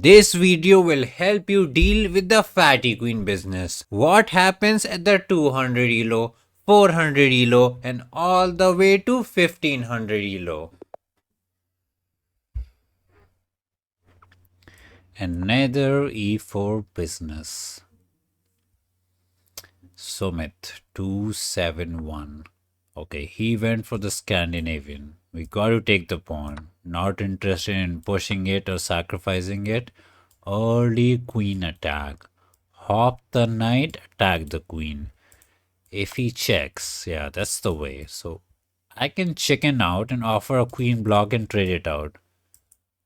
This video will help you deal with the fatty queen business. What happens at the 200 ELO, 400 ELO and all the way to 1500 ELO. Another E4 business. Sumit 271. Okay, he went for the Scandinavian. We got to take the pawn. Not interested in pushing it or sacrificing it. Early queen attack. Hop the knight, attack the queen. If he checks, yeah, that's the way. So I can chicken out and offer a queen block and trade it out.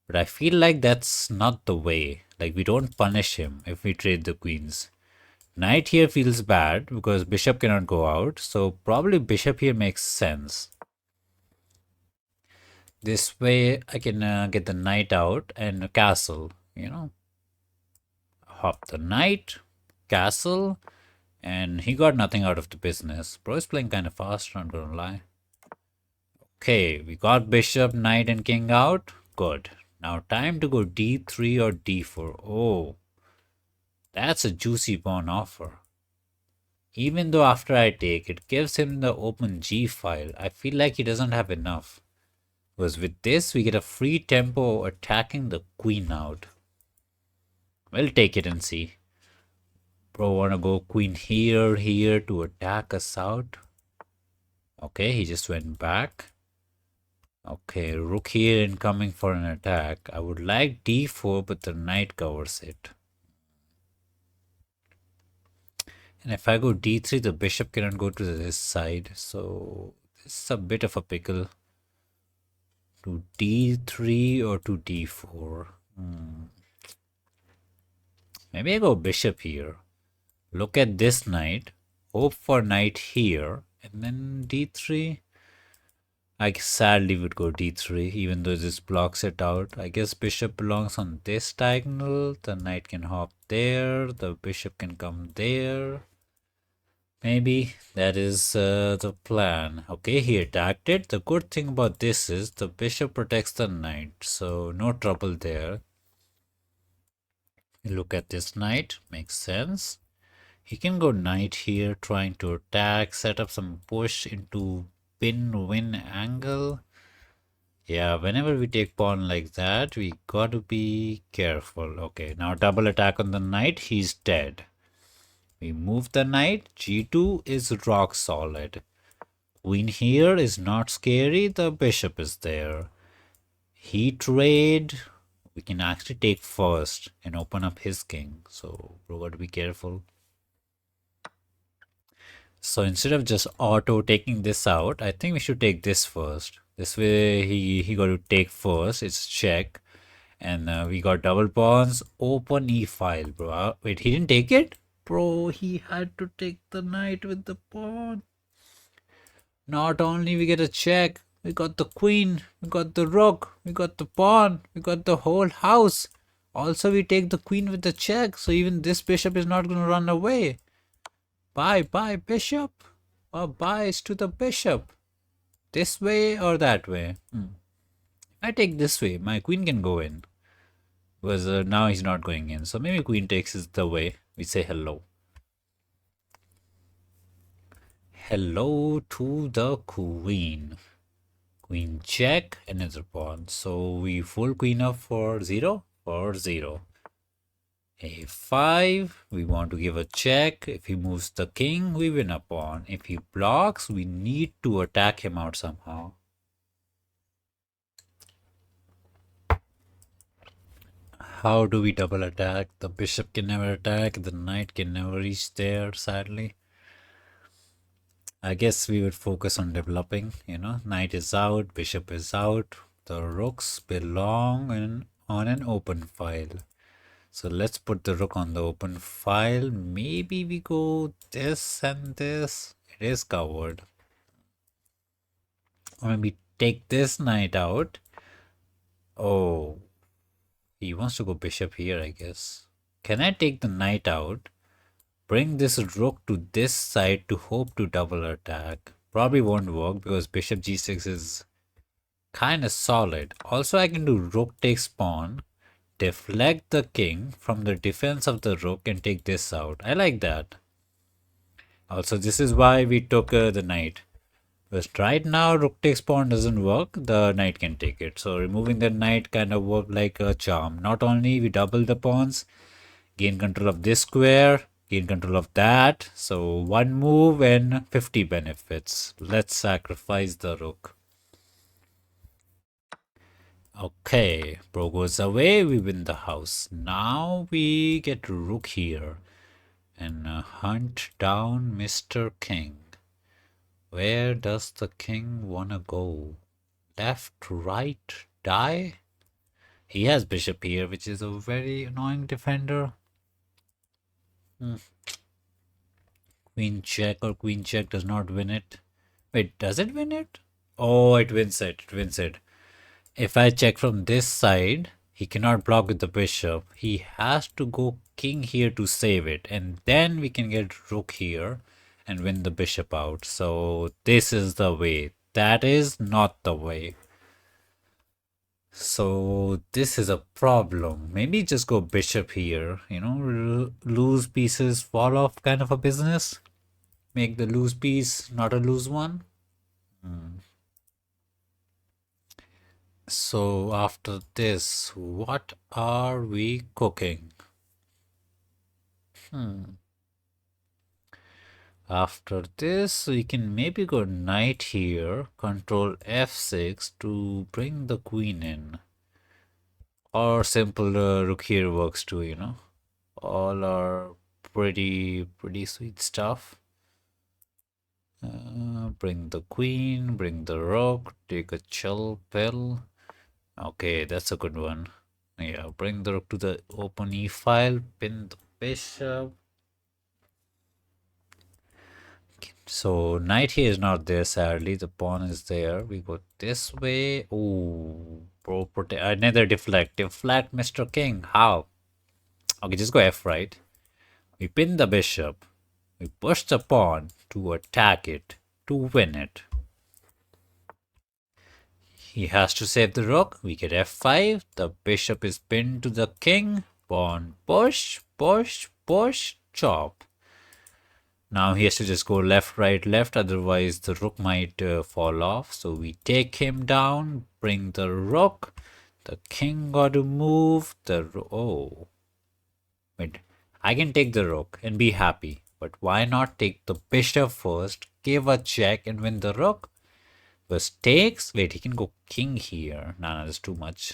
But I feel like that's not the way. Like, we don't punish him if we trade the queens. Knight here feels bad because bishop cannot go out, so probably bishop here makes sense. This way I can get the knight out and a castle, Hop the knight, castle, and he got nothing out of the business. Bro is playing kind of fast, not gonna lie. Okay, we got bishop, knight, and king out. Good. Now time to go d3 or d4. Oh, that's a juicy pawn offer. Even though after I take, it gives him the open g file. I feel like he doesn't have enough. Because with this, we get a free tempo attacking the queen out. We'll take it and see. Bro, wanna go queen here to attack us out? Okay, he just went back. Okay, rook here incoming for an attack. I would like d4, but the knight covers it. And if I go d3, the bishop cannot go to this side. So this is a bit of a pickle. To d3 or to d4. Maybe I go bishop here. Look at this knight. Hope for knight here. And then d3. I sadly would go d3, even though this blocks it out. I guess bishop belongs on this diagonal. The knight can hop there. The bishop can come there. Maybe that is the plan. Okay, he attacked it. The good thing about this is the bishop protects the knight, so no trouble there. Look at this knight, makes sense. He can go knight here, trying to attack, set up some push into pin-win angle. Yeah, whenever we take pawn like that, we got to be careful. Okay, now double attack on the knight, he's dead. We move the knight. G2 is rock solid. Queen here is not scary. The bishop is there. He trade. We can actually take first and open up his king. So we got to be careful. So instead of just auto taking this out, I think we should take this first. This way he got to take first. It's check. And we got double pawns. Open e file, bro. Wait, he didn't take it? Bro, he had to take the knight with the pawn. Not only we get a check, we got the queen, we got the rook, we got the pawn, we got the whole house. Also, we take the queen with the check, so even this bishop is not going to run away. Bye, bye, bishop. Or byes to the bishop. This way or that way? If I take this way, my queen can go in. Because now he's not going in. So maybe queen takes is the way. We say hello. Hello to the queen. Queen check, another pawn. So we full queen up for 0 for 0. A5, we want to give a check. If he moves the king, we win a pawn. If he blocks, we need to attack him out somehow. How do we double attack? The bishop can never attack, the knight can never reach there, sadly. I guess we would focus on developing, knight is out, bishop is out, the rooks belong on an open file. So let's put the rook on the open file. Maybe we go this and this. It is covered. Or maybe take this knight out. Oh, he wants to go bishop here, I guess. Can I take the knight out? Bring this rook to this side to hope to double attack. Probably won't work because bishop g6 is kind of solid. Also, I can do rook takes pawn. deflect the king from the defense of the rook and take this out. I like that. Also, this is why we took the knight. Because right now, rook takes pawn doesn't work, the knight can take it. So removing the knight kind of worked like a charm. Not only we double the pawns, gain control of this square, gain control of that. So one move and 50 benefits. Let's sacrifice the rook. Okay, bro goes away, we win the house. Now we get rook here and hunt down Mr. King. Where does the king wanna go? Left, right, die? He has bishop here, which is a very annoying defender. Queen check or queen check does not win it. Wait, does it win it? Oh, it wins it. It wins it. If I check from this side, he cannot block with the bishop. He has to go king here to save it. And then we can get rook here and win the bishop out. So this is the way. That is not the way. So this is a problem. Maybe just go bishop here, you know, lose pieces, fall off kind of a business. Make the loose piece not a loose one. So after this, what are we cooking? After this, we can maybe go knight here, control f6 to bring the queen in. Or simple rook here works too, you know. All are pretty sweet stuff. Bring the queen, bring the rook, take a chill pill. Okay, that's a good one. Yeah, bring the rook to the open e file, pin the bishop. So knight here is not there, sadly. The pawn is there. We go this way. Oh, bro, another deflect. Deflect, Mr. King. How? Okay, just go F right. We pin the bishop. We push the pawn to attack it, to win it. He has to save the rook. We get f5. The bishop is pinned to the king. Pawn push, push, push, chop. Now he has to just go left, right, left. Otherwise, the rook might fall off. So we take him down, bring the rook. The king got to move. Oh. Wait. I can take the rook and be happy. But why not take the bishop first, give a check and win the rook? First takes. Wait, he can go king here. Nah, that's too much.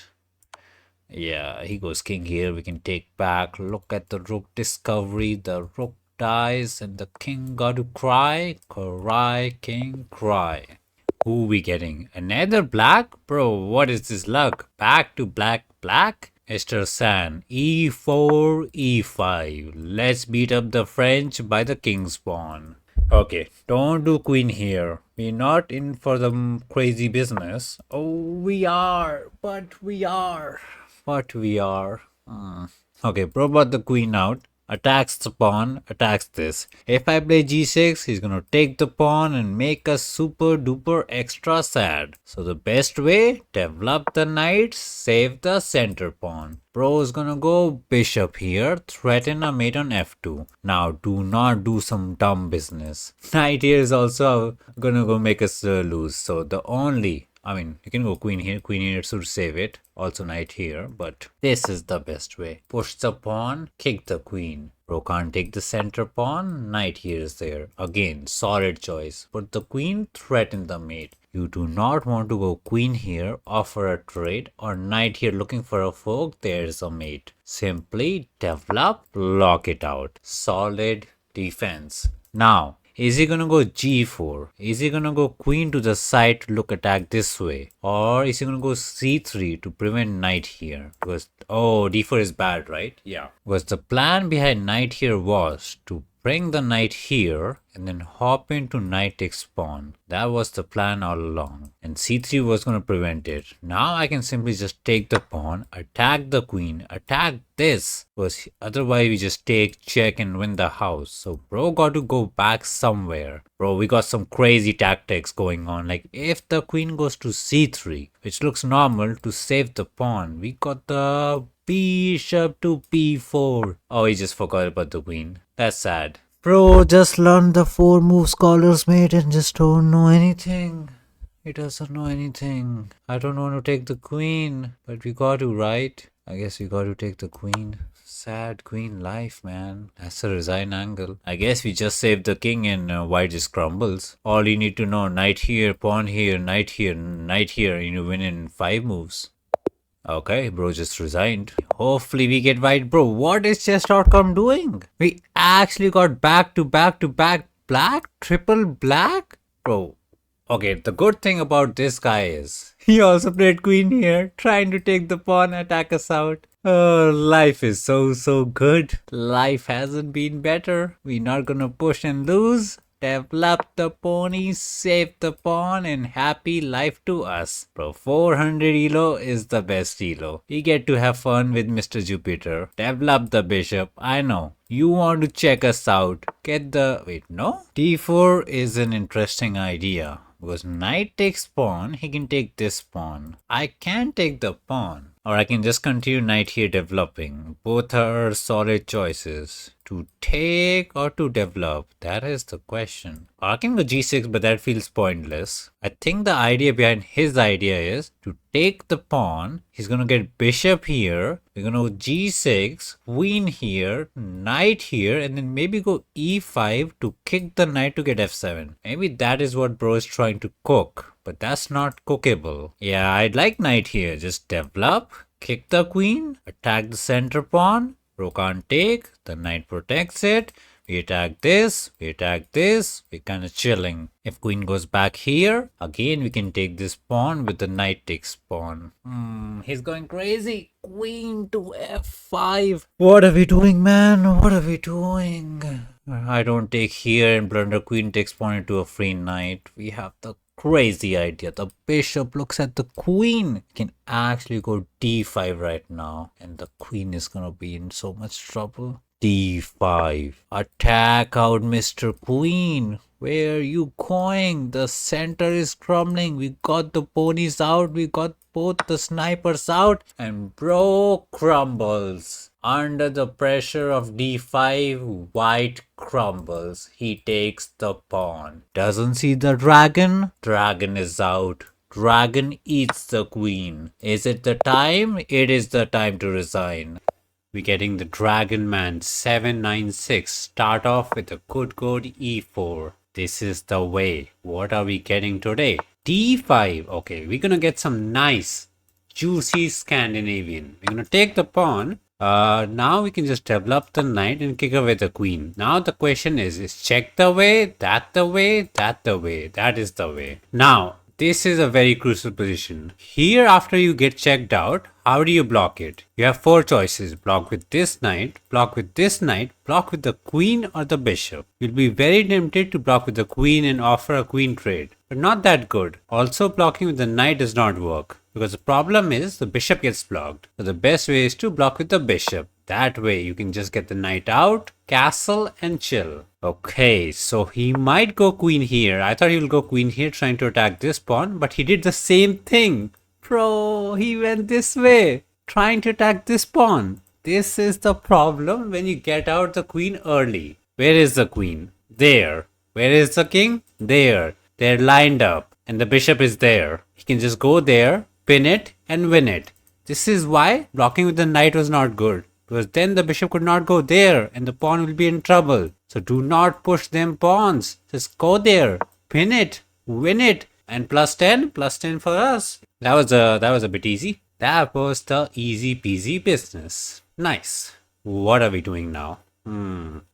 Yeah, he goes king here. We can take back. Look at the rook discovery. The rook dies and the king got to cry. Cry, king, cry. Who we getting? Another black? Bro, what is this luck? Back to black, black? Esther San, e4, e5. Let's beat up the French by the king's pawn. Okay, don't do queen here. We're not in for the crazy business. Oh, we are. But we are. Okay, bro brought the queen out. Attacks the pawn, attacks this. If I play g6, he's gonna take the pawn and make us super duper extra sad. So the best way, develop the knight, save the center pawn. Bro is gonna go bishop here, threaten a mate on f2. Now do not do some dumb business. Knight here is also gonna go make us lose. So the only, you can go queen here to save it. Also knight here, but this is the best way. Push the pawn, kick the queen. Bro can't take the center pawn, knight here is there. Again, solid choice. Put the queen, threaten the mate. You do not want to go queen here, offer a trade, or knight here looking for a fork, there's a mate. Simply develop, lock it out. Solid defense. Now, is he gonna go g4? Is he gonna go queen to the side to look attack this way? Or is he gonna go c3 to prevent knight here? Because, oh, d4 is bad, right? Yeah. Because the plan behind knight here was to bring the knight here and then hop into knight takes pawn. That was the plan all along. And c3 was going to prevent it. Now I can simply just take the pawn, attack the queen, attack this. Because otherwise we just take, check and win the house. So bro got to go back somewhere. Bro, we got some crazy tactics going on. Like if the queen goes to c3, which looks normal to save the pawn, we got the bishop to b4. Oh, he just forgot about the queen. That's sad. Bro just learned the 4 move scholars made and just don't know anything. He doesn't know anything. I don't want to take the queen, but we got to, right? I guess we got to take the queen. Sad queen life, man. That's a resign angle. I guess we just saved the king and white just crumbles. All you need to know, knight here, pawn here, knight here, knight here, and you win in 5 moves. Okay, bro just resigned. Hopefully we get white. Bro, what is chess outcome doing? We actually got back to back to back black? Triple black? Bro, okay, the good thing about this guy is he also played queen here, trying to take the pawn, attack us out. Oh, life is so good. Life hasn't been better. We're not gonna push and lose. Develop the pony, save the pawn, and happy life to us. Bro, 400 ELO is the best ELO. We get to have fun with Mr. Jupiter. Develop the bishop. I know. You want to check us out. Get the... Wait, no? d4 is an interesting idea. Because knight takes pawn, he can take this pawn. I can take the pawn. Or I can just continue knight here developing. Both are solid choices. To take or to develop? That is the question. Or I can go g6, but that feels pointless. I think the idea behind his idea is to take the pawn. He's going to get bishop here. We're going to go g6, queen here, knight here, and then maybe go e5 to kick the knight to get f7. Maybe that is what bro is trying to cook. But that's not cookable. Yeah, I'd like knight here. Just develop, kick the queen, attack the center pawn. Bro can't take, the knight protects it. We attack this, we attack this, we're kind of chilling. If queen goes back here, again we can take this pawn with the knight takes pawn. He's going crazy. Queen to f5. What are we doing, man? What are we doing? I don't take here and blunder queen takes pawn into a free knight. We have the crazy idea. The bishop looks at the queen. Can actually go d5 right now. And the queen is gonna be in so much trouble. d5. Attack out Mr. Queen. Where are you going? The center is crumbling. We got the ponies out. We got both the snipers out. And bro crumbles. Under the pressure of d5, white crumbles. He takes the pawn. Doesn't see the dragon? Dragon is out. Dragon eats the queen. Is it the time? It is the time to resign. We're getting the Dragon Man 796. Start off with a good e4. This is the way. What are we getting today? d5. Okay, we're gonna get some nice, juicy Scandinavian. We're gonna take the pawn. Now we can just develop the knight and kick away the queen. Now the question is check the way, that the way, that the way. That is the way. Now, this is a very crucial position. Here, after you get checked out, how do you block it? You have 4 choices. Block with this knight, block with this knight, block with the queen or the bishop. You'll be very tempted to block with the queen and offer a queen trade, but not that good. Also, blocking with the knight does not work, because the problem is the bishop gets blocked. So the best way is to block with the bishop. That way you can just get the knight out, castle and chill. Okay, so he might go queen here. I thought he will go queen here trying to attack this pawn, but he did the same thing. Bro, he went this way, trying to attack this pawn. This is the problem when you get out the queen early. Where is the queen? There. Where is the king? There. They're lined up and the bishop is there. He can just go there, pin it and win it. This is why blocking with the knight was not good. Because then the bishop could not go there and the pawn will be in trouble. So do not push them pawns. Just go there, pin it, win it, and plus 10 for us. That was a bit easy. That was the easy peasy business. Nice. What are we doing now?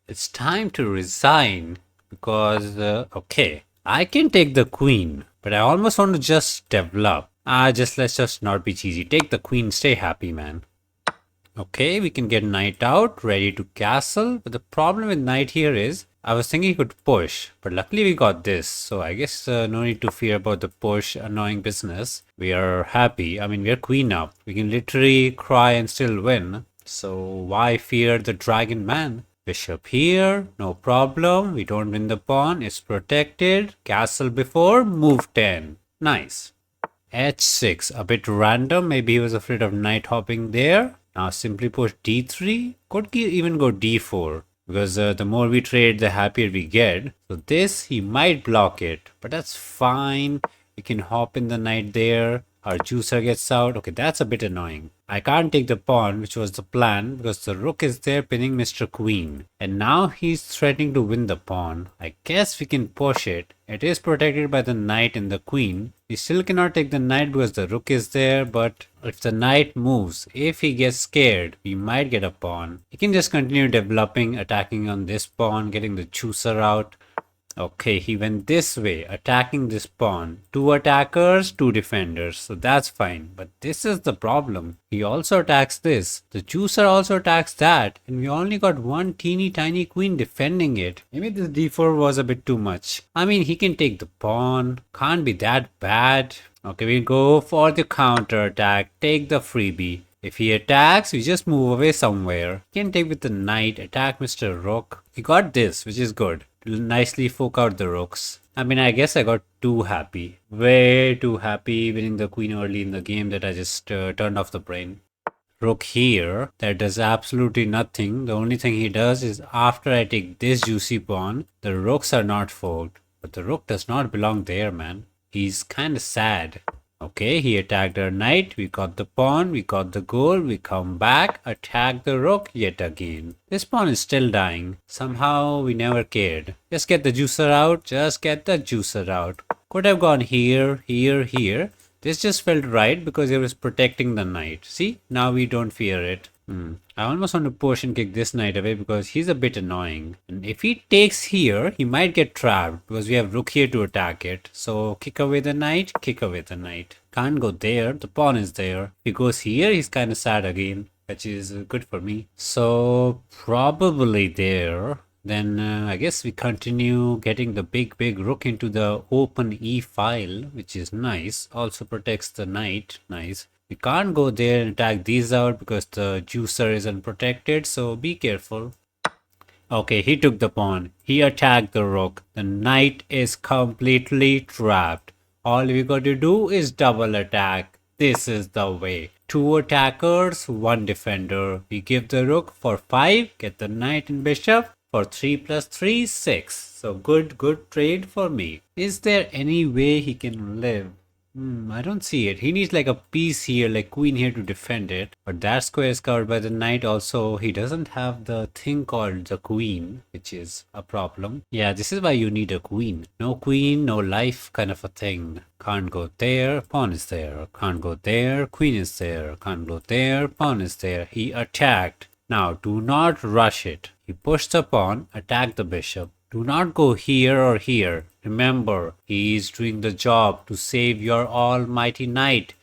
It's time to resign because, okay, I can take the queen, but I almost want to just develop. Let's just not be cheesy. Take the queen, stay happy, man. Okay, we can get knight out, ready to castle. But the problem with knight here is, I was thinking he could push, but luckily we got this. So I guess no need to fear about the push annoying business. We are happy. I mean, we are queen up. We can literally cry and still win. So why fear the dragon man? Bishop here, no problem. We don't win the pawn. It's protected. Castle before, move 10. Nice. H6, a bit random. Maybe he was afraid of knight hopping there. Now simply push d3. Could even go d4 because the more we trade, the happier we get. So this, he might block it, but that's fine. We can hop in the knight there. Our juicer gets out. Okay, that's a bit annoying. I can't take the pawn, which was the plan, because the rook is there pinning Mr. Queen. And now he's threatening to win the pawn. I guess we can push it. It is protected by the knight and the queen. We still cannot take the knight because the rook is there, but if the knight moves, if he gets scared, we might get a pawn. He can just continue developing, attacking on this pawn, getting the chooser out. Okay, he went this way, attacking this pawn. 2 attackers, 2 defenders, so that's fine. But this is the problem. He also attacks this. The chooser also attacks that, and we only got one teeny tiny queen defending it. Maybe this d4 was a bit too much. I mean, he can take the pawn. Can't be that bad. Okay, we go for the counter attack. Take the freebie. If he attacks, we just move away somewhere. He can take with the knight, attack Mr. Rook. He got this, which is good. Nicely fork out the rooks. I mean, I guess I got too happy. Way too happy winning the queen early in the game that I just turned off the brain. Rook here, that does absolutely nothing. The only thing he does is after I take this juicy pawn, the rooks are not forked. But the rook does not belong there, man. He's kind of sad. Okay, he attacked our knight, we got the pawn, we got the goal, we come back, attack the rook yet again. This pawn is still dying. Somehow we never cared. Just get the juicer out, just get the juicer out. Could have gone here, here, here. This just felt right because it was protecting the knight. See, now we don't fear it. I almost want to push and kick this knight away because he's a bit annoying. And if he takes here, he might get trapped because we have rook here to attack it. So kick away the knight, kick away the knight. Can't go there, the pawn is there. If he goes here, he's kind of sad again, which is good for me. So probably there. Then I guess we continue getting the big rook into the open e file, which is nice. Also protects the knight, nice. We can't go there and attack these out because the juicer is unprotected, so be careful. Okay, he took the pawn. He attacked the rook. The knight is completely trapped. All we got to do is double attack. This is the way. 2 attackers, 1 defender. We give the rook for 5, get the knight and bishop. For 3 plus 3, 6. So good trade for me. Is there any way he can live? I don't see it. He needs like a piece here, like queen here to defend it. But that square is covered by the knight also. He doesn't have the thing called the queen, which is a problem. Yeah, this is why you need a queen. No queen, no life kind of a thing. Can't go there, pawn is there. Can't go there, queen is there. Can't go there, pawn is there. He attacked. Now, do not rush it. He pushed the pawn, attack the bishop. Do not go here or here. Remember, he is doing the job to save your almighty knight.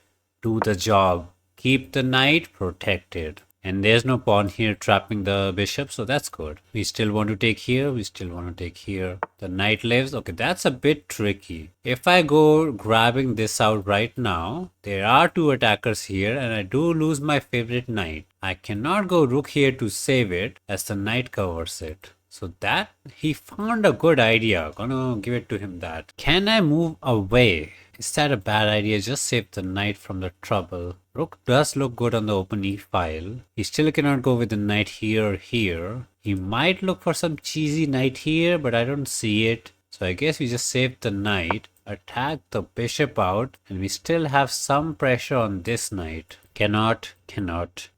Do the job. Keep the knight protected. And there's no pawn here trapping the bishop, so that's good. We still want to take here, we still want to take here. The knight lives. Okay, that's a bit tricky. If I go grabbing this out right now, there are 2 attackers here and I do lose my favorite knight. I cannot go rook here to save it as the knight covers it. So that, he found a good idea. Gonna give it to him that. Can I move away? Is that a bad idea? Just save the knight from the trouble. Rook does look good on the open e file. He still cannot go with the knight here or here. He might look for some cheesy knight here, but I don't see it. So I guess we just save the knight, attack the bishop out, and we still have some pressure on this knight. Cannot.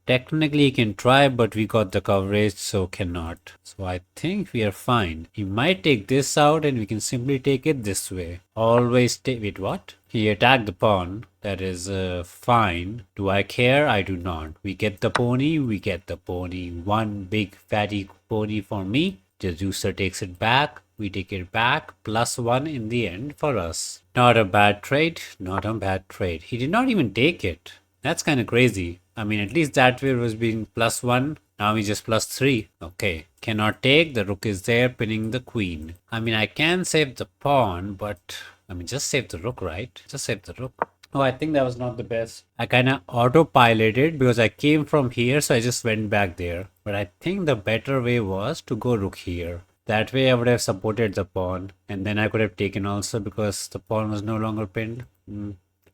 Technically he can try, but we got the coverage, so cannot. So I think we are fine. He might take this out and we can simply take it this way. Always take, wait, what? He attacked the pawn. That is fine. Do I care? I do not. We get the pony, we get the pony. One big fatty pony for me. The juicer takes it back. We take it back. +1 in the end for us. Not a bad trade. Not a bad trade. He did not even take it. That's kind of crazy. I mean, at least that way was being +1. Now we just plus 3. Okay. Cannot take. The rook is there, pinning the queen. I mean, I can save the pawn, but I mean, just save the rook, right? Just save the rook. Oh, I think that was not the best. I kind of autopiloted because I came from here, so I just went back there. But I think the better way was to go rook here. That way I would have supported the pawn, and then I could have taken also because the pawn was no longer pinned.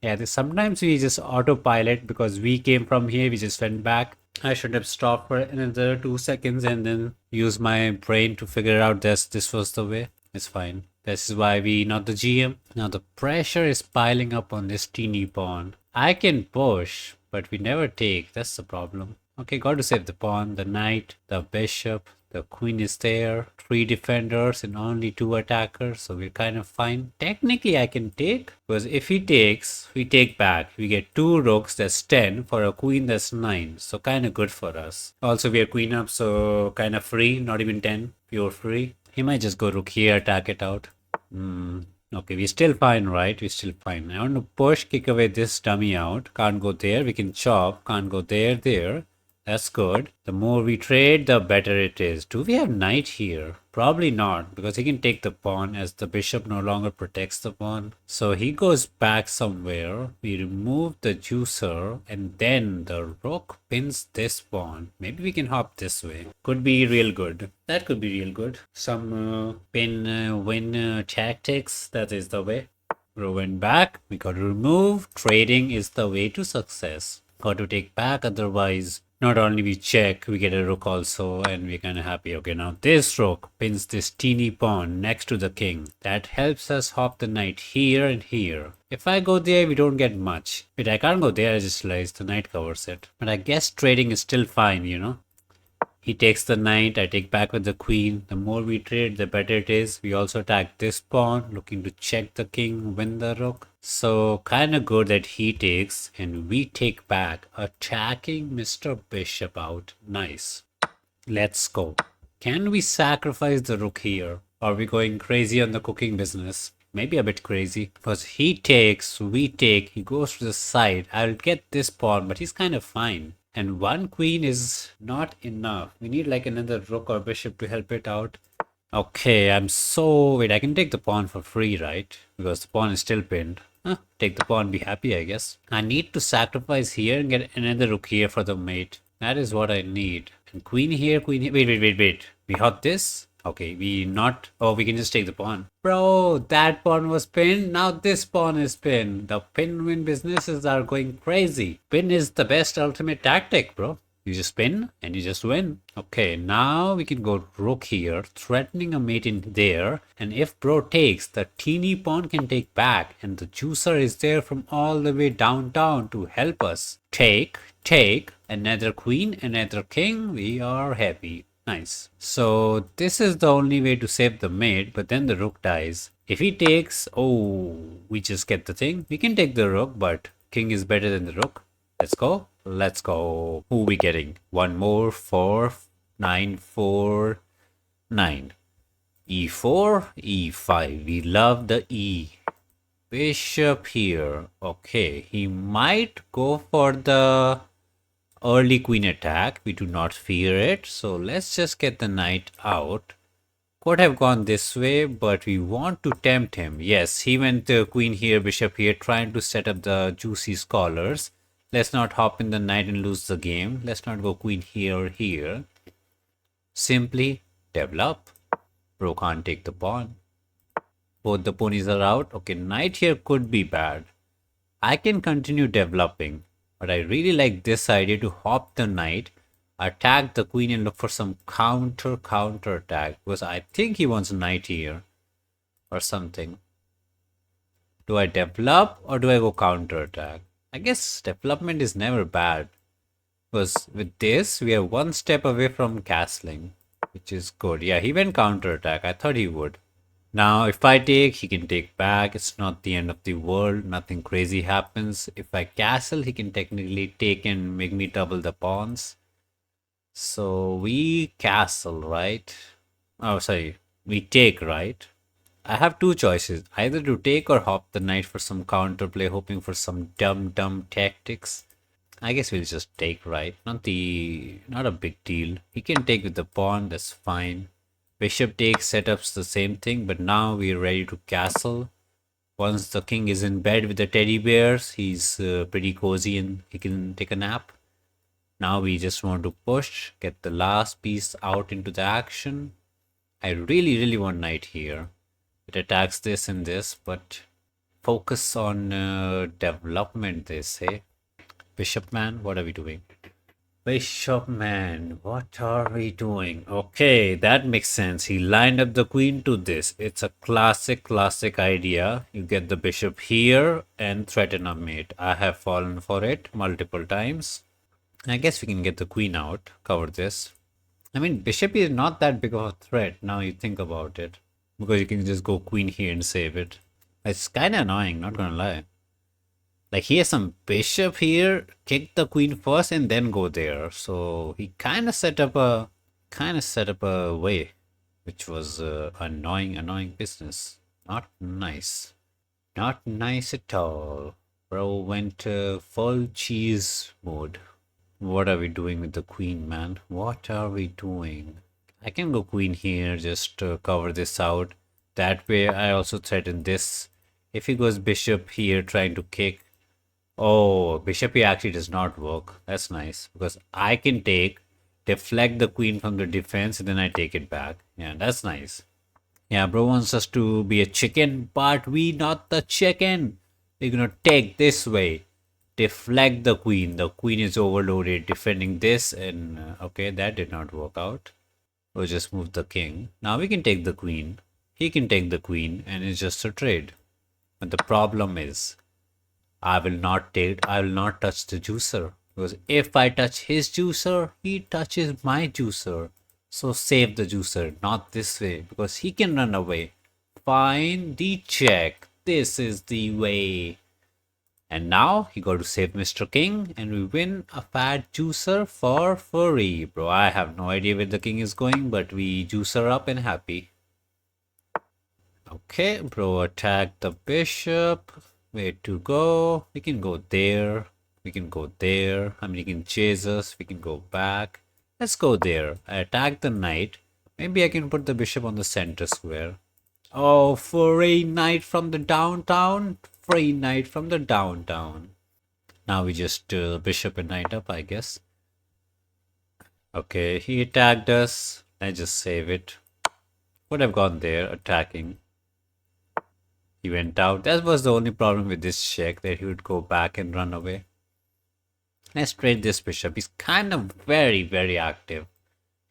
Yeah, sometimes we just autopilot because we came from here, we just went back. I should have stopped for another 2 seconds and then use my brain to figure out this was the way. It's fine. This is why we not the GM. Now the pressure is piling up on this teeny pawn. I can push, but we never take. That's the problem. Okay, got to save the pawn, the knight, the bishop, the queen is there, 3 defenders and only 2 attackers, so we're kind of fine. Technically, I can take, because if he takes, we take back. We get 2 rooks, that's 10, for a queen, that's 9, so kind of good for us. Also, we are queen up, so kind of free, not even 10, pure free. He might just go rook here, attack it out. Okay, we're still fine, right? We're still fine. I want to push, kick away this dummy out. Can't go there. We can chop. Can't go there, there. That's good. The more we trade, the better it is. Do we have knight here? Probably not, because he can take the pawn as the bishop no longer protects the pawn. So he goes back somewhere. We remove the juicer, and then the rook pins this pawn. Maybe we can hop this way. Could be real good. That could be real good. Some pin win tactics. That is the way. Rook went back. We got to remove. Trading is the way to success. Got to take back, otherwise not only we check, we get a rook also, and we're kind of happy. Okay, now this rook pins this teeny pawn next to the king. That helps us hop the knight here and here. If I go there, we don't get much. Wait, I can't go there, I just realized the knight covers it. But I guess trading is still fine, you know. He takes the knight, I take back with the queen. The more we trade, the better it is. We also attack this pawn, looking to check the king, win the rook. So kind of good that he takes and we take back, attacking Mr. Bishop out. Nice. Let's go. Can we sacrifice the rook here? Are we going crazy on the cooking business? Maybe a bit crazy, because he takes, we take, he goes to the side. I'll get this pawn, but he's kind of fine. And 1 queen is not enough. We need like another rook or bishop to help it out. Okay, I'm so... Wait, I can take the pawn for free, right? Because the pawn is still pinned. Take the pawn, be happy, I guess. I need to sacrifice here and get another rook here for the mate. That is what I need. And queen here, queen here. Wait. We hot this? Okay, we not... Oh, we can just take the pawn. Bro, that pawn was pinned. Now this pawn is pinned. The pin-win businesses are going crazy. Pin is the best ultimate tactic, bro. You just pin and you just win. Okay, now we can go rook here, threatening a mate in there. And if bro takes, the teeny pawn can take back. And the juicer is there from all the way downtown to help us. Take, another queen, another king. We are happy. Nice. So this is the only way to save the mate, but then the rook dies. If he takes, oh, we just get the thing. We can take the rook, but king is better than the rook. Let's go. Let's go. Who we getting? One more. 4, 9, 4, 9. E4, E5. We love the E. Bishop here. Okay, he might go for the early queen attack. We do not fear it. So let's just get the knight out. Could have gone this way, but we want to tempt him. Yes, he went the queen here, bishop here, trying to set up the juicy scholars. Let's not hop in the knight and lose the game. Let's not go queen here or here. Simply develop. Bro can't take the pawn. Both the ponies are out. Okay, knight here could be bad. I can continue developing, but I really like this idea to hop the knight, attack the queen and look for some counter attack, because I think he wants a knight here or something. Do I develop or do I go counter attack? I guess development is never bad, because with this we are one step away from castling, which is good. Yeah, he went counter attack. I thought he would. Now if I take, he can take back. It's not the end of the world. Nothing crazy happens. If I castle, he can technically take and make me double the pawns. So we castle, right? Oh, sorry. We take, right? I have two choices. Either to take or hop the knight for some counterplay, hoping for some dumb tactics. I guess we'll just take, right? Not a big deal. He can take with the pawn, that's fine. Bishop takes setups the same thing, but now we're ready to castle. Once the king is in bed with the teddy bears, he's pretty cozy and he can take a nap. Now we just want to push, get the last piece out into the action. I really, really want knight here. It attacks this and this, but focus on development, they say. Bishop man, what are we doing? Bishop man, what are we doing? Okay, that makes sense. He lined up the queen to this. It's a classic idea. You get the bishop here and threaten a mate. I have fallen for it multiple times. I guess we can get the queen out, cover this. I mean, bishop is not that big of a threat now you think about it. Because you can just go queen here and save it. It's kind of annoying, not gonna lie. Like he has some bishop here, kick the queen first and then go there. So he kind of set up a way, which was annoying business. Not nice. Not nice at all. Bro went full cheese mode. What are we doing with the queen, man? What are we doing? I can go queen here, just cover this out. That way I also threaten this. If he goes bishop here trying to kick. Oh, bishop here actually does not work. That's nice. Because I can deflect the queen from the defense and then I take it back. Yeah, that's nice. Yeah, bro wants us to be a chicken, but we not the chicken. We're gonna take this way. Deflect the queen. The queen is overloaded defending this and okay, that did not work out. We'll just move the king. Now we can take the queen. He can take the queen and it's just a trade. But the problem is I will not touch the juicer. Because if I touch his juicer, he touches my juicer. So save the juicer, not this way, because he can run away. Find the check. This is the way. And now he got to save Mr. King and we win a fat juicer for free. Bro, I have no idea where the king is going, but we juicer up and happy. Okay, bro, attack the bishop. Where to go? We can go there. We can go there. I mean, he can chase us. We can go back. Let's go there. I attack the knight. Maybe I can put the bishop on the center square. Oh, free knight from the downtown. Free knight from the downtown. Now we just bishop and knight up, I guess. Okay, he attacked us. I just save it. Would have gone there, attacking. He went out. That was the only problem with this check, that he would go back and run away. Let's trade this bishop. He's kind of very active.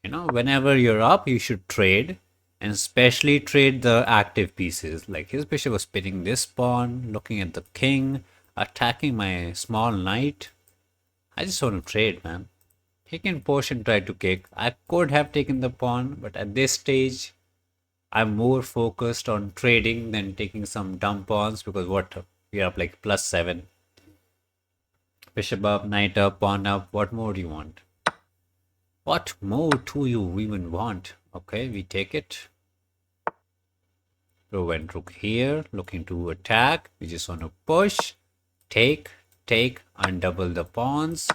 You know, whenever you're up, you should trade. And especially trade the active pieces. Like his bishop was spinning this pawn, looking at the king, attacking my small knight. I just want to trade, man. He can push and try to kick. I could have taken the pawn, but at this stage, I'm more focused on trading than taking some dumb pawns because what? We are up like +7. Bishop up, knight up, pawn up. What more do you want? What more do you even want? Okay, we take it. Bro went rook here, looking to attack. We just want to push, take, undouble the pawns,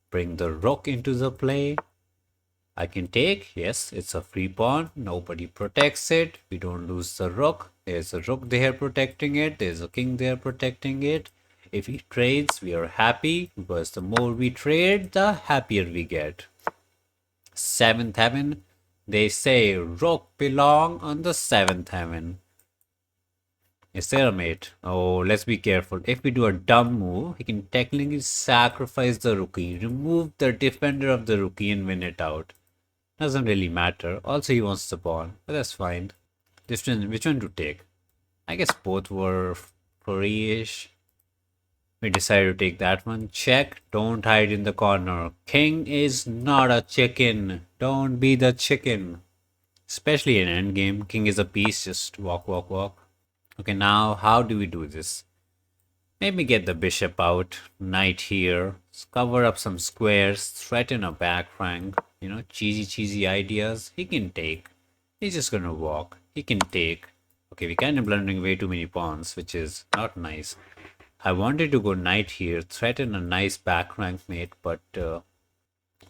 bring the rook into the play. I can take, yes, it's a free pawn. Nobody protects it. We don't lose the rook. There's a rook there protecting it. There's a king there protecting it. If he trades, we are happy because the more we trade, the happier we get. 7th heaven. They say rook belong on the 7th heaven. Is there a mate? Oh, let's be careful. If we do a dumb move, he can technically sacrifice the rookie, remove the defender of the rookie and win it out. Doesn't really matter. Also, he wants the pawn, but that's fine. Which one to take? I guess both were free-ish. We decided to take that one. Check. Don't hide in the corner. King is not a chicken. Don't be the chicken. Especially in endgame. King is a piece. Just walk. Okay, now how do we do this? Maybe get the bishop out. Knight here. Cover up some squares. Threaten a back rank. You know, cheesy ideas. He can take. He's just gonna walk. He can take. Okay, we kind of blundering way too many pawns, which is not nice. I wanted to go knight here, threaten a nice back rank mate, but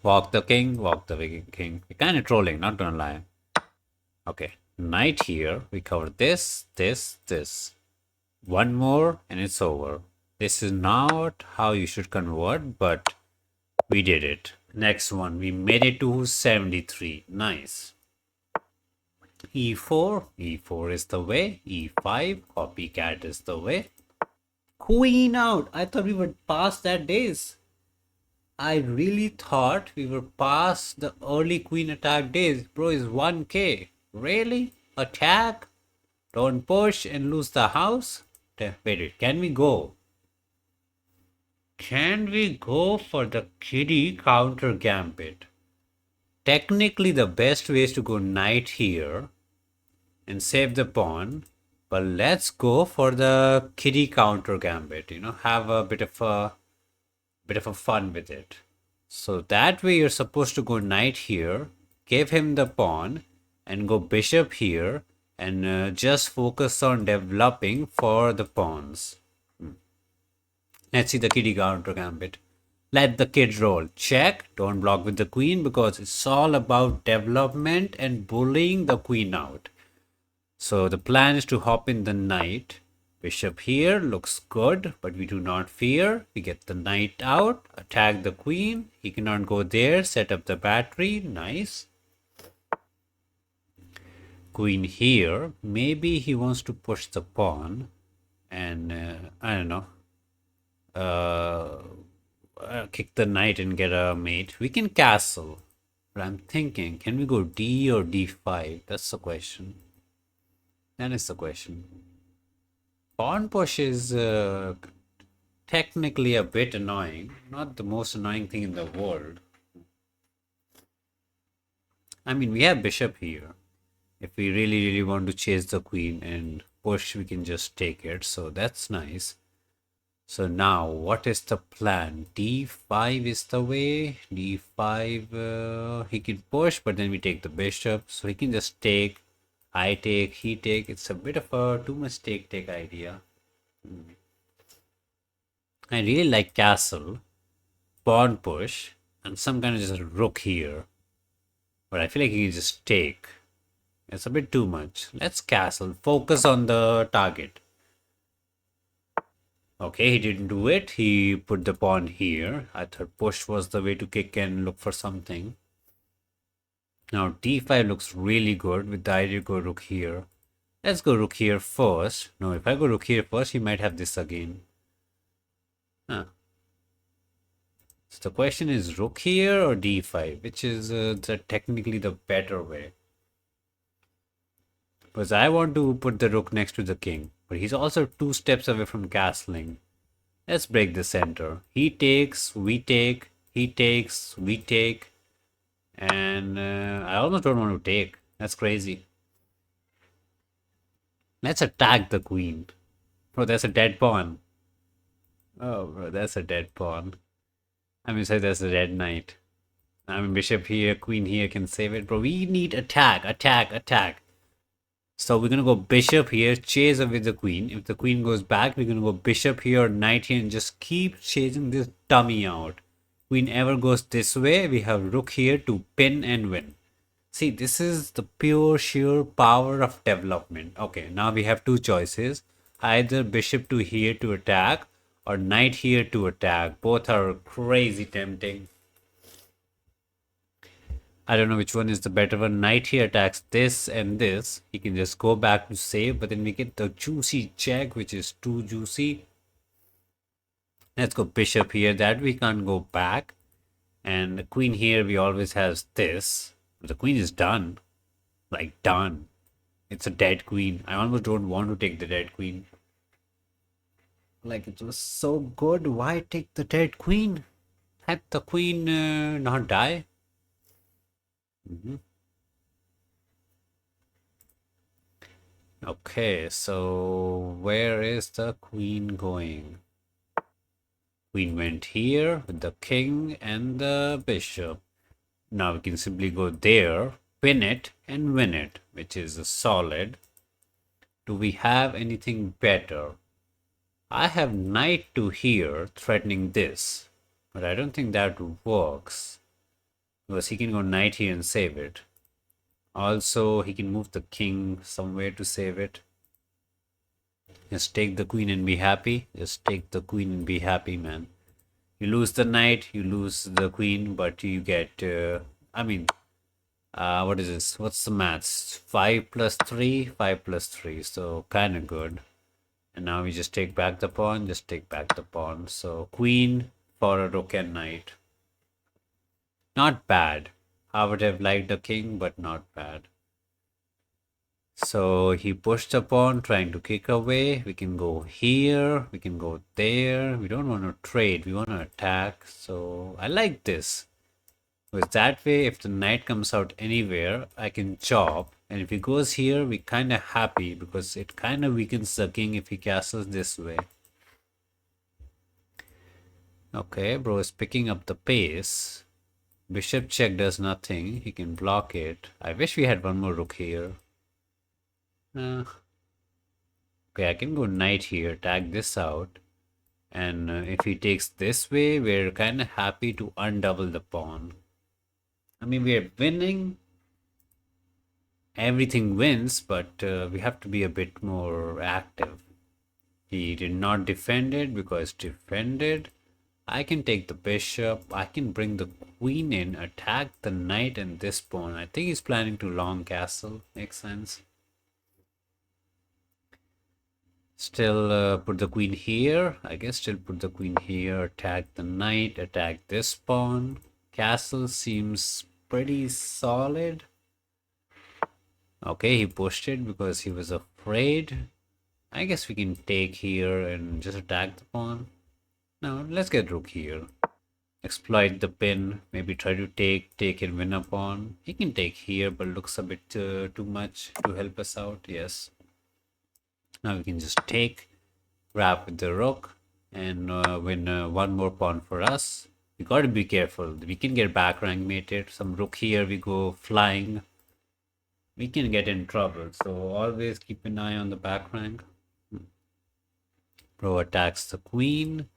walk the king, walk the king. We're kind of trolling, not gonna lie. Okay, knight here. We cover this, this, this. One more and it's over. This is not how you should convert, but we did it. Next one, we made it to 73. Nice. E4, E4 is the way. E5, copycat is the way. Queen out. I thought we were past that days. I really thought we were past the early queen attack days. Bro is 1k. Really? Attack? Don't push and lose the house? Wait, can we go? Can we go for the kitty counter gambit? Technically, the best way is to go knight here and save the pawn. But let's go for the kitty counter gambit. You know, have a bit of a fun with it. So that way, you're supposed to go knight here, give him the pawn, and go bishop here, and just focus on developing for the pawns. Let's see the kitty counter gambit. Let the kid roll. Check. Don't block with the queen because it's all about development and bullying the queen out. So the plan is to hop in the knight. Bishop here looks good, but we do not fear. We get the knight out, attack the queen. He cannot go there, set up the battery. Nice. Queen here. Maybe he wants to push the pawn. And I don't know. Kick the knight and get a mate. We can castle. But I'm thinking, can we go D or D5? That's the question. That is the question. Pawn push is technically a bit annoying. Not the most annoying thing in the world. I mean, we have bishop here. If we really want to chase the queen and push, we can just take it. So that's nice. So now, what is the plan? D5 is the way. D5, he can push, but then we take the bishop. So he can just take. I take, he take. It's a bit of a too much take idea. I really like castle, pawn push, and some kind of just rook here. But I feel like he can just take. It's a bit too much. Let's castle. Focus on the target. Okay, he didn't do it. He put the pawn here. I thought push was the way to kick and look for something. Now d5 looks really good with the idea to go rook here. Let's go rook here first. No, if I go rook here first, he might have this again. Huh. So the question is rook here or d5, which is technically the better way. Because I want to put the rook next to the king. But he's also 2 steps away from castling. Let's break the center. He takes, we take, he takes, we take. And I almost don't want to take. That's crazy. Let's attack the queen. Bro, that's a dead pawn. Oh, bro, that's a dead pawn. I mean, so that's a dead knight. I mean, bishop here, queen here can save it. Bro, we need attack, attack, attack. So we're going to go bishop here, chase away the queen. If the queen goes back, we're going to go bishop here, knight here, and just keep chasing this dummy out. Queen ever goes this way, we have rook here to pin and win. See, this is the pure sheer power of development. Okay, now we have 2 choices. Either bishop to here to attack or knight here to attack. Both are crazy tempting. I don't know which one is the better one. Knight here attacks this and this. He can just go back to save, but then we get the juicy check, which is too juicy. Let's go bishop here. That we can't go back. And the queen here, we always have this. The queen is done. Like, done. It's a dead queen. I almost don't want to take the dead queen. Like, it was so good. Why take the dead queen? Had the queen not die? Okay, so where is the queen going? Queen went here with the king and the bishop. Now we can simply go there, pin it and win it, which is a solid. Do we have anything better? I have knight to here threatening this, but I don't think that works because he can go knight here and save it. Also, he can move the king somewhere to save it. Just take the queen and be happy. Just take the queen and be happy, man. You lose the knight, you lose the queen, but you get, what is this? What's the maths? 5 plus 3, 5 plus 3. So kind of good. And now we just take back the pawn, just take back the pawn. So queen for a rook and knight. Not bad. I would have liked the king, but not bad. So he pushed the pawn, trying to kick away. We can go here, we can go there. We don't want to trade, we want to attack. So I like this. Because that way, if the knight comes out anywhere, I can chop. And if he goes here, we kind of happy because it kind of weakens the king if he castles this way. Okay, bro is picking up the pace. Bishop check does nothing. He can block it. I wish we had one more rook here. Okay, I can go knight here, tag this out. And if he takes this way, we're kind of happy to undouble the pawn. I mean, we're winning. Everything wins, but we have to be a bit more active. He did not defend it because defended. I can take the bishop. I can bring the queen in, attack the knight and this pawn. I think he's planning to long castle. Makes sense. Still put the queen here. I guess still put the queen here. Attack the knight. Attack this pawn. Castle seems pretty solid. Okay, he pushed it because he was afraid. I guess we can take here and just attack the pawn. Now, let's get rook here. Exploit the pin. Maybe try to take and win a pawn. He can take here, but looks a bit too much to help us out. Yes. Now we can just take, grab with the rook, and win one more pawn for us. We got to be careful. We can get back rank mated. Some rook here, we go flying. We can get in trouble. So always keep an eye on the back rank. Bro attacks the queen.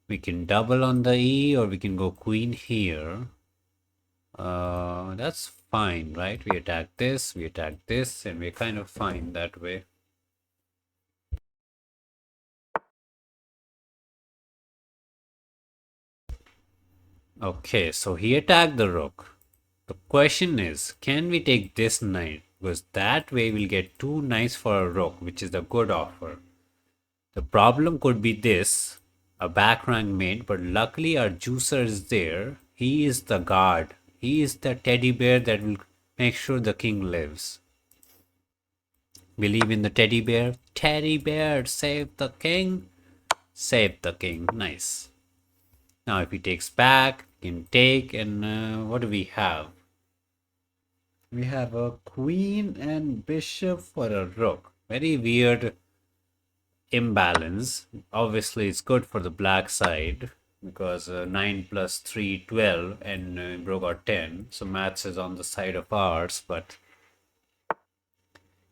We can double on the E, or we can go queen here. That's fine, right? We attack this, and we're kind of fine that way. Okay, so he attacked the rook. The question is, can we take this knight? Because that way we'll get 2 knights for a rook, which is a good offer. The problem could be this, a back rank mate, but luckily our juicer is there. He is the guard. He is the teddy bear that will make sure the king lives. Believe in the teddy bear? Teddy bear, save the king. Save the king. Nice. Now if he takes back, he can take, and what do we have? We have a queen and bishop for a rook. Very weird imbalance. Obviously it's good for the black side because 9 plus 3 12 and bro got 10, so maths is on the side of ours, but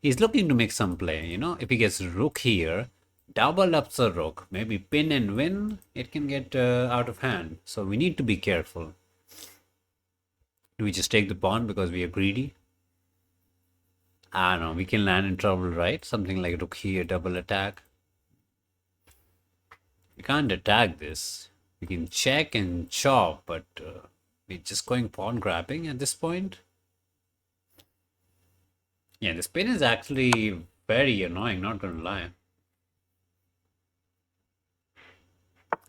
he's looking to make some play, you know. If he gets rook here, double up the rook, maybe pin and win, it can get out of hand, so we need to be careful. Do we just take the pawn because we are greedy? I don't know, we can land in trouble, right? Something like rook here, double attack. We can't attack this. We can check and chop, but we're just going pawn grabbing at this point. Yeah, this pin is actually very annoying, not gonna lie.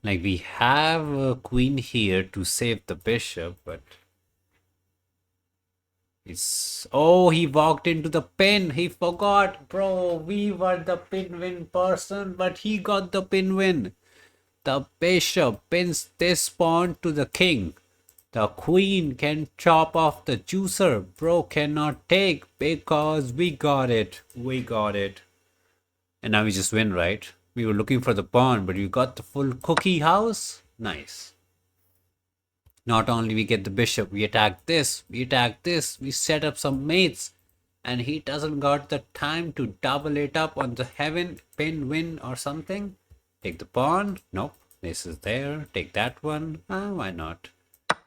Like, we have a queen here to save the bishop, but it's... Oh, he walked into the pin. He forgot. Bro, we were the pin win person, but he got the pin win. The bishop pins this pawn to the king. The queen can chop off the juicer. Bro cannot take because we got it. We got it. And now we just win, right? We were looking for the pawn, but you got the full cookie house. Nice. Not only we get the bishop, we attack this, we set up some mates. And he doesn't got the time to double it up on the heaven, pin, win or something. Take the pawn. Nope. This is there. Take that one. Why not?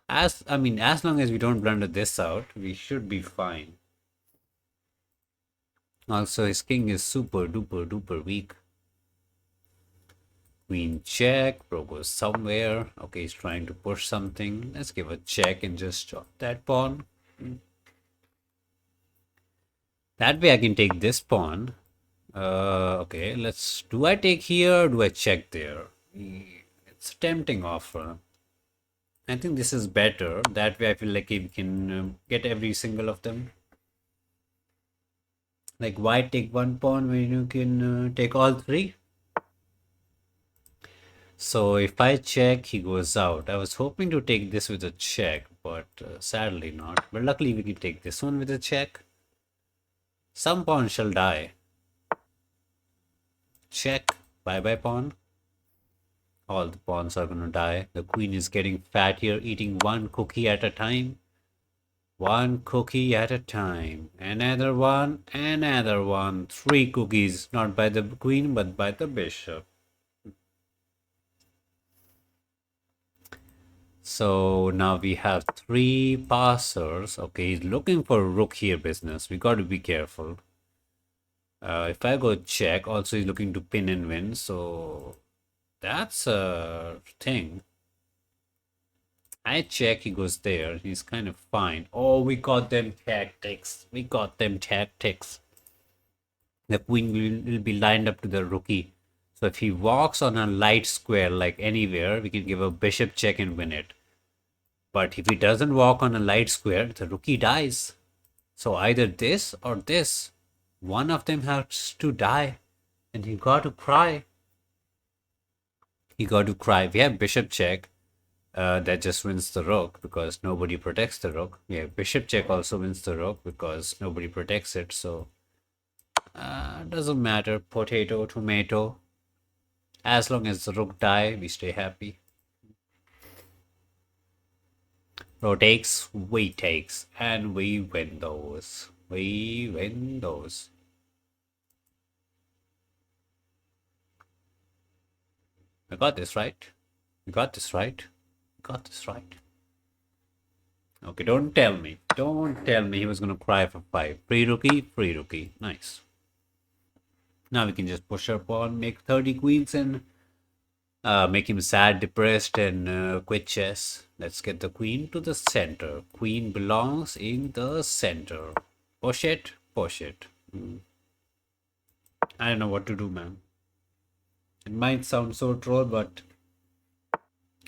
As long as we don't blunder this out, we should be fine. Also, his king is super duper duper weak. Queen check. Bro goes somewhere. Okay, he's trying to push something. Let's give a check and just chop that pawn. That way I can take this pawn. Okay, let's. Do I take here or do I check there? It's a tempting offer. I think this is better. That way I feel like we can get every single of them. Like, why take one pawn when you can take all three? So if I check, he goes out. I was hoping to take this with a check, but sadly not. But luckily we can take this one with a check. Some pawn shall die. Check. Bye bye pawn. All the pawns are gonna die. The queen is getting fat here, eating one cookie at a time. One cookie at a time. Another one, another one. Three cookies, not by the queen, but by the bishop. So now we have three passers. Okay, he's looking for rook here business. We got to be careful. If I go check, also he's looking to pin and win. So that's a thing. I check, he goes there. He's kind of fine. Oh, we got them tactics. We got them tactics. The queen will be lined up to the rookie. So if he walks on a light square like anywhere, we can give a bishop check and win it. But if he doesn't walk on a light square, the rookie dies. So either this or this. One of them has to die. And he got to cry. He got to cry. We have bishop check. That just wins the rook because nobody protects the rook. Yeah, bishop check also wins the rook because nobody protects it. So doesn't matter. Potato, tomato. As long as the rook die, we stay happy. Rook takes, we takes, and we win those. We win those. I got this right. We got this right. Got this right. Okay, don't tell me. Don't tell me he was gonna cry for 5. Free rookie, free rookie. Nice. Now we can just push our pawn, make 30 queens, and make him sad, depressed, and quit chess. Let's get the queen to the center. Queen belongs in the center. Push it, push it. I don't know what to do, man. It might sound so troll, but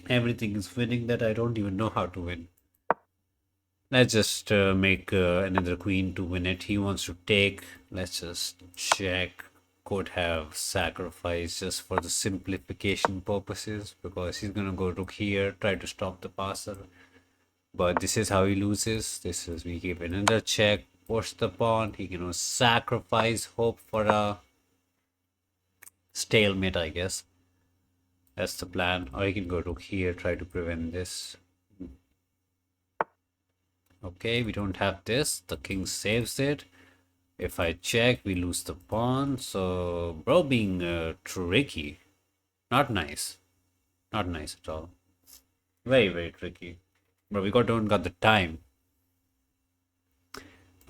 everything is winning that I don't even know how to win. Let's just make another queen to win it. He wants to take. Let's just check. Could have sacrificed just for the simplification purposes because he's gonna go rook here, try to stop the passer. But this is how he loses. This is we give another check, push the pawn. He can sacrifice, hope for a stalemate, I guess. That's the plan. Or he can go rook here, try to prevent this. Okay, we don't have this. The king saves it. If I check, we lose the pawn. So, bro being tricky. Not nice. Not nice at all. Very, very tricky. But we don't got the time.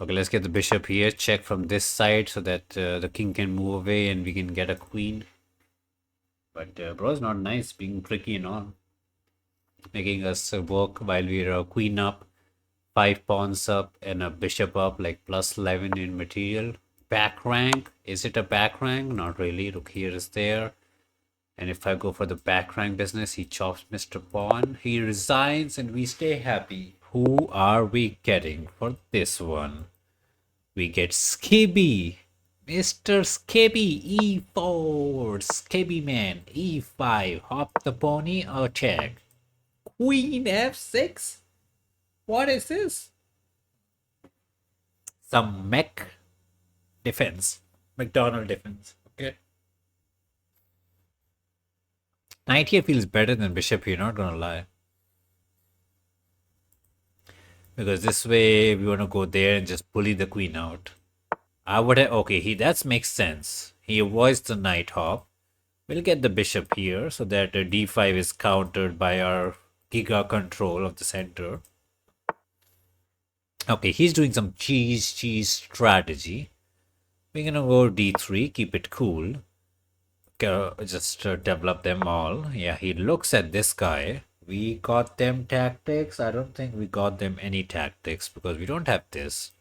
Okay, let's get the bishop here. Check from this side so that the king can move away and we can get a queen. But bro's not nice, being tricky and all. Making us work while we're a queen up. 5 pawns up and a bishop up, like plus 11 in material. Back rank. Is it a back rank? Not really. Rook here is there. And if I go for the back rank business, he chops Mr. Pawn. He resigns and we stay happy. Who are we getting for this one? We get Skibby. Mr. Skibby. E4. Skibby man. E5. Hop the pony. Attack. Queen F6. What is this? Some mech defense. McDonald defense. Okay. Knight here feels better than bishop here, not gonna lie. Because this way we wanna go there and just bully the queen out. I would have okay, that makes sense. He avoids the knight hop. We'll get the bishop here so that d5 is countered by our giga control of the center. Okay, he's doing some cheese strategy. We're gonna go d3, keep it cool. Just develop them all. Yeah, he looks at this guy. We got them tactics. I don't think we got them any tactics because we don't have this.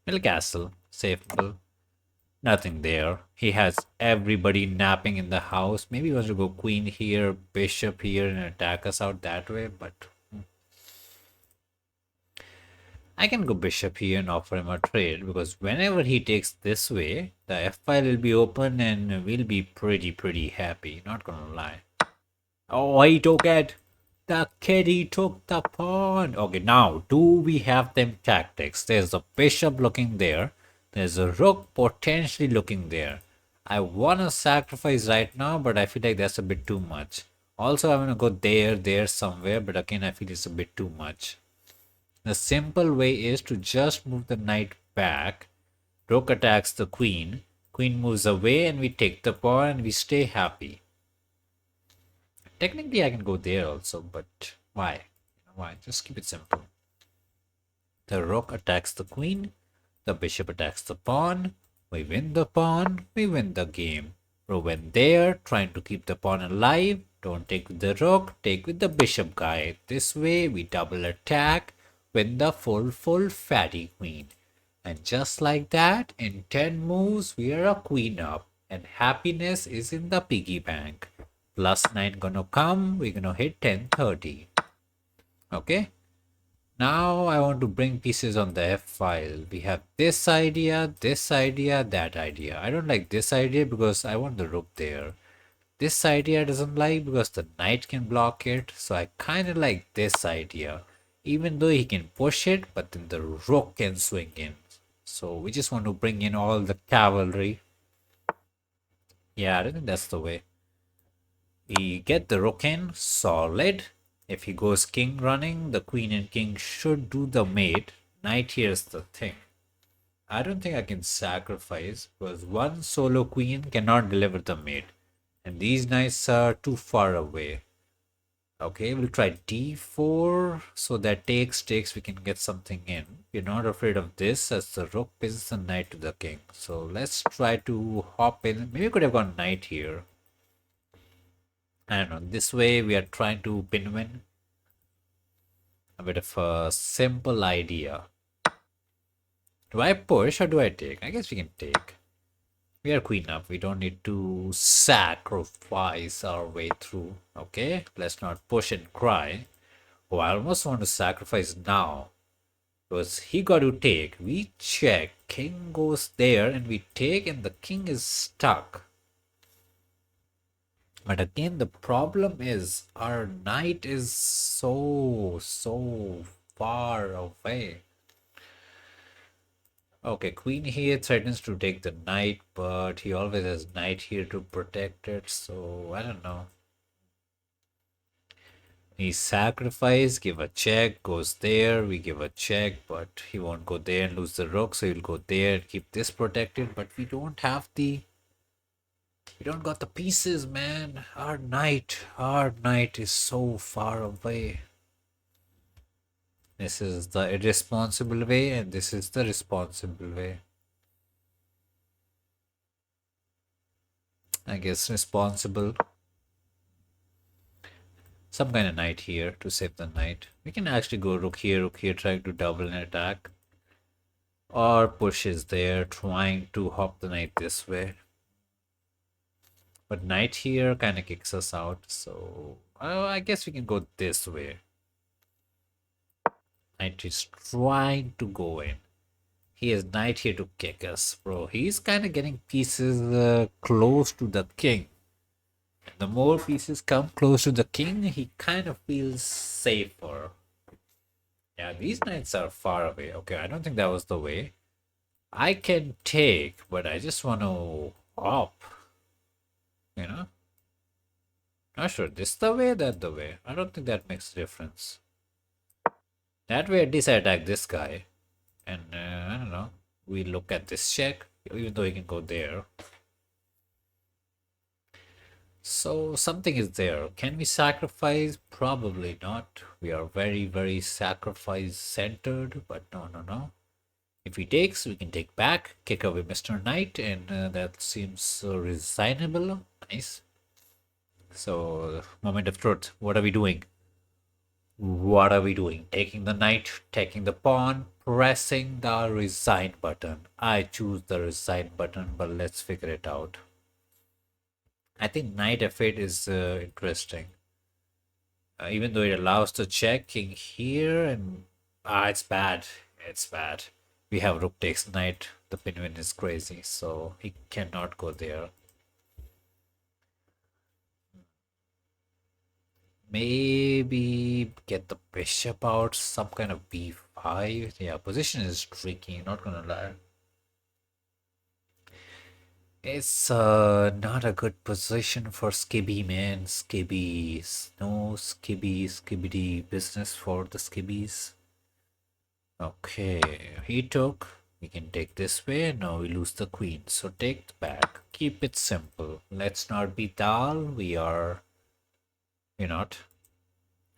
Middle castle, safe. Nothing there. He has everybody napping in the house. Maybe he wants to go queen here, bishop here, and attack us out that way, but I can go bishop here and offer him a trade because whenever he takes this way, the f file will be open and we'll be pretty happy. Not gonna lie. Oh, he took it. The kitty took the pawn. Okay, now do we have them tactics? There's a bishop looking there. There's a rook potentially looking there. I wanna sacrifice right now, but I feel like that's a bit too much. Also, I wanna go there somewhere, but again, I feel it's a bit too much. The simple way is to just move the knight back. Rook attacks the queen. Queen moves away and we take the pawn and we stay happy. Technically, I can go there also, but why? Why? Just keep it simple. The rook attacks the queen. The bishop attacks the pawn. We win the pawn. We win the game. Rook went there, trying to keep the pawn alive. Don't take with the rook, take with the bishop guy. This way, we double attack. Win the full fatty queen. And just like that, in 10 moves, we are a queen up. And happiness is in the piggy bank. +9 gonna come, we're gonna hit 1030. Okay. Now I want to bring pieces on the F file. We have this idea, that idea. I don't like this idea because I want the rook there. This idea doesn't like because the knight can block it. So I kind of like this idea. Even though he can push it, but then the rook can swing in. So we just want to bring in all the cavalry. Yeah, I think that's the way. We get the rook in, solid. If he goes king running, the queen and king should do the mate. Knight here's the thing. I don't think I can sacrifice because one solo queen cannot deliver the mate. And these knights are too far away. Okay, we'll try d4. So that takes, we can get something in. We're not afraid of this as the rook pins the knight to the king. So let's try to hop in. Maybe we could have gone knight here. I don't know. This way we are trying to pin-win. A bit of a simple idea. Do I push or do I take? I guess we can take. We are queen up. We don't need to sacrifice our way through. Okay, let's not push and cry. Oh, I almost want to sacrifice now. Because he got to take. We check. King goes there and we take and the king is stuck. But again, the problem is our knight is so far away. Okay, queen here threatens to take the knight, but he always has knight here to protect it, so I don't know. He sacrifice, give a check, goes there, we give a check, but he won't go there and lose the rook, so he'll go there and keep this protected, but we don't have the... We don't got the pieces, man. Our knight is so far away. This is the irresponsible way and this is the responsible way. I guess responsible. Some kind of knight here to save the knight. We can actually go rook here, trying to double an attack. Or push is there, trying to hop the knight this way. But knight here kind of kicks us out, so I guess we can go this way. Knight is trying to go in. He has knight here to kick us, bro. He's kind of getting pieces close to the king. The more pieces come close to the king, he kind of feels safer. Yeah, these knights are far away. Okay, I don't think that was the way. I can take, but I just want to hop. You know? Not sure. This the way, that the way. I don't think that makes a difference. That way, at least I attack this guy. And I don't know. We look at this check, even though he can go there. So something is there. Can we sacrifice? Probably not. We are very, very sacrifice centered, but no, no, no. If he takes, we can take back, kick away Mr. Knight, and that seems resignable. Nice. So, moment of truth. What are we doing? What are we doing? Taking the knight, taking the pawn, pressing the resign button. I choose the resign button, but let's figure it out. I think knight f8 is interesting. Even though it allows the checking here, and it's bad. It's bad. We have rook takes knight. The pinwin is crazy, so he cannot go there. Maybe get the bishop out, some kind of b5. Yeah, position is tricky, not gonna lie. It's not a good position for Skibby, man. Skibbies. No Skibby, Skibbity business for the Skibbies. Okay, he took. We can take this way. Now we lose the queen. So take the back. Keep it simple. Let's not be dull. We're not.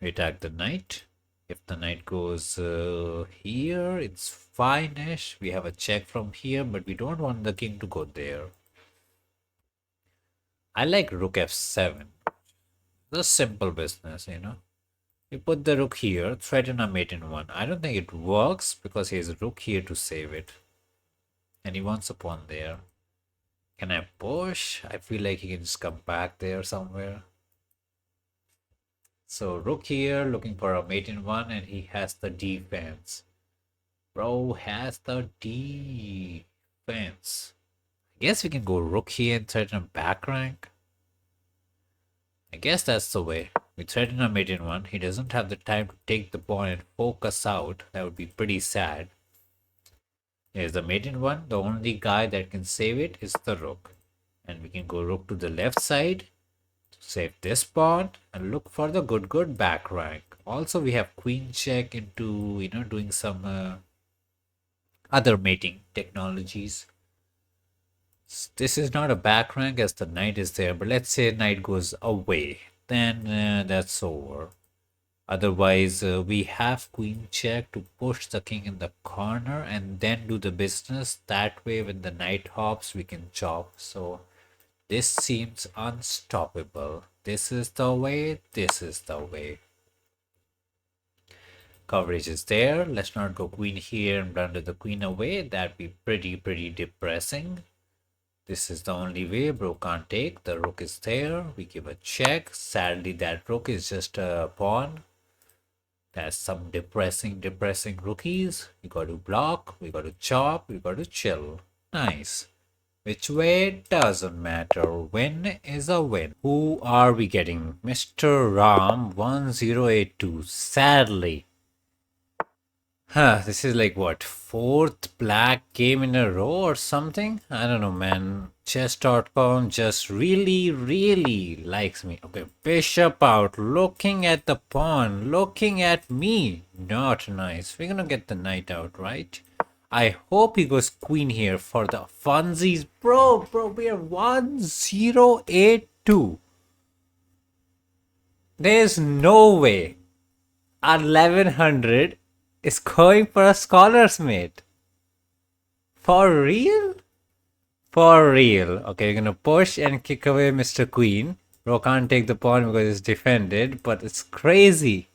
We attack the knight. If the knight goes here, it's fine-ish. We have a check from here, but we don't want the king to go there. I like rook f7. The simple business, you know. We put the rook here, threaten a mate in one. I don't think it works because he has a rook here to save it. And he wants a pawn there. Can I push? I feel like he can just come back there somewhere. So rook here, looking for a mate in one, and he has the defense. Bro has the defense. I guess we can go rook here and threaten a back rank. I guess that's the way. We threaten a mate in one. He doesn't have the time to take the pawn and focus out. That would be pretty sad. Here's the mate in one. The only guy that can save it is the rook. And we can go rook to the left side. Save this pawn and look for the good back rank. Also, we have queen check into, doing some other mating technologies. This is not a back rank as the knight is there, but let's say knight goes away, then that's over. Otherwise, we have queen check to push the king in the corner and then do the business. That way, when the knight hops, we can chop. So this seems unstoppable. This is the way. This is the way. Coverage is there. Let's not go queen here and blunder the queen away. That'd be pretty depressing. This is the only way. Bro can't take. The rook is there. We give a check. Sadly, that rook is just a pawn. That's some depressing rookies. We got to block. We got to chop. We got to chill. Nice. Which way doesn't matter. Win is a win. Who are we getting? Mr. Ram 1082. Sadly. This is like what, fourth black game in a row or something? I don't know, man. Chess.com just really likes me. Okay, bishop out, looking at the pawn, looking at me. Not nice. We're gonna get the knight out, right? I hope he goes queen here for the funsies. Bro, we are 1082. There's no way 1100 is going for a scholar's mate. For real? For real. Okay, we're gonna push and kick away Mr. Queen. Bro can't take the pawn because it's defended, but it's crazy.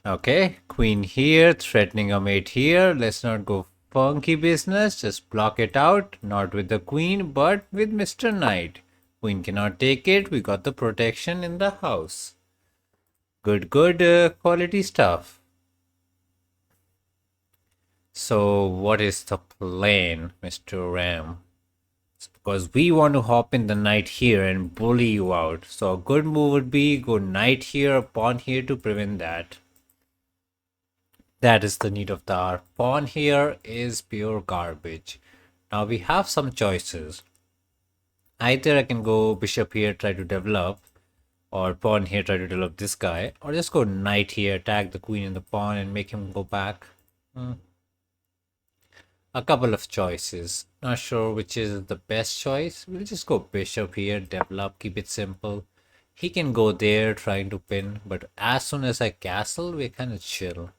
Okay, queen here, threatening a mate here. Let's not go funky business. Just block it out. Not with the queen, but with Mr. Knight. Queen cannot take it. We got the protection in the house. Good quality stuff. So what is the plan, Mr. Ram? It's because we want to hop in the knight here and bully you out. So a good move would be go knight here, pawn here to prevent that. That is the need of the hour. Pawn here is pure garbage. Now we have some choices. Either I can go bishop here, try to develop, or pawn here, try to develop this guy, or just go knight here, attack the queen and the pawn and make him go back. A couple of choices. Not sure which is the best choice. We'll just go bishop here, develop, keep it simple. He can go there trying to pin, but as soon as I castle, we're kind of chill.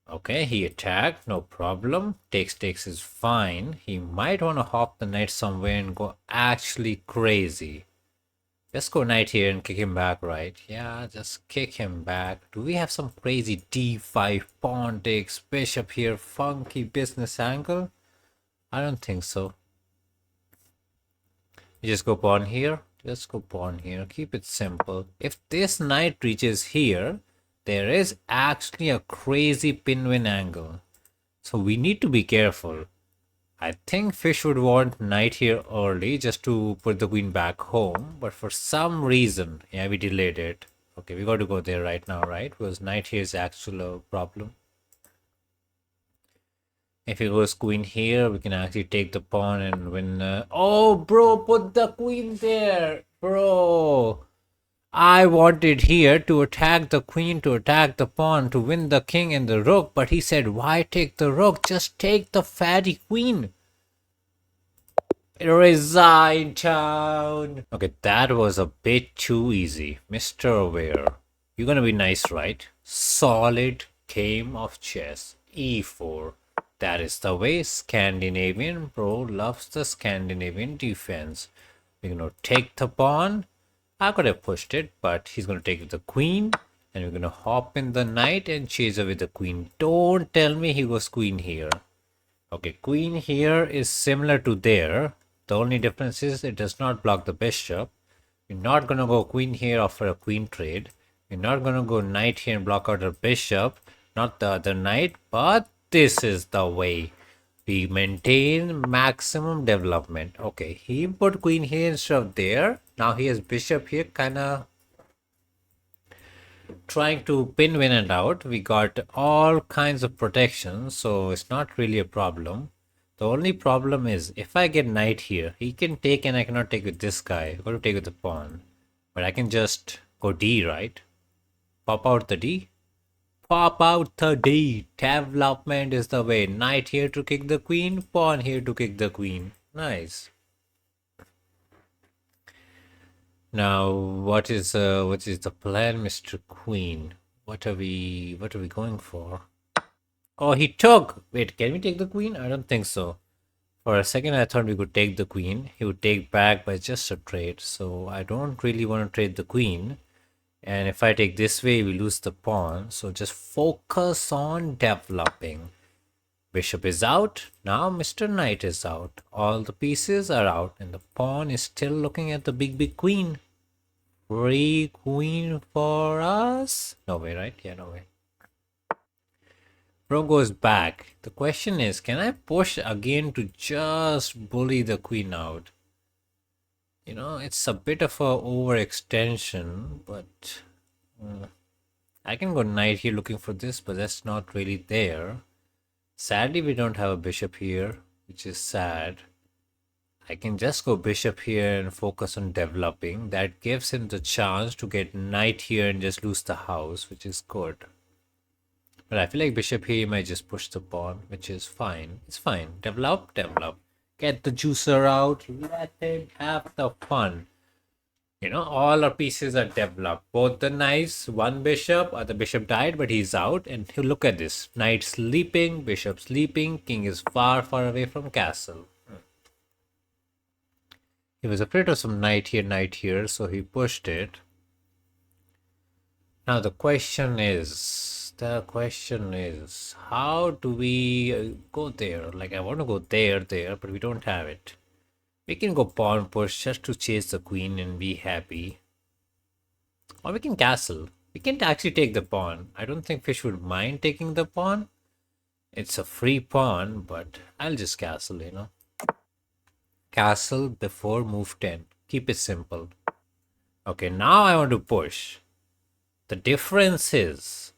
Okay, he attacked, no problem. Takes is fine. He might want to hop the knight somewhere and go actually crazy. Let's go knight here and kick him back, right? Yeah, just kick him back. Do we have some crazy d5 pawn takes bishop here, funky business angle? I don't think so. You just go pawn here. Let's go pawn here. Keep it simple. If this knight reaches here, there is actually a crazy pin-win angle. So we need to be careful. I think Fish would want knight here early just to put the queen back home. But for some reason, yeah, we delayed it. Okay, we got to go there right now, right? Because knight here is actually a problem. If he goes queen here, we can actually take the pawn and win. Oh, bro, put the queen there. Bro. I wanted here to attack the queen, to attack the pawn, to win the king and the rook. But he said, why take the rook? Just take the fatty queen. Resign town. Okay, that was a bit too easy. Mr. Aware. You're gonna be nice, right? Solid game of chess. E4. That is the way. Scandinavian bro loves the Scandinavian defense. We're gonna take the pawn. I could have pushed it, but he's gonna take the queen. And we're gonna hop in the knight and chase away the queen. Don't tell me he goes queen here. Okay, queen here is similar to there. The only difference is it does not block the bishop. You're not gonna go queen here offer a queen trade. You're not gonna go knight here and block out a bishop, not the other knight, but this is the way we maintain maximum development. Okay, he put queen here instead of there. Now he has bishop here, kinda trying to pin win and out. We got all kinds of protection, so it's not really a problem. The only problem is if I get knight here, he can take and I cannot take with this guy. I've got to take with the pawn. But I can just go D, right? Pop out the D. Pop out the D. Development is the way. Knight here to kick the queen. Pawn here to kick the queen. Nice. Now, what is the plan, Mr. Queen? What are we going for? Oh, he took. Wait, can we take the queen? I don't think so. For a second, I thought we could take the queen. He would take back by just a trade. So I don't really want to trade the queen. And if I take this way, we lose the pawn. So just focus on developing. Bishop is out. Now Mr. Knight is out. All the pieces are out. And the pawn is still looking at the big queen. Free queen for us? No way, right? Yeah, no way. Bro goes back. The question is, can I push again to just bully the queen out? You know, it's a bit of a overextension, but I can go knight here looking for this, but that's not really there. Sadly, we don't have a bishop here, which is sad. I can just go bishop here and focus on developing. That gives him the chance to get knight here and just lose the house, which is good. But I feel like bishop here might just push the pawn, which is fine. It's fine. Develop, develop. Get the juicer out. Let him have the fun. You know, all our pieces are developed. Both the knights, one bishop, the bishop died, but he's out. And look at this. Knight sleeping, bishop sleeping, king is far, far away from castle. He was afraid of some knight here, so he pushed it. Now the question is, how do we go there? Like I want to go there, but we don't have it. We can go pawn push just to chase the queen and be happy. Or we can castle. We can't actually take the pawn. I don't think Fish would mind taking the pawn. It's a free pawn, but I'll just castle, you know. Castle before move 10. Keep it simple. Okay, now I want to push. The difference is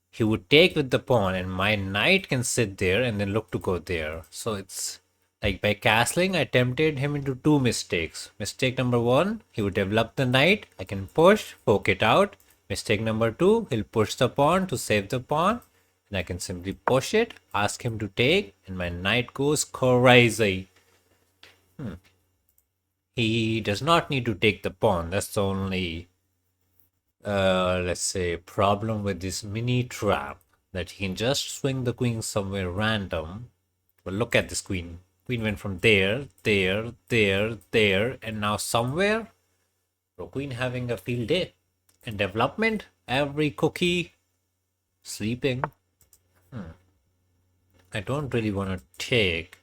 he would take with the pawn and my knight can sit there and then look to go there. So it's like by castling, I tempted him into two mistakes. Mistake number one, he would develop the knight. I can push, poke it out. Mistake number two, he'll push the pawn to save the pawn. And I can simply push it, ask him to take, and my knight goes crazy. He does not need to take the pawn. That's the only, let's say, problem with this mini trap. That he can just swing the queen somewhere random. But look at this queen. Queen went from there, there, there, there, and now somewhere. Bro, queen having a field day. In development, every cookie sleeping. I don't really want to take.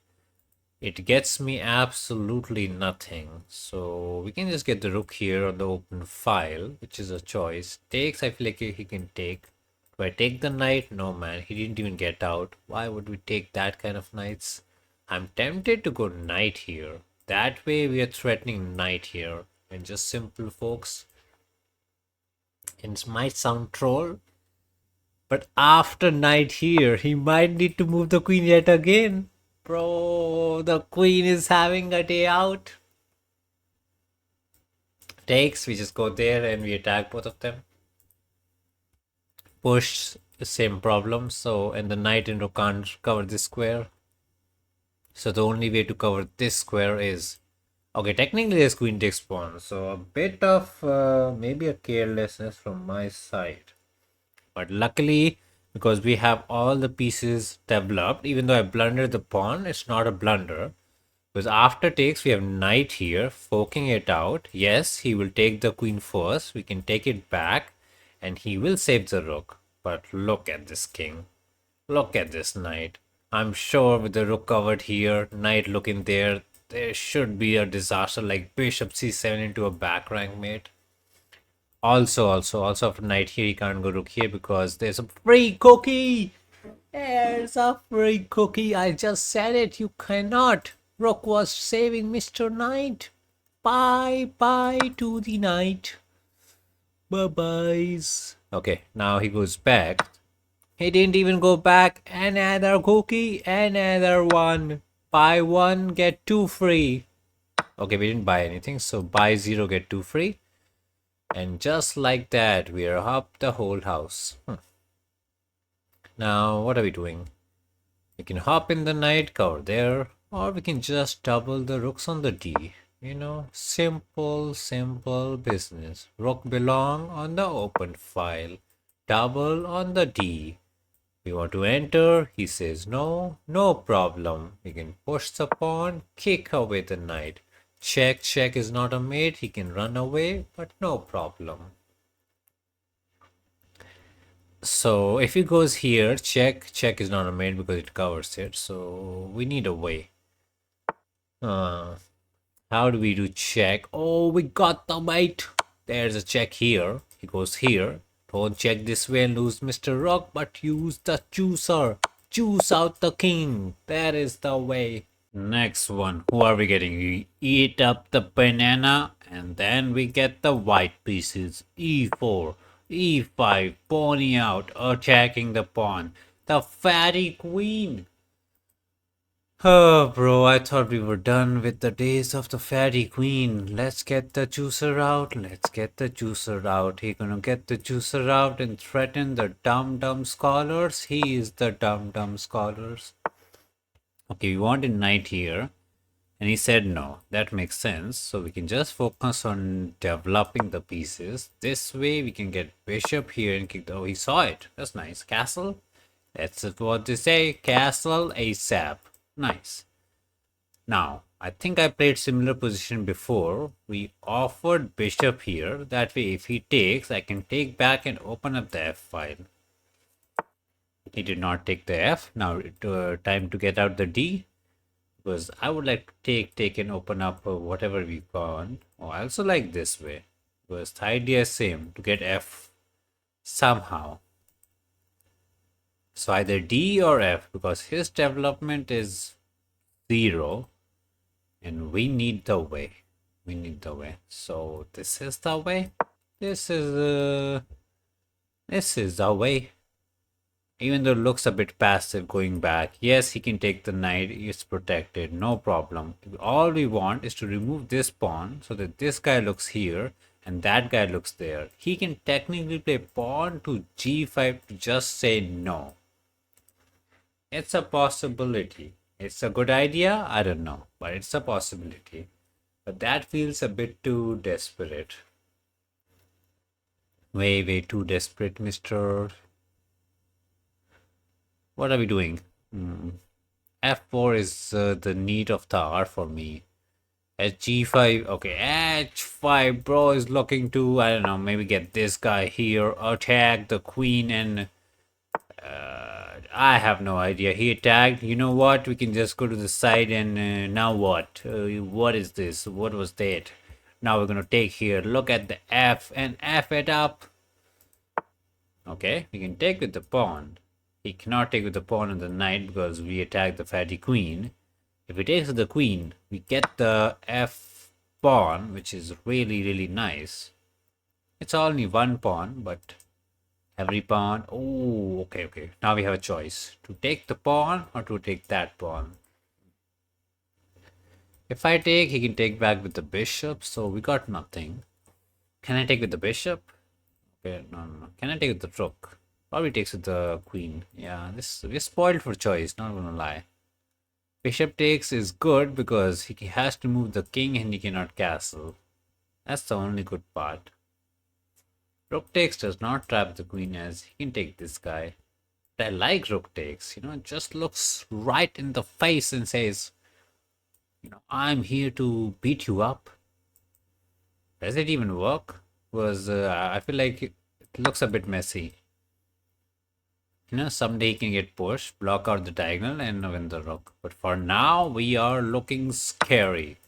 It gets me absolutely nothing. So we can just get the rook here on the open file, which is a choice. Takes, I feel like he can take. Do I take the knight? No, man. He didn't even get out. Why would we take that kind of knights? I'm tempted to go knight here. That way we are threatening knight here. And just simple folks. It might sound troll, but after knight here, he might need to move the queen yet again. Bro, the queen is having a day out. Takes, we just go there and we attack both of them. Push, the same problem. So, and the knight and rook can't cover this square. So the only way to cover this square is... Okay, technically there's queen takes pawn. So a bit of maybe a carelessness from my side. But luckily, because we have all the pieces developed, even though I blundered the pawn, it's not a blunder. Because after takes, we have knight here, forking it out. Yes, he will take the queen first. We can take it back, and he will save the rook. But look at this king. Look at this knight. I'm sure with the rook covered here, knight looking there, there should be a disaster like bishop c7 into a back rank mate. Also after knight here, he can't go rook here because there's a free cookie. There's a free cookie. I just said it. You cannot. Rook was saving Mr. Knight. Bye bye to the knight. Bye byes. Okay, now he goes back. He didn't even go back. Another cookie. Another one. Buy one, get two free. Okay, we didn't buy anything. So buy 0, get 2 free. And just like that, we are up the whole house. Now, what are we doing? We can hop in the knight, cover there, or we can just double the rooks on the D. You know, simple business. Rook belong on the open file, double on the D. We want to enter, he says no, no problem. We can push the pawn, kick away the knight. Check is not a mate, he can run away, but no problem. So if he goes here, check is not a mate because it covers it, so we need a way. How do we do check? Oh, we got the mate. There's a check here. He goes here. Don't check this way and lose Mr. Rock, but use the chooser. Choose out the king. That is the way. Next one. Who are we getting? We eat up the banana and then we get the white pieces. E4, E5, pony out, attacking the pawn. The fatty queen. Oh, bro, I thought we were done with the days of the fatty queen. Let's get the juicer out. Let's get the juicer out. He gonna get the juicer out and threaten the dumb scholars. He is the dumb scholars. Okay, we wanted knight here. And he said no. That makes sense. So we can just focus on developing the pieces. This way we can get bishop here and kick the... Oh, he saw it. That's nice. Castle. That's what they say. Castle ASAP. Nice. Now, I think I played similar position before. We offered bishop here. That way, if he takes, I can take back and open up the F file. He did not take the F. Now, time to get out the D. Because I would like to take and open up whatever we want. Oh, I also like this way. Because the idea is same. To get F somehow. So either D or F, because his development is 0 and we need the way. We need the way. So this is the way. This is the way. Even though it looks a bit passive going back. Yes, he can take the knight. It's protected. No problem. All we want is to remove this pawn so that this guy looks here and that guy looks there. He can technically play pawn to g5 to just say no. It's a possibility. It's a good idea? I don't know, but it's a possibility. But that feels a bit too desperate. Way too desperate, mister. What are we doing? F4 is the need of the hour for me. G5, okay, H5, bro is looking to, I don't know, maybe get this guy here, attack the queen, and I have no idea. He attacked, you know what, we can just go to the side, and now what? What is this? What was that? Now we're gonna take here, look at the F, and F it up. Okay, we can take with the pawn. He cannot take with the pawn and the knight because we attack the fatty queen. If he takes with the queen, we get the F pawn, which is really nice. It's only one pawn, but every pawn. Oh, okay. Now we have a choice to take the pawn or to take that pawn. If I take, he can take back with the bishop, so we got nothing. Can I take with the bishop? Okay, no. Can I take with the rook? Probably takes with the queen. Yeah, this we're spoiled for choice, not gonna lie. Bishop takes is good because he has to move the king and he cannot castle. That's the only good part. Rook takes does not trap the queen as he can take this guy. But I like rook takes, it just looks right in the face and says, I'm here to beat you up. Does it even work? Because I feel like it looks a bit messy. Someday he can get pushed, block out the diagonal, and win the rook. But for now, we are looking scary.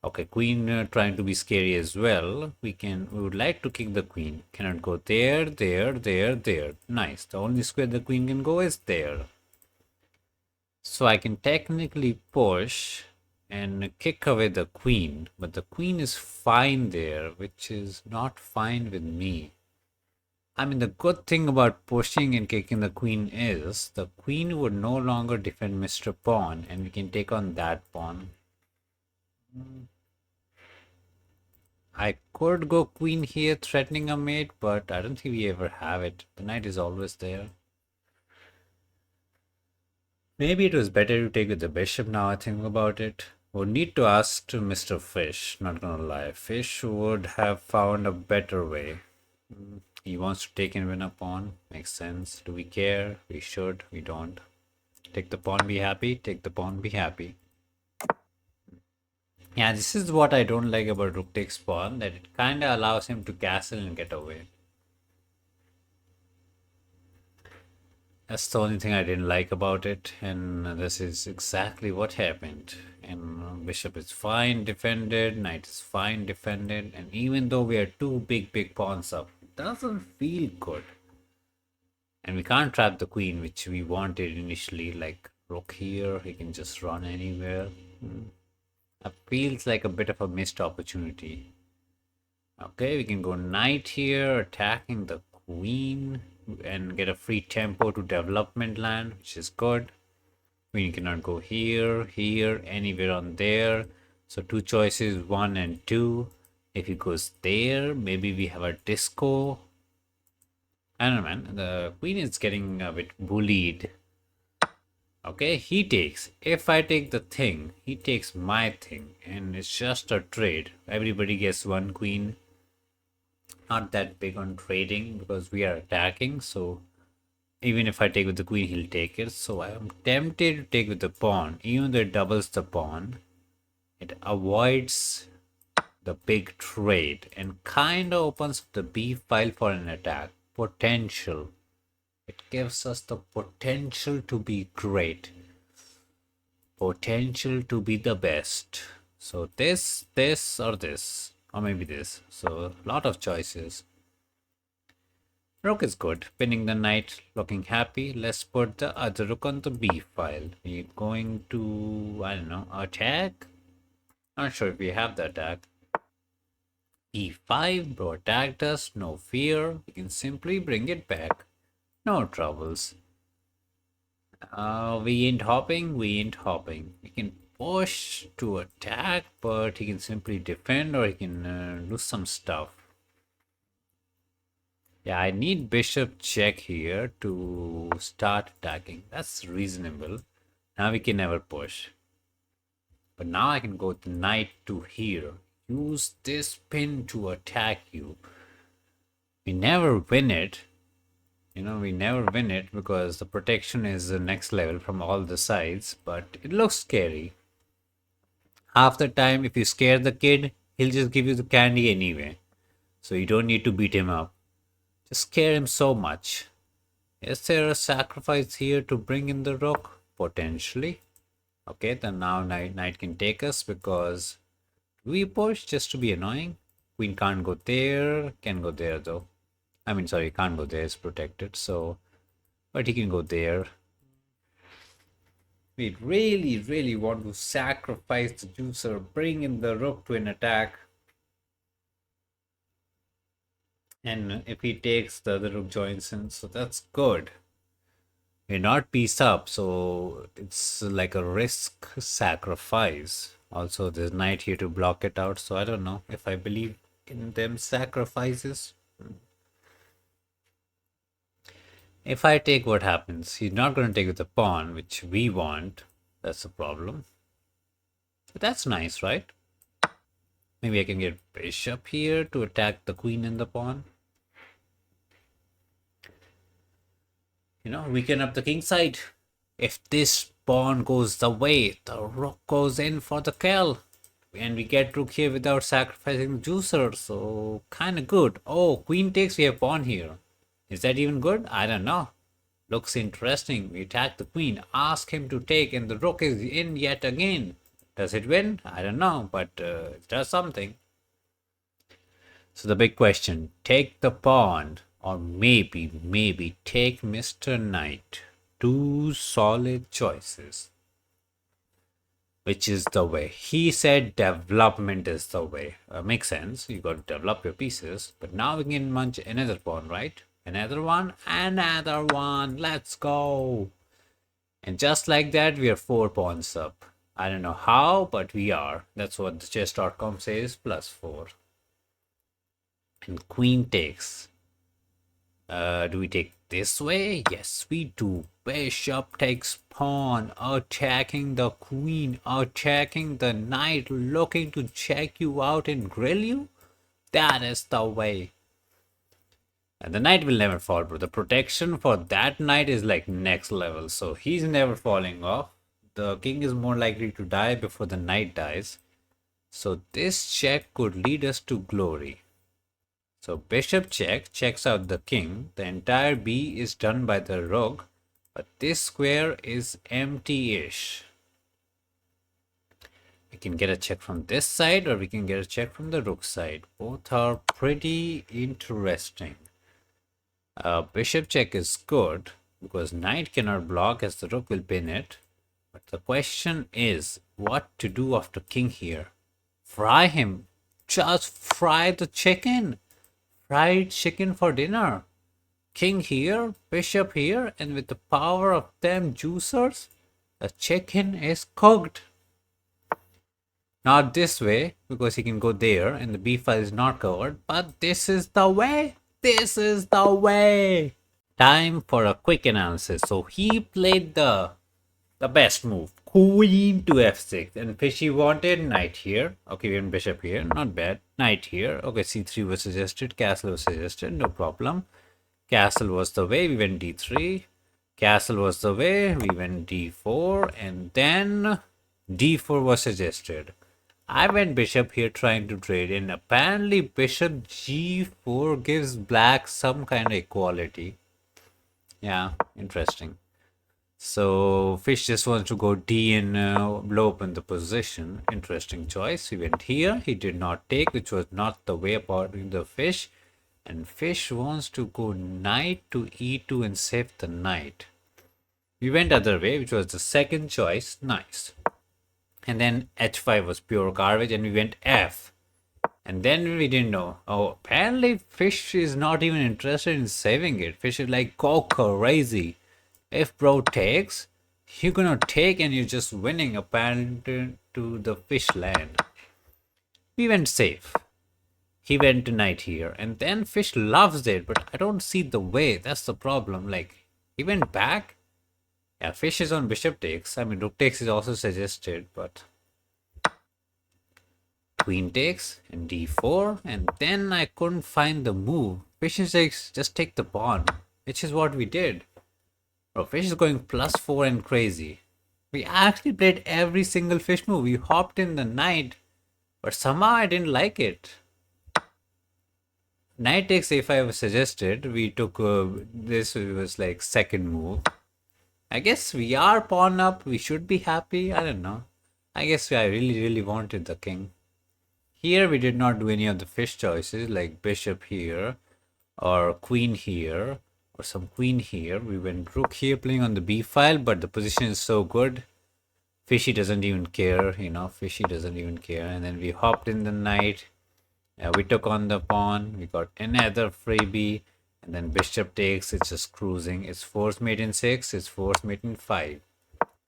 Okay, queen trying to be scary as well. We would like to kick the queen. Cannot go there. Nice. The only square the queen can go is there. So I can technically push and kick away the queen, but the queen is fine there, which is not fine with me. I mean, the good thing about pushing and kicking the queen is the queen would no longer defend Mr. Pawn, and we can take on that pawn. I could go queen here, threatening a mate, but I don't think we ever have it. The knight is always there. Maybe it was better to take with the bishop now I think about it. Would need to ask to Mr. Fish, not gonna lie. Fish would have found a better way. He wants to take and win a pawn. Makes sense. Do we care? We should. We don't. Take the pawn, be happy. Take the pawn, be happy. Yeah, this is what I don't like about rook takes pawn, that it kinda allows him to castle and get away. That's the only thing I didn't like about it, and this is exactly what happened. And bishop is fine defended, knight is fine defended, and even though we are two big pawns up, it doesn't feel good. And we can't trap the queen, which we wanted initially, like rook here, he can just run anywhere. That feels like a bit of a missed opportunity. Okay, we can go knight here, attacking the queen, and get a free tempo to development land, which is good. Queen cannot go here, anywhere on there. So two choices, 1 and 2. If he goes there, maybe we have a disco. I don't know, man. The queen is getting a bit bullied. Okay, he takes. If I take the thing, he takes my thing. And it's just a trade. Everybody gets one queen. Not that big on trading because we are attacking. So even if I take with the queen, he'll take it. So I am tempted to take with the pawn. Even though it doubles the pawn, it avoids the big trade and kind of opens up the b file for an attack. Potential. It gives us the potential to be great. Potential to be the best. So this, or this. Or maybe this. So a lot of choices. Rook is good. Pinning the knight, looking happy. Let's put the other rook on the b file. We're going to, I don't know, attack? Not sure if we have the attack. e5, bro attacked us, no fear. We can simply bring it back. No troubles. We ain't hopping. We can push to attack, but he can simply defend or he can do some stuff. Yeah, I need bishop check here to start attacking. That's reasonable. Now we can never push. But now I can go with knight to here. Use this pin to attack you. We never win it. We never win it because the protection is the next level from all the sides. But it looks scary. Half the time, if you scare the kid, he'll just give you the candy anyway. So you don't need to beat him up. Just scare him so much. Is there a sacrifice here to bring in the rook? Potentially. Okay, then now knight can take us because we push just to be annoying. Queen can't go there, can go there though. I mean, sorry, can't go there, it's protected. So, but he can go there. We really, really want to sacrifice the juicer, bring in the rook to an attack. And if he takes, the other rook joins in, so that's good. We're not piece up, so it's like a risk sacrifice. Also, there's knight here to block it out, so I don't know if I believe in them sacrifices. If I take, what happens? He's not going to take with the pawn, which we want. That's the problem. But that's nice, right? Maybe I can get bishop here to attack the queen and the pawn. Weaken up the king side. If this pawn goes the way, the rook goes in for the kill. And we get rook here without sacrificing the juicer, so kind of good. Oh, queen takes, we have pawn here. Is that even good? I don't know. Looks interesting. We attack the queen, ask him to take, and the rook is in yet again. Does it win? I don't know, but it does something. So the big question, take the pawn or maybe take Mr. Knight. Two solid choices. Which is the way? He said development is the way. Makes sense. You got to develop your pieces. But now we can munch another pawn, right? Another one. Let's go. And just like that, we are 4 pawns up. I don't know how, but we are. That's what the chess.com says, +4. And queen takes. Do we take this way? Yes, we do. Bishop takes pawn, attacking the queen, attacking the knight, looking to check you out and grill you. That is the way. And the knight will never fall, bro. The protection for that knight is like next level. So he's never falling off. The king is more likely to die before the knight dies. So this check could lead us to glory. So bishop check checks out the king. The entire b is done by the rook, but this square is empty-ish. We can get a check from this side or we can get a check from the rook side. Both are pretty interesting. Bishop check is good because knight cannot block as the rook will pin it. But the question is what to do after king here. Fry him. Just fry the chicken. Fried chicken for dinner. King here, bishop here, and with the power of them juicers, the chicken is cooked. Not this way, because he can go there and the b file is not covered, but this is the way. This is the way. Time for a quick analysis. So he played the best move. Queen to f6, and Fishy wanted knight here. Okay, we have bishop here, not bad. Knight here. Okay, c3 was suggested, castle was suggested, no problem. Castle was the way, we went d3. Castle was the way, we went d4, and then d4 was suggested. I went bishop here trying to trade, and apparently bishop g4 gives black some kind of equality. Yeah, interesting. So fish just wants to go D and blow open the position. Interesting choice. He went here. He did not take, which was not the way according to the fish. And fish wants to go knight to E2 and save the knight. We went other way, which was the second choice. Nice. And then H5 was pure garbage, and we went F. And then we didn't know. Oh, apparently fish is not even interested in saving it. Fish is like, go crazy. If bro takes, you're gonna take and you're just winning apparently to the fish land. We went safe. He went to knight here, and then fish loves it, but I don't see the way. That's the problem. Like, he went back. Yeah, fish is on bishop takes. I mean, rook takes is also suggested, but queen takes and d4, and then I couldn't find the move. Fish is like, just take the pawn, which is what we did. Bro, fish is going +4 and crazy. We actually played every single fish move. We hopped in the knight, but somehow I didn't like it. Knight takes a5 was suggested. We took this was like second move. I guess we are pawn up. We should be happy. I don't know. I guess I really wanted the king. Here we did not do any of the fish choices like bishop here or queen here or some queen here. We went rook here playing on the b file, but the position is so good. Fishy doesn't even care, you know, Fishy doesn't even care. And then we hopped in the knight. We took on the pawn. We got another freebie. And then bishop takes. It's just cruising. It's force mate in 6. It's force mate in 5.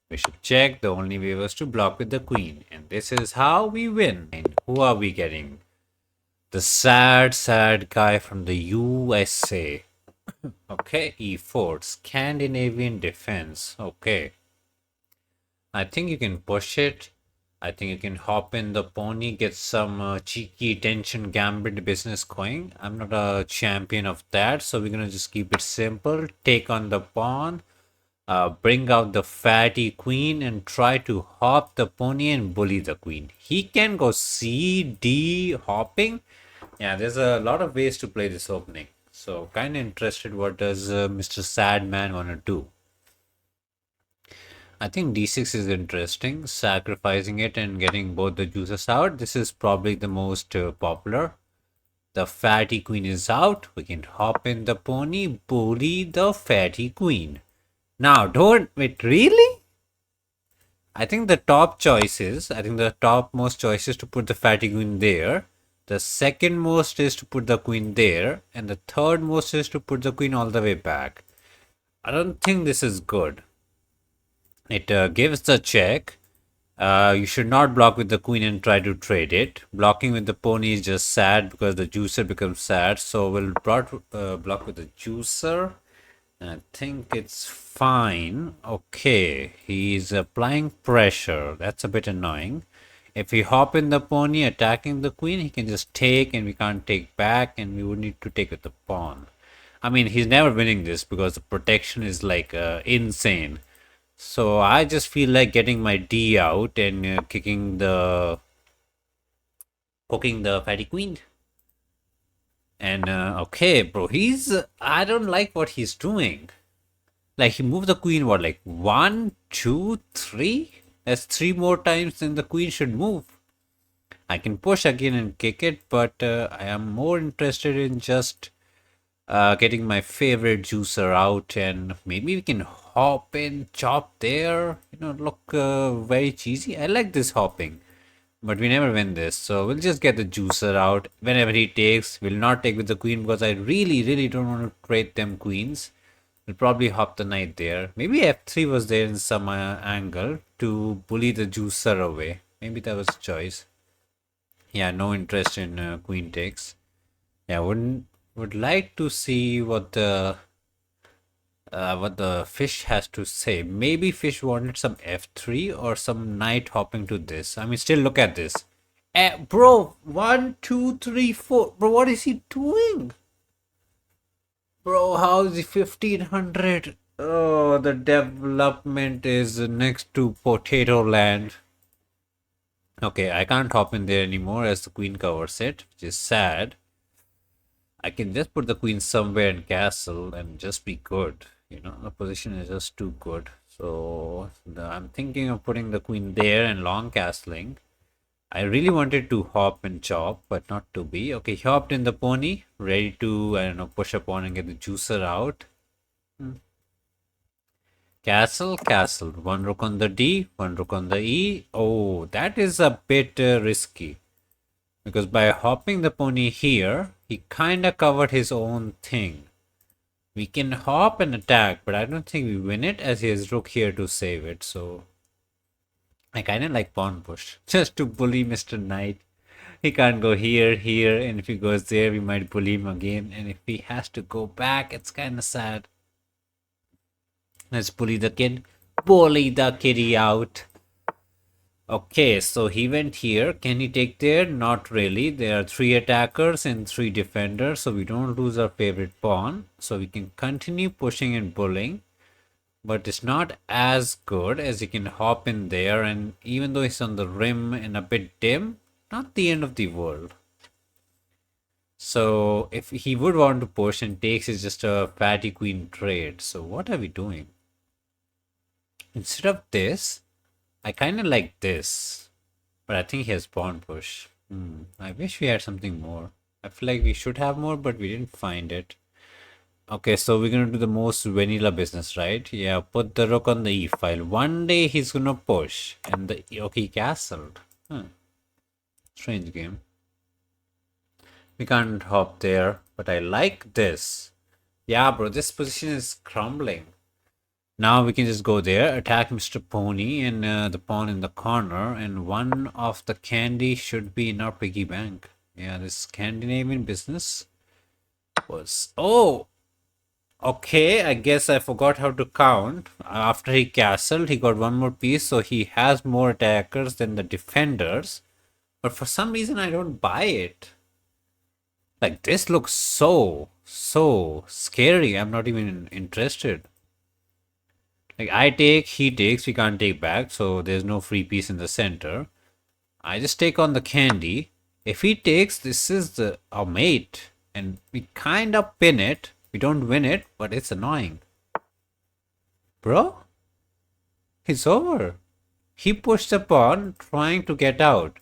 Bishop check. The only way was to block with the queen. And this is how we win. And who are we getting? The sad guy from the USA. Okay, e4. Scandinavian defense. Okay. I think you can push it. I think you can hop in the pony, get some cheeky tension gambit business going. I'm not a champion of that, so we're gonna just keep it simple. Take on the pawn, bring out the fatty queen, and try to hop the pony and bully the queen. He can go C, D, hopping. Yeah, there's a lot of ways to play this opening. So kind of interested. What does Mr. Sad Man want to do? I think d6 is interesting, sacrificing it and getting both the juices out. This is probably the most popular. The fatty queen is out. We can hop in the pony, bully the fatty queen. Now, don't wait, really? I think the top choices, I think the top most choice is to put the fatty queen there. The second most is to put the queen there. And the third most is to put the queen all the way back. I don't think this is good. It gives the check. You should not block with the queen and try to trade it. Blocking with the pony is just sad because the juicer becomes sad. So we'll block with the juicer. I think it's fine. Okay, he's applying pressure. That's a bit annoying. If we hop in the pony attacking the queen, he can just take and we can't take back and we would need to take with the pawn. I mean, he's never winning this because the protection is like insane. So I just feel like getting my D out and poking the fatty queen. And okay, bro, I don't like what he's doing. Like he moved the queen, what, like 1, 2, 3? That's 3 more times than the queen should move. I can push again and kick it, but I am more interested in just getting my favorite juicer out, and maybe we can hop in, chop there, you know, look very cheesy. I like this hopping, but we never win this, so we'll just get the juicer out whenever he takes. We'll not take with the queen because I really don't want to trade them queens. We'll probably hop the knight there. Maybe f3 was there in some angle to bully the juicer away. Maybe that was a choice. Yeah, no interest in queen takes. Yeah, would like to see what the fish has to say. Maybe fish wanted some f3 or some knight hopping to this. I mean, still look at this. Bro, 1, 2, 3, 4. Bro, what is he doing? Bro, how is he 1500? Oh, the development is next to potato land. Okay, I can't hop in there anymore as the queen covers it, which is sad. I can just put the queen somewhere in castle and just be good. You know, the position is just too good. So I'm thinking of putting the queen there and long castling. I really wanted to hop and chop, but not to be. Okay, he hopped in the pony, ready to, I don't know, push up on and get the juicer out. Castle, castle. One rook on the D, one rook on the E. Oh, that is a bit risky. Because by hopping the pony here, he kinda covered his own thing. We can hop and attack, but I don't think we win it as he has rook here to save it. So I kinda like pawn push just to bully Mr. Knight. He can't go here, and if he goes there, we might bully him again. And if he has to go back, it's kind of sad. Let's bully the kid. Bully the kitty out. Okay, so he went here. Can he take there? Not really. There are three attackers and three defenders, so we don't lose our favorite pawn. So we can continue pushing and bullying, but it's not as good as he can hop in there. And even though he's on the rim and a bit dim, not the end of the world. So if he would want to push and takes is just a fatty queen trade. So what are we doing? Instead of this, I kind of like this, but I think he has pawn push. I wish we had something more. I feel like we should have more, but we didn't find it. Okay, so we're gonna do the most vanilla business, right? Yeah, put the rook on the e file. One day he's gonna push, and the okay, he castled. Strange game. We can't hop there, but I like this. Yeah, bro, this position is crumbling. Now we can just go there, attack Mr. Pony and the pawn in the corner, and one of the candy should be in our piggy bank. Yeah, this Scandinavian business was... Oh! Okay, I guess I forgot how to count. After he castled, he got one more piece, so he has more attackers than the defenders. But for some reason, I don't buy it. Like, this looks so scary. I'm not even interested. Like, I take, he takes, we can't take back, so there's no free piece in the center. I just take on the candy. If he takes, this is our mate. And we kind of pin it. We don't win it, but it's annoying. Bro? It's over. He pushed the pawn, trying to get out.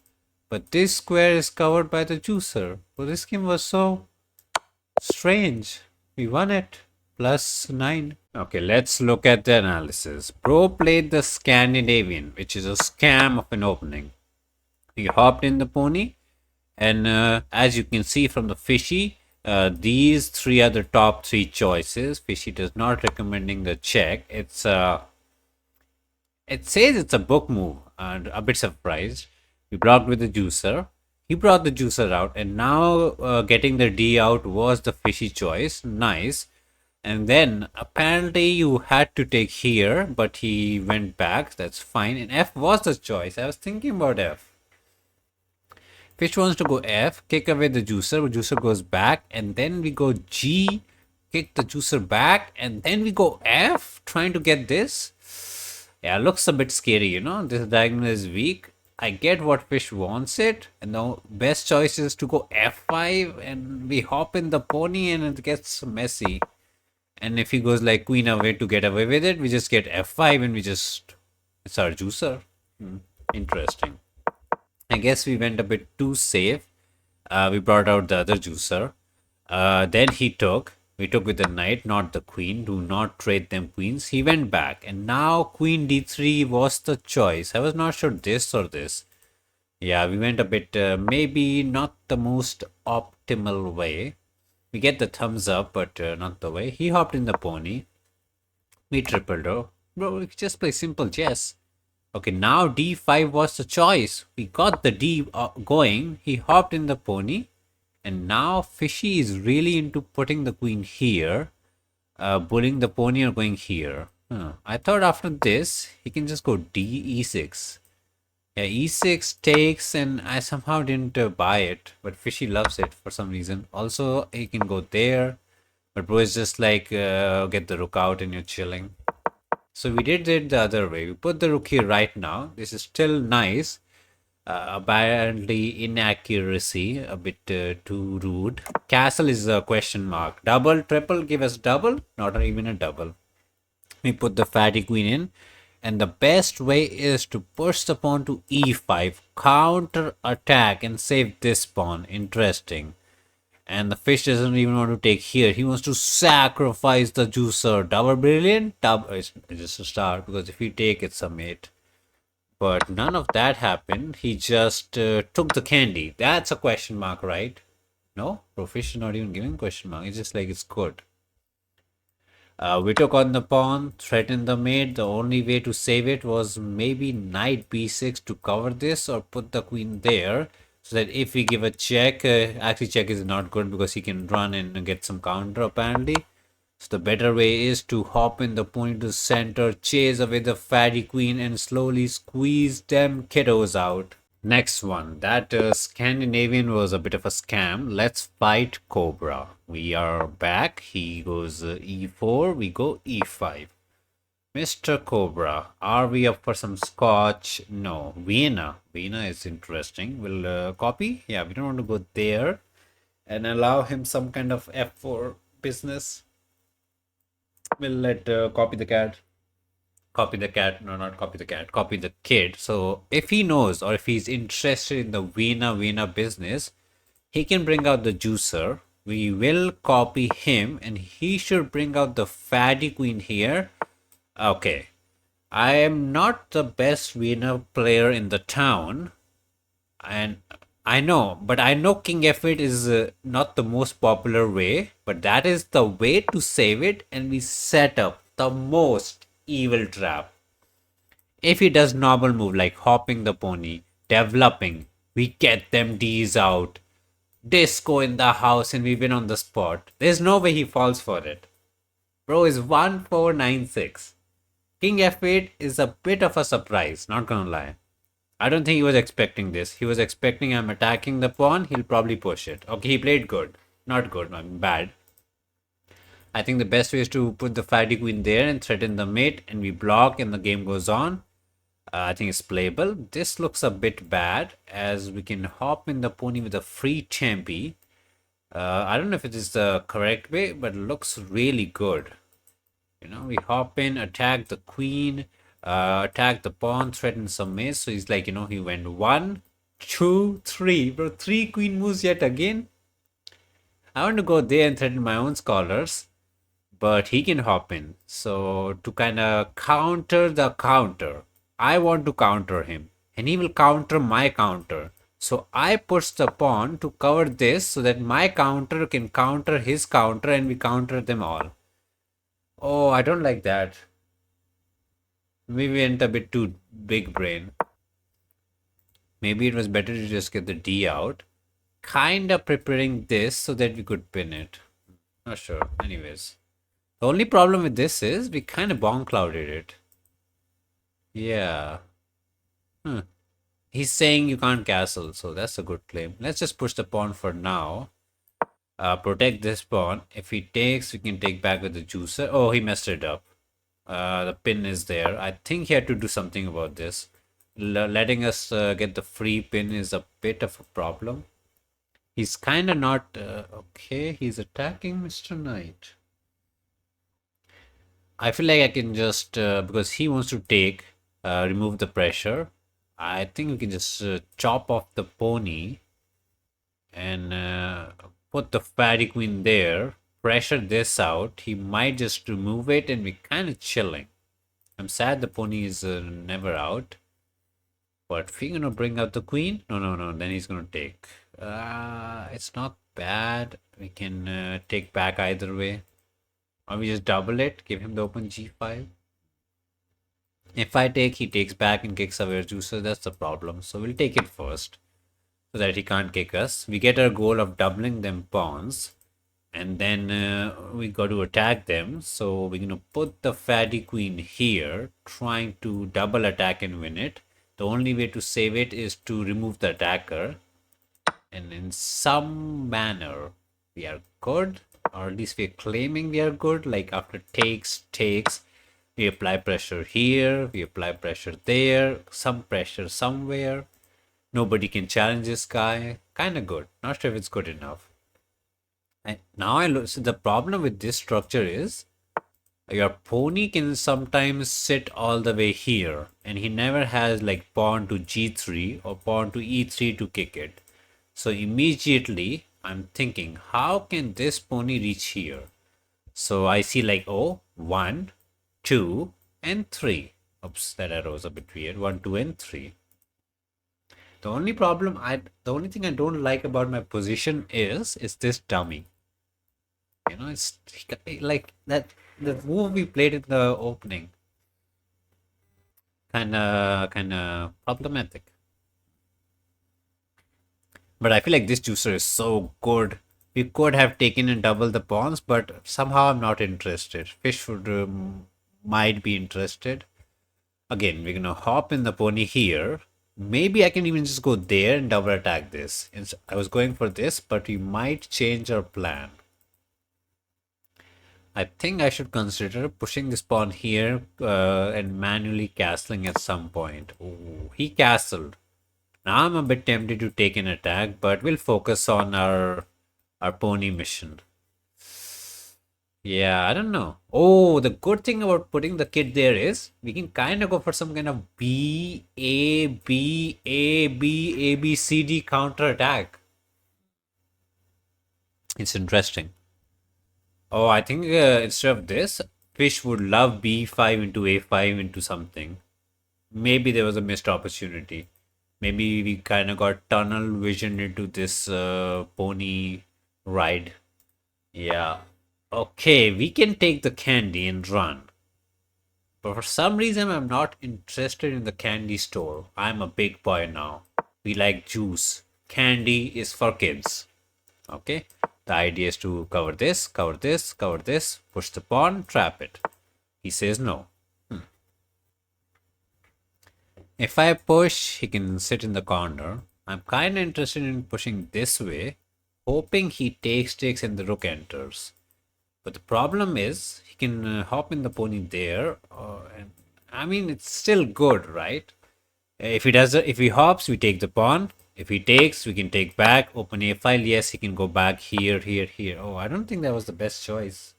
But this square is covered by the juicer. Well, this game was so strange. We won it. +9. Okay, let's look at the analysis. Bro played the Scandinavian, which is a scam of an opening. He hopped in the pony, and as you can see from the fishy, these three are the top three choices. Fishy does not recommending the check. It says it's a book move, and a bit surprised. We blocked with the juicer. He brought the juicer out, and now getting the D out was the fishy choice. Nice. And then apparently you had to take here, but he went back. That's fine. And F was the choice. I was thinking about F. Fish wants to go F, kick away the juicer. Juicer goes back, and then we go G, kick the juicer back, and then we go F, trying to get this. Yeah, looks a bit scary, you know. This diagonal is weak. I get what fish wants it, and the best choice is to go F5, and we hop in the pony, and it gets messy. And if he goes like queen away to get away with it, we just get F5 and it's our juicer. Interesting. I guess we went a bit too safe. We brought out the other juicer. Then we took with the knight, not the queen. Do not trade them queens. He went back, and now queen d3 was the choice. I was not sure this or this. Yeah, we went a bit, maybe not the most optimal way. We get the thumbs up, but not the way. He hopped in the pony. We tripled, oh. Bro, we just play simple chess. Okay, now d5 was the choice. We got the d going. He hopped in the pony. And now Fishy is really into putting the queen here. Bullying the pony or going here. I thought after this, he can just go d e6. Yeah, e6 takes, and I somehow didn't buy it, but Fishy loves it for some reason. Also, he can go there, but bro is just like, get the rook out and you're chilling. So we did it the other way. We put the rook here right now. This is still nice. Apparently inaccuracy, a bit too rude. Castle is a question mark. Double, triple, give us double, not even a double. We put the fatty queen in. And the best way is to push the pawn to e5, counter attack and save this pawn. Interesting. And the fish doesn't even want to take here. He wants to sacrifice the juicer. Double brilliant? Double. It's just a star, because if you take, it's a mate. But none of that happened. He just took the candy. That's a question mark, right? No? Bro, fish is not even giving question mark. It's just like it's good. We took on the pawn, threatened the mate. The only way to save it was maybe knight b6 to cover this, or put the queen there. So that if we give a check, actually check is not good because he can run and get some counter apparently. So the better way is to hop in the pony to center, chase away the fatty queen, and slowly squeeze them kiddos out. Next one, that Scandinavian was a bit of a scam. Let's fight Cobra. We are back. He goes e4, we go e5. Mr. Cobra, are we up for some scotch? No. Vienna. Vienna is interesting. We'll copy. Yeah, we don't want to go there and allow him some kind of f4 business. We'll let copy the cat. Copy the cat. No, not copy the cat. Copy the kid. So if he knows or if he's interested in the Vienna business, he can bring out the juicer. We will copy him and he should bring out the fatty queen here. Okay. I am not the best Vienna player in the town, and I know, but I know King F8 is not the most popular way, but that is the way to save it, and we set up the most evil trap. If he does normal move like hopping the pony, developing, we get them D's out, disco in the house, and we win on the spot. There's no way he falls for it. Bro is 1496. King F8 is a bit of a surprise, not gonna lie. I don't think he was expecting this. He was expecting I'm attacking the pawn, he'll probably push it. Okay, he played good. Not good, I mean bad. I think the best way is to put the fatty queen there and threaten the mate, and we block and the game goes on. I think it's playable. This looks a bit bad as we can hop in the pony with a free champy. I don't know if it is the correct way, but it looks really good. You know, we hop in, attack the queen, attack the pawn, threaten some mace. So he's like, you know, he went 1, 2, 3. Bro, 3 queen moves yet again. I want to go there and threaten my own scholars, but he can hop in. So to kind of counter the counter, I want to counter him, and he will counter my counter. So I push the pawn to cover this so that my counter can counter his counter and we counter them all. Oh, I don't like that. Maybe we went a bit too big brain. Maybe it was better to just get the D out. Kinda preparing this so that we could pin it. Not sure. Anyways. The only problem with this is we kind of bomb clouded it. Yeah. He's saying you can't castle, so that's a good claim. Let's just push the pawn for now. Protect this pawn. If he takes, we can take back with the juicer. Oh, he messed it up. The pin is there. I think he had to do something about this. Letting us get the free pin is a bit of a problem. He's kind of not... okay, he's attacking Mr. Knight. I feel like I can just... because he wants to take, remove the pressure. I think we can just chop off the pony and put the fatty queen there. Pressure this out. He might just remove it and be kind of chilling. I'm sad the pony is never out. But if we're gonna bring out the queen, no, then he's gonna take. It's not bad. We can take back either way. Or we just double it, give him the open g5. If I take, he takes back and kicks away our juicer. That's the problem. So we'll take it first so that he can't kick us. We get our goal of doubling them pawns. And then we got to attack them. So we're going to put the fatty queen here, trying to double attack and win it. The only way to save it is to remove the attacker. And in some manner, we are good. Or at least we're claiming we are good. Like after takes, we apply pressure here, we apply pressure there, some pressure somewhere. Nobody can challenge this guy. Kind of good. Not sure if it's good enough. And now I look. So the problem with this structure is your pony can sometimes sit all the way here, and he never has like pawn to g3 or pawn to e3 to kick it. So immediately I'm thinking, how can this pony reach here? So I see like, oh, 1, 2, and 3. Oops, that arrow is a bit weird. 1, 2, and 3. The only thing I don't like about my position is this dummy. You know, it's like that the move we played in the opening. Kinda problematic. But I feel like this juicer is so good. We could have taken and double the pawns, but somehow I'm not interested. Fish would might be interested. Again, we're gonna hop in the pony here. Maybe I can even just go there and double attack this. I was going for this, but we might change our plan. I think I should consider pushing this pawn here and manually castling at some point. Ooh, he castled. Now I'm a bit tempted to take an attack, but we'll focus on our pony mission. Yeah, I don't know. Oh, the good thing about putting the kid there is we can kind of go for some kind of B, A, B, A, B, A, B, C, D counter attack. It's interesting. Oh, I think instead of this, fish would love B5 into A5 into something. Maybe there was a missed opportunity. Maybe we kind of got tunnel vision into this pony ride. Yeah. Okay, we can take the candy and run. But for some reason, I'm not interested in the candy store. I'm a big boy now. We like juice. Candy is for kids. Okay. The idea is to cover this, cover this, cover this, push the pawn, trap it. He says no. If I push, he can sit in the corner. I'm kind of interested in pushing this way, hoping he takes and the rook enters. But the problem is, he can hop in the pony there. And I mean, it's still good, right? If he does, if he hops, we take the pawn. If he takes, we can take back. Open a file. Yes, he can go back here, here, here. Oh, I don't think that was the best choice.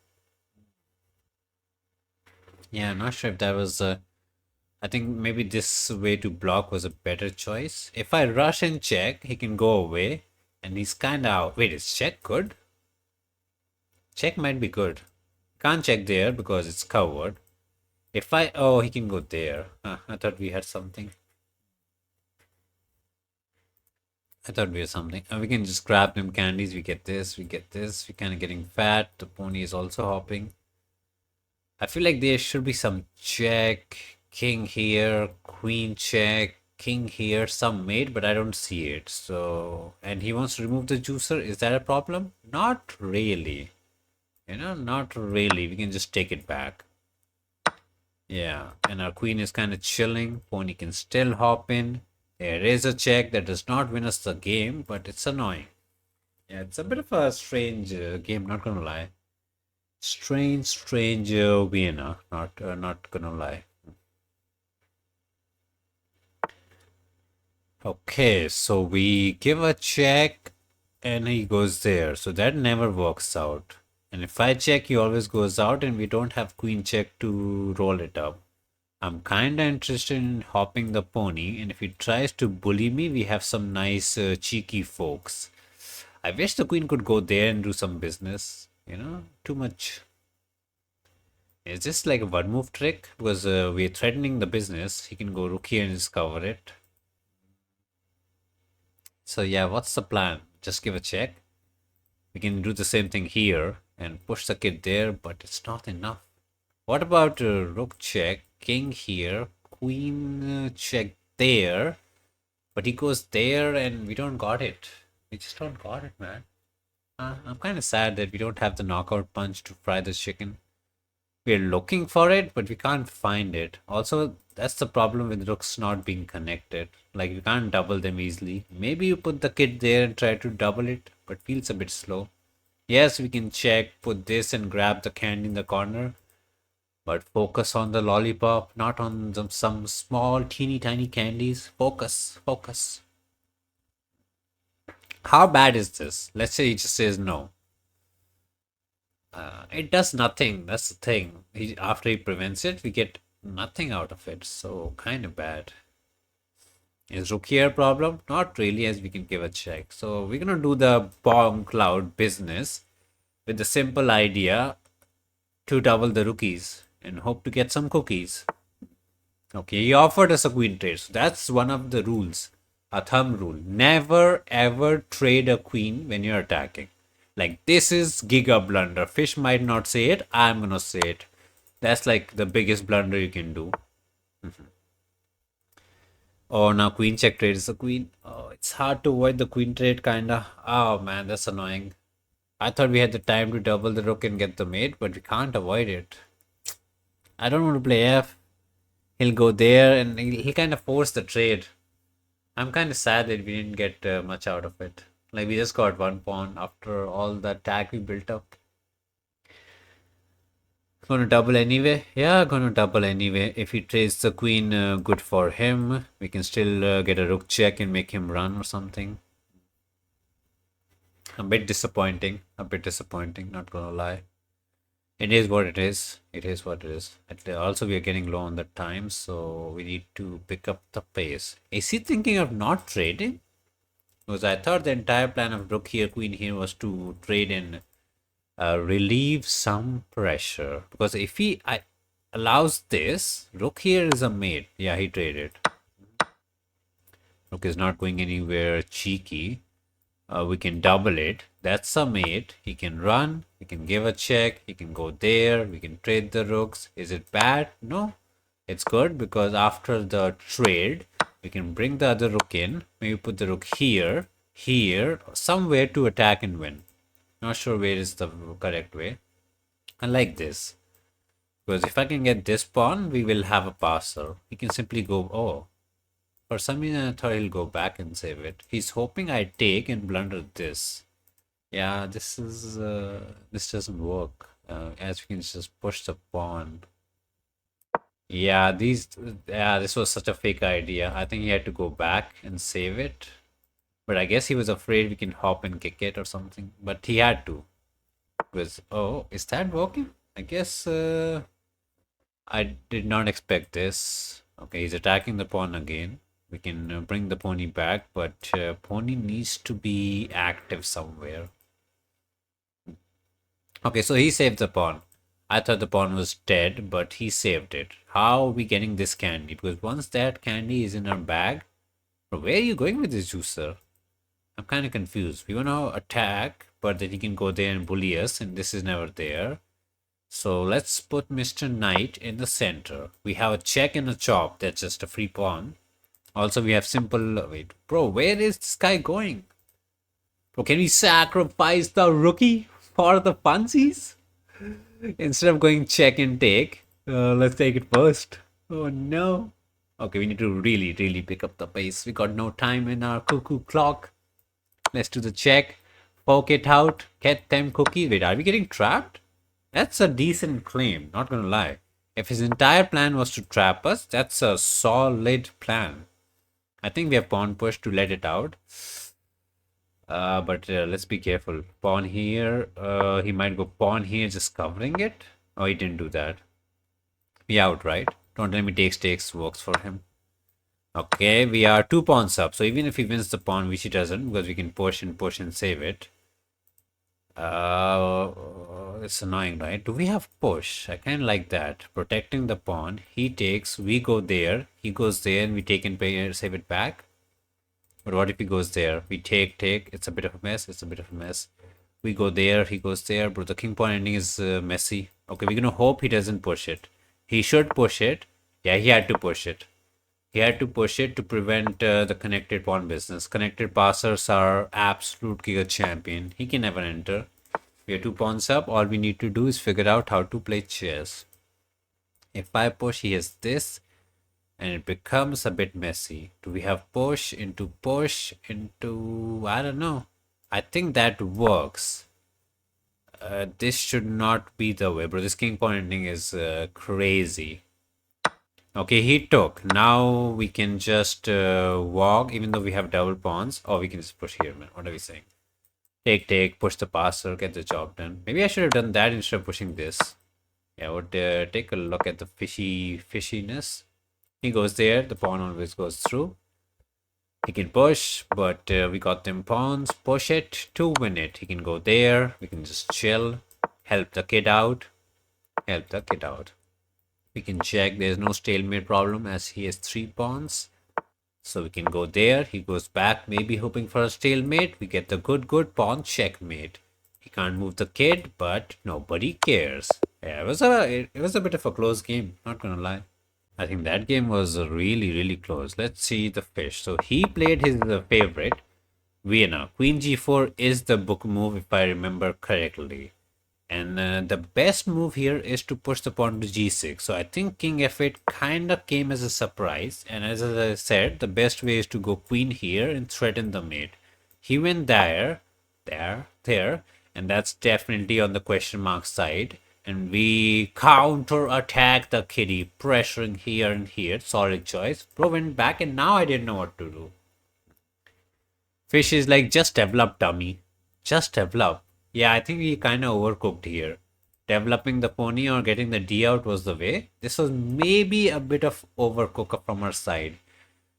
Yeah, I'm not sure if that was. I think maybe this way to block was a better choice. If I rush and check, he can go away, and he's kind of out. Wait, is check good? Check might be good. Can't check there because it's covered. If I... Oh, he can go there. I thought we had something. I thought we had something. We can just grab them candies. We get this. We get this. We're kind of getting fat. The pony is also hopping. I feel like there should be some check. King here. Queen check. King here. Some mate, but I don't see it. So... And he wants to remove the juicer. Is that a problem? Not really. You know, not really. We can just take it back. Yeah, and our queen is kind of chilling. Pony can still hop in. There is a check that does not win us the game, but it's annoying. Yeah, it's a bit of a strange game, not gonna lie. Strange winner, not gonna lie. Okay, so we give a check and he goes there. So that never works out. And if I check, he always goes out and we don't have queen check to roll it up. I'm kinda interested in hopping the pony, and if he tries to bully me, we have some nice cheeky folks. I wish the queen could go there and do some business. You know, too much. Is this like a one move trick? Because we're threatening the business. He can go rook here and just cover it. So yeah, what's the plan? Just give a check. We can do the same thing here and push the kid there, but it's not enough. What about rook check, king here, queen check there, but he goes there and we don't got it. We just don't got it, man. I'm kind of sad that we don't have the knockout punch to fry the chicken. We're looking for it, but we can't find it. Also, that's the problem with rooks not being connected. Like, you can't double them easily. Maybe you put the kid there and try to double it, but feels a bit slow. Yes, we can check, put this and grab the candy in the corner. But focus on the lollipop, not on some small, teeny tiny candies. Focus, focus. How bad is this? Let's say he just says no. It does nothing. That's the thing. After he prevents it, we get nothing out of it. So kind of bad. Is rook here a problem? Not really, as we can give a check. So we're gonna do the bomb cloud business with the simple idea to double the rookies and hope to get some cookies. Okay, he offered us a queen trade. So that's one of the rules. A thumb rule. Never ever trade a queen when you're attacking. Like, this is giga blunder. Fish might not say it. I'm gonna say it. That's like the biggest blunder you can do. Oh, now queen check trade is a queen. Oh, It's hard to avoid the queen trade, kinda. Oh man, that's annoying. I thought we had the time to double the rook and get the mate, but we can't avoid it. I don't want to play f. He'll go there and he'll kind of force the trade. I'm kind of sad that we didn't get much out of it. Like, we just got one pawn after all the attack we built up. Gonna double anyway? Yeah, gonna double anyway. If he trades the queen, good for him. We can still get a rook check and make him run or something. A bit disappointing. A bit disappointing, not gonna lie. It is what it is. It is what it is. Also, we are getting low on the time, so we need to pick up the pace. Is he thinking of not trading? Because I thought the entire plan of rook here, queen here was to trade and relieve some pressure. Because if he allows this, rook here is a mate. Yeah, he traded. Rook is not going anywhere cheeky. We can double it. That's a mate. He can run. He can give a check. He can go there. We can trade the rooks. Is it bad? No. It's good because after the trade, we can bring the other rook in. Maybe put the rook here, here, somewhere to attack and win. Not sure where is the correct way. I like this. Because if I can get this pawn, we will have a passer. He can simply go, oh. For some reason, I thought he'll go back and save it. He's hoping I take and blunder this. Yeah, this doesn't work. As we can just push the pawn. Yeah, this was such a fake idea. I think he had to go back and save it. But I guess he was afraid we can hop and kick it or something. But he had to. Because, oh, is that working? I guess I did not expect this. Okay, he's attacking the pawn again. We can bring the pony back, but pony needs to be active somewhere. Okay, so he saved the pawn. I thought the pawn was dead, but he saved it. How are we getting this candy? Because once that candy is in our bag, where are you going with this juicer? I'm kind of confused. We want to attack, but then he can go there and bully us, and this is never there. So let's put Mr. Knight in the center. We have a check and a chop. That's just a free pawn. Also, we have simple... Wait, bro, where is this guy going? Bro, can we sacrifice the rookie for the funsies? Instead of going check and take, let's take it first. Oh, no. Okay, we need to really, really pick up the pace. We got no time in our cuckoo clock. Let's do the check. Poke it out. Get them cookies. Wait, are we getting trapped? That's a decent claim, not gonna lie. If his entire plan was to trap us, that's a solid plan. I think we have pawn push to let it out. But let's be careful. Pawn here. He might go pawn here, just covering it. Oh, he didn't do that. We out, right? Don't tell me takes works for him. Okay, we are 2 pawns up. So even if he wins the pawn, which he doesn't, because we can push and save it. It's annoying, right? Do we have push? I kind of like that. Protecting the pawn. He takes, we go there. He goes there and we take and pay, save it back. But what if he goes there? We take. It's a bit of a mess. It's a bit of a mess. We go there. He goes there. But the king pawn ending is messy. Okay, we're going to hope he doesn't push it. He should push it. Yeah, he had to push it. He had to push it to prevent the connected pawn business. Connected passers are absolute giga champion. He can never enter. We are 2 pawns up. All we need to do is figure out how to play chess. If I push, he has this. And it becomes a bit messy. Do we have push into, I don't know. I think that works. This should not be the way, bro. This king pawn ending is crazy. Okay, he took. Now we can just walk, even though we have double pawns. Or we can just push here, man. What are we saying? Take, push the passer, get the job done. Maybe I should have done that instead of pushing this. Yeah, would take a look at the fishiness. He goes there, the pawn always goes through. He can push, but we got them pawns. Push it to win it. He can go there. We can just chill. Help the kid out. We can check. There's no stalemate problem as he has 3 pawns. So we can go there. He goes back, maybe hoping for a stalemate. We get the good pawn checkmate. He can't move the kid, but nobody cares. Yeah, it was a bit of a close game. Not gonna lie. I think that game was really, really close. Let's see the fish. So he played his favorite, Vienna. Queen g4 is the book move if I remember correctly. And the best move here is to push the pawn to g6. So I think king f8 kind of came as a surprise. And as I said, the best way is to go queen here and threaten the mate. He went there, and that's definitely on the question mark side. And we counter attack the kitty, pressuring here and here. Solid choice. Bro went back, and now I didn't know what to do. Fish is like, just develop, dummy. Just develop. Yeah, I think we kind of overcooked here. Developing the pony or getting the D out was the way. This was maybe a bit of overcook from our side.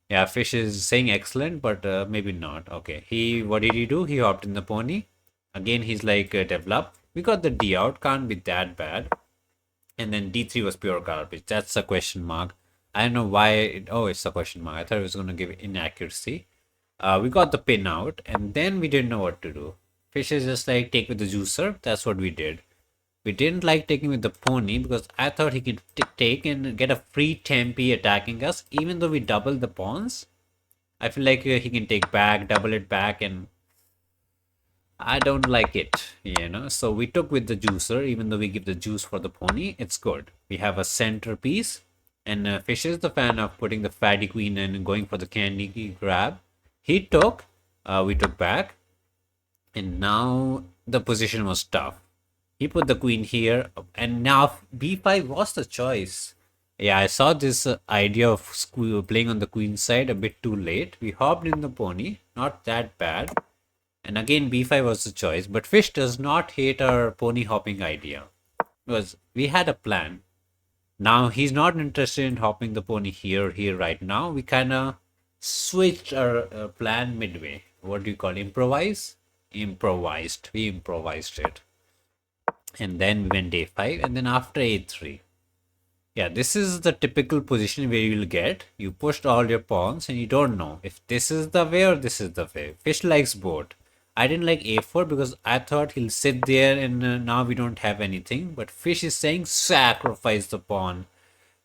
Yeah, Fish is saying excellent, but maybe not. Okay, what did he do? He hopped in the pony. Again, he's like, develop. We got the D out, can't be that bad. And then D3 was pure garbage. That's a question mark. I don't know why. It's a question mark. I thought it was going to give inaccuracy. We got the pin out, and then we didn't know what to do. Fish is just like, take with the juicer. That's what we did. We didn't like taking with the pony because I thought he could take and get a free tempi attacking us, even though we doubled the pawns. I feel like he can take back, double it back, and I don't like it. So we took with the juicer, even though we give the juice for the pony. It's good. We have a centerpiece, and Fish is the fan of putting the fatty queen and going for the candy grab. He took, we took back, and now the position was tough. He put the queen here, and now b5 was the choice. Yeah, I saw this idea of playing on the queen side a bit too late. We hopped in the pony, not that bad. And again, b5 was the choice, but Fish does not hate our pony hopping idea. Because we had a plan. Now he's not interested in hopping the pony here right now. We kind of switched our plan midway. What do you call improvise? Improvised. We improvised it. And then we went a5, and then after a3. Yeah, this is the typical position where you'll get. You pushed all your pawns and you don't know if this is the way or this is the way. Fish likes both. I didn't like a4 because I thought he'll sit there and now we don't have anything. But Fish is saying sacrifice the pawn.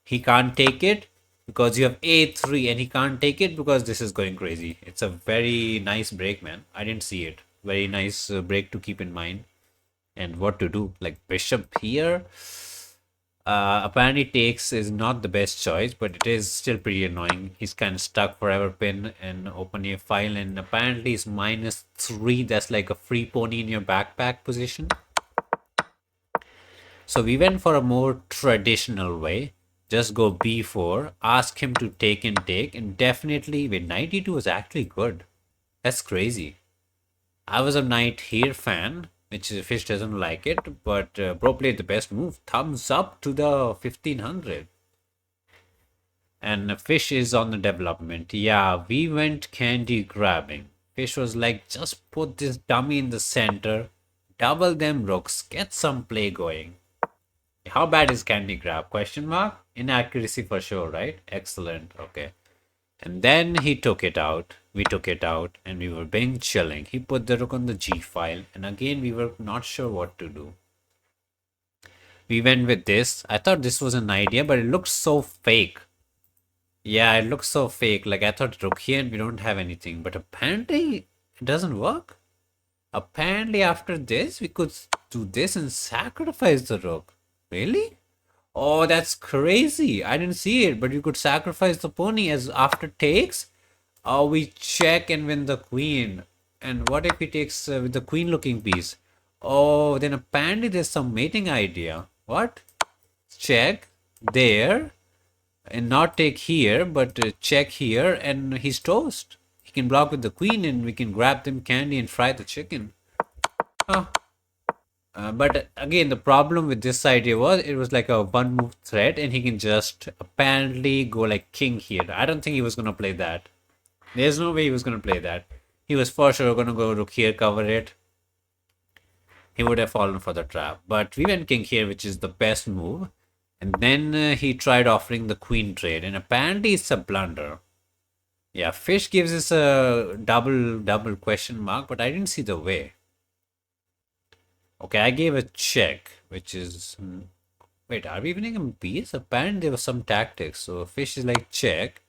He can't take it because you have a3, and he can't take it because this is going crazy. It's a very nice break, man. I didn't see it. Very nice break to keep in mind. And what to do, like bishop here, apparently takes is not the best choice, but it is still pretty annoying. He's kind of stuck forever pin and open a file, and apparently it's -3. That's like a free pony in your backpack position. So we went for a more traditional way. Just go b4, ask him to take, and definitely with knight e2 was actually good. That's crazy. I was a knight here fan, which Fish doesn't like it, but bro played the best move. Thumbs up to the 1500. And Fish is on the development. Yeah, we went candy grabbing. Fish was like, just put this dummy in the center, double them rooks, get some play going. How bad is candy grab? Question mark? Inaccuracy for sure, right? Excellent. Okay. And then he took it out. We took it out, and we were being chilling. He put the rook on the g file, and again we were not sure what to do. We went with this. I thought this was an idea, but it looked so fake. Yeah, it looks so fake. Like, I thought rook here and we don't have anything, but apparently it doesn't work. Apparently after this we could do this and sacrifice the rook. Really? Oh, that's crazy. I didn't see it, but you could sacrifice the pony as after takes. Oh, we check and win the queen. And what if he takes with the queen looking piece? Oh, then apparently there's some mating idea. What? Check there and not take here, but check here, and he's toast. He can block with the queen and we can grab them candy and fry the chicken. Huh. But again, the problem with this idea was it was like a one move threat, and he can just apparently go like king here. I don't think he was going to play that. There's no way he was going to play that. He was for sure going to go rook here, cover it. He would have fallen for the trap. But we went king here, which is the best move. And then he tried offering the queen trade, and apparently it's a blunder. Yeah, Fish gives us a double question mark, but I didn't see the way. Okay, I gave a check, which is Wait, are we winning in peace? Apparently there was some tactics. So fish is like check.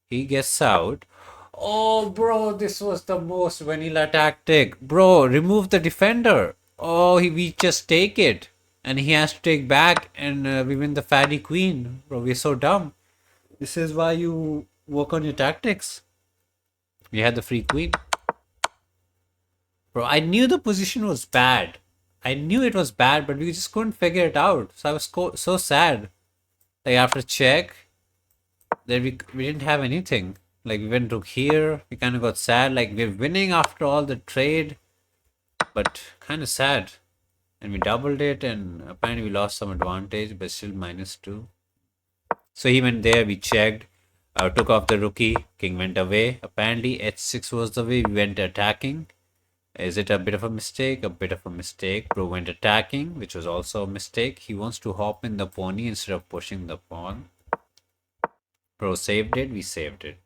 He gets out. Oh, bro, this was the most vanilla tactic. Bro, remove the defender. Oh, we just take it. And he has to take back and we win the fatty queen. Bro, we're so dumb. This is why you work on your tactics. We had the free queen. Bro, I knew the position was bad. I knew it was bad, but we just couldn't figure it out. So I was so sad. Like after check, then we didn't have anything. Like we went to here, we kind of got sad. Like we're winning after all the trade, but kind of sad. And we doubled it, and apparently we lost some advantage, but still -2. So he went there, we checked, took off the rookie, king went away. Apparently h6 was the way we went attacking. Is it a bit of a mistake? A bit of a mistake. Bro went attacking, which was also a mistake. He wants to hop in the pony instead of pushing the pawn. Bro saved it, we saved it.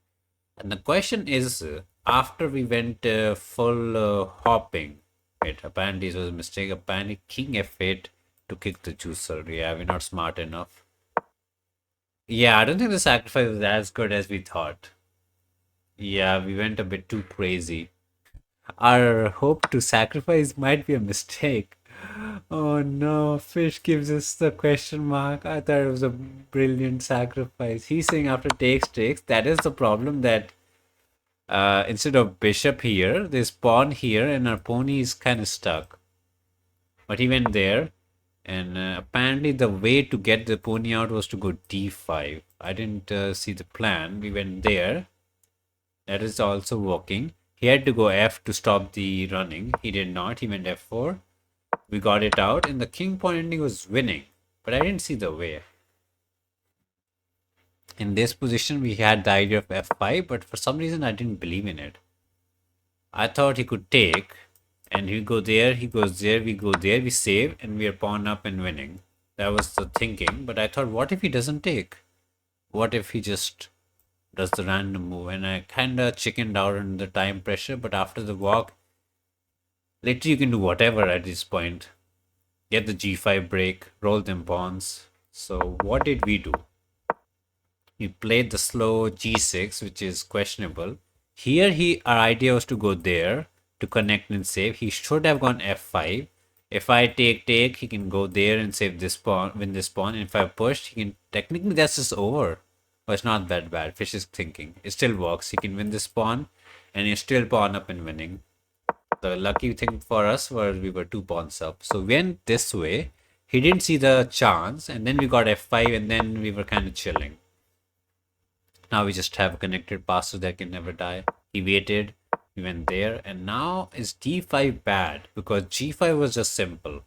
And the question is, after we went full hopping, wait, apparently it was a mistake. Apparently king f8 to kick the juicer. Yeah, we're not smart enough. Yeah, I don't think the sacrifice was as good as we thought. Yeah, we went a bit too crazy. Our hope to sacrifice might be a mistake. Oh no, fish gives us the question mark. I thought it was a brilliant sacrifice. He's saying after takes. That is the problem, that instead of bishop here, there's pawn here and our pony is kind of stuck. But he went there, and apparently the way to get the pony out was to go d5. I didn't see the plan. We went there. That is also working. He had to go f to stop the running. He did not. He went f4. We got it out, and the king pawn ending was winning. But I didn't see the way. In this position, we had the idea of f5, but for some reason, I didn't believe in it. I thought he could take, and he go there, he goes there, we go there, we save, and we are pawn up and winning. That was the thinking, but I thought, what if he doesn't take? What if he just does the random move? And I kind of chickened out under the time pressure, but after the walk, literally you can do whatever at this point. Get the g5 break, roll them pawns. So what did we do? We played the slow g6, which is questionable. Here our idea was to go there to connect and save. He should have gone f5. If I take, he can go there and save this pawn, win this pawn. And if I push, he can, technically that's just over. But it's not that bad. Fish is thinking. It still works. He can win this pawn, and he's still pawn up and winning. The lucky thing for us was we were 2 pawns up. So we went this way. He didn't see the chance, and then we got f5, and then we were kind of chilling. Now we just have connected passes that can never die. He waited, we went there, and now is d5 bad? Because g5 was just simple.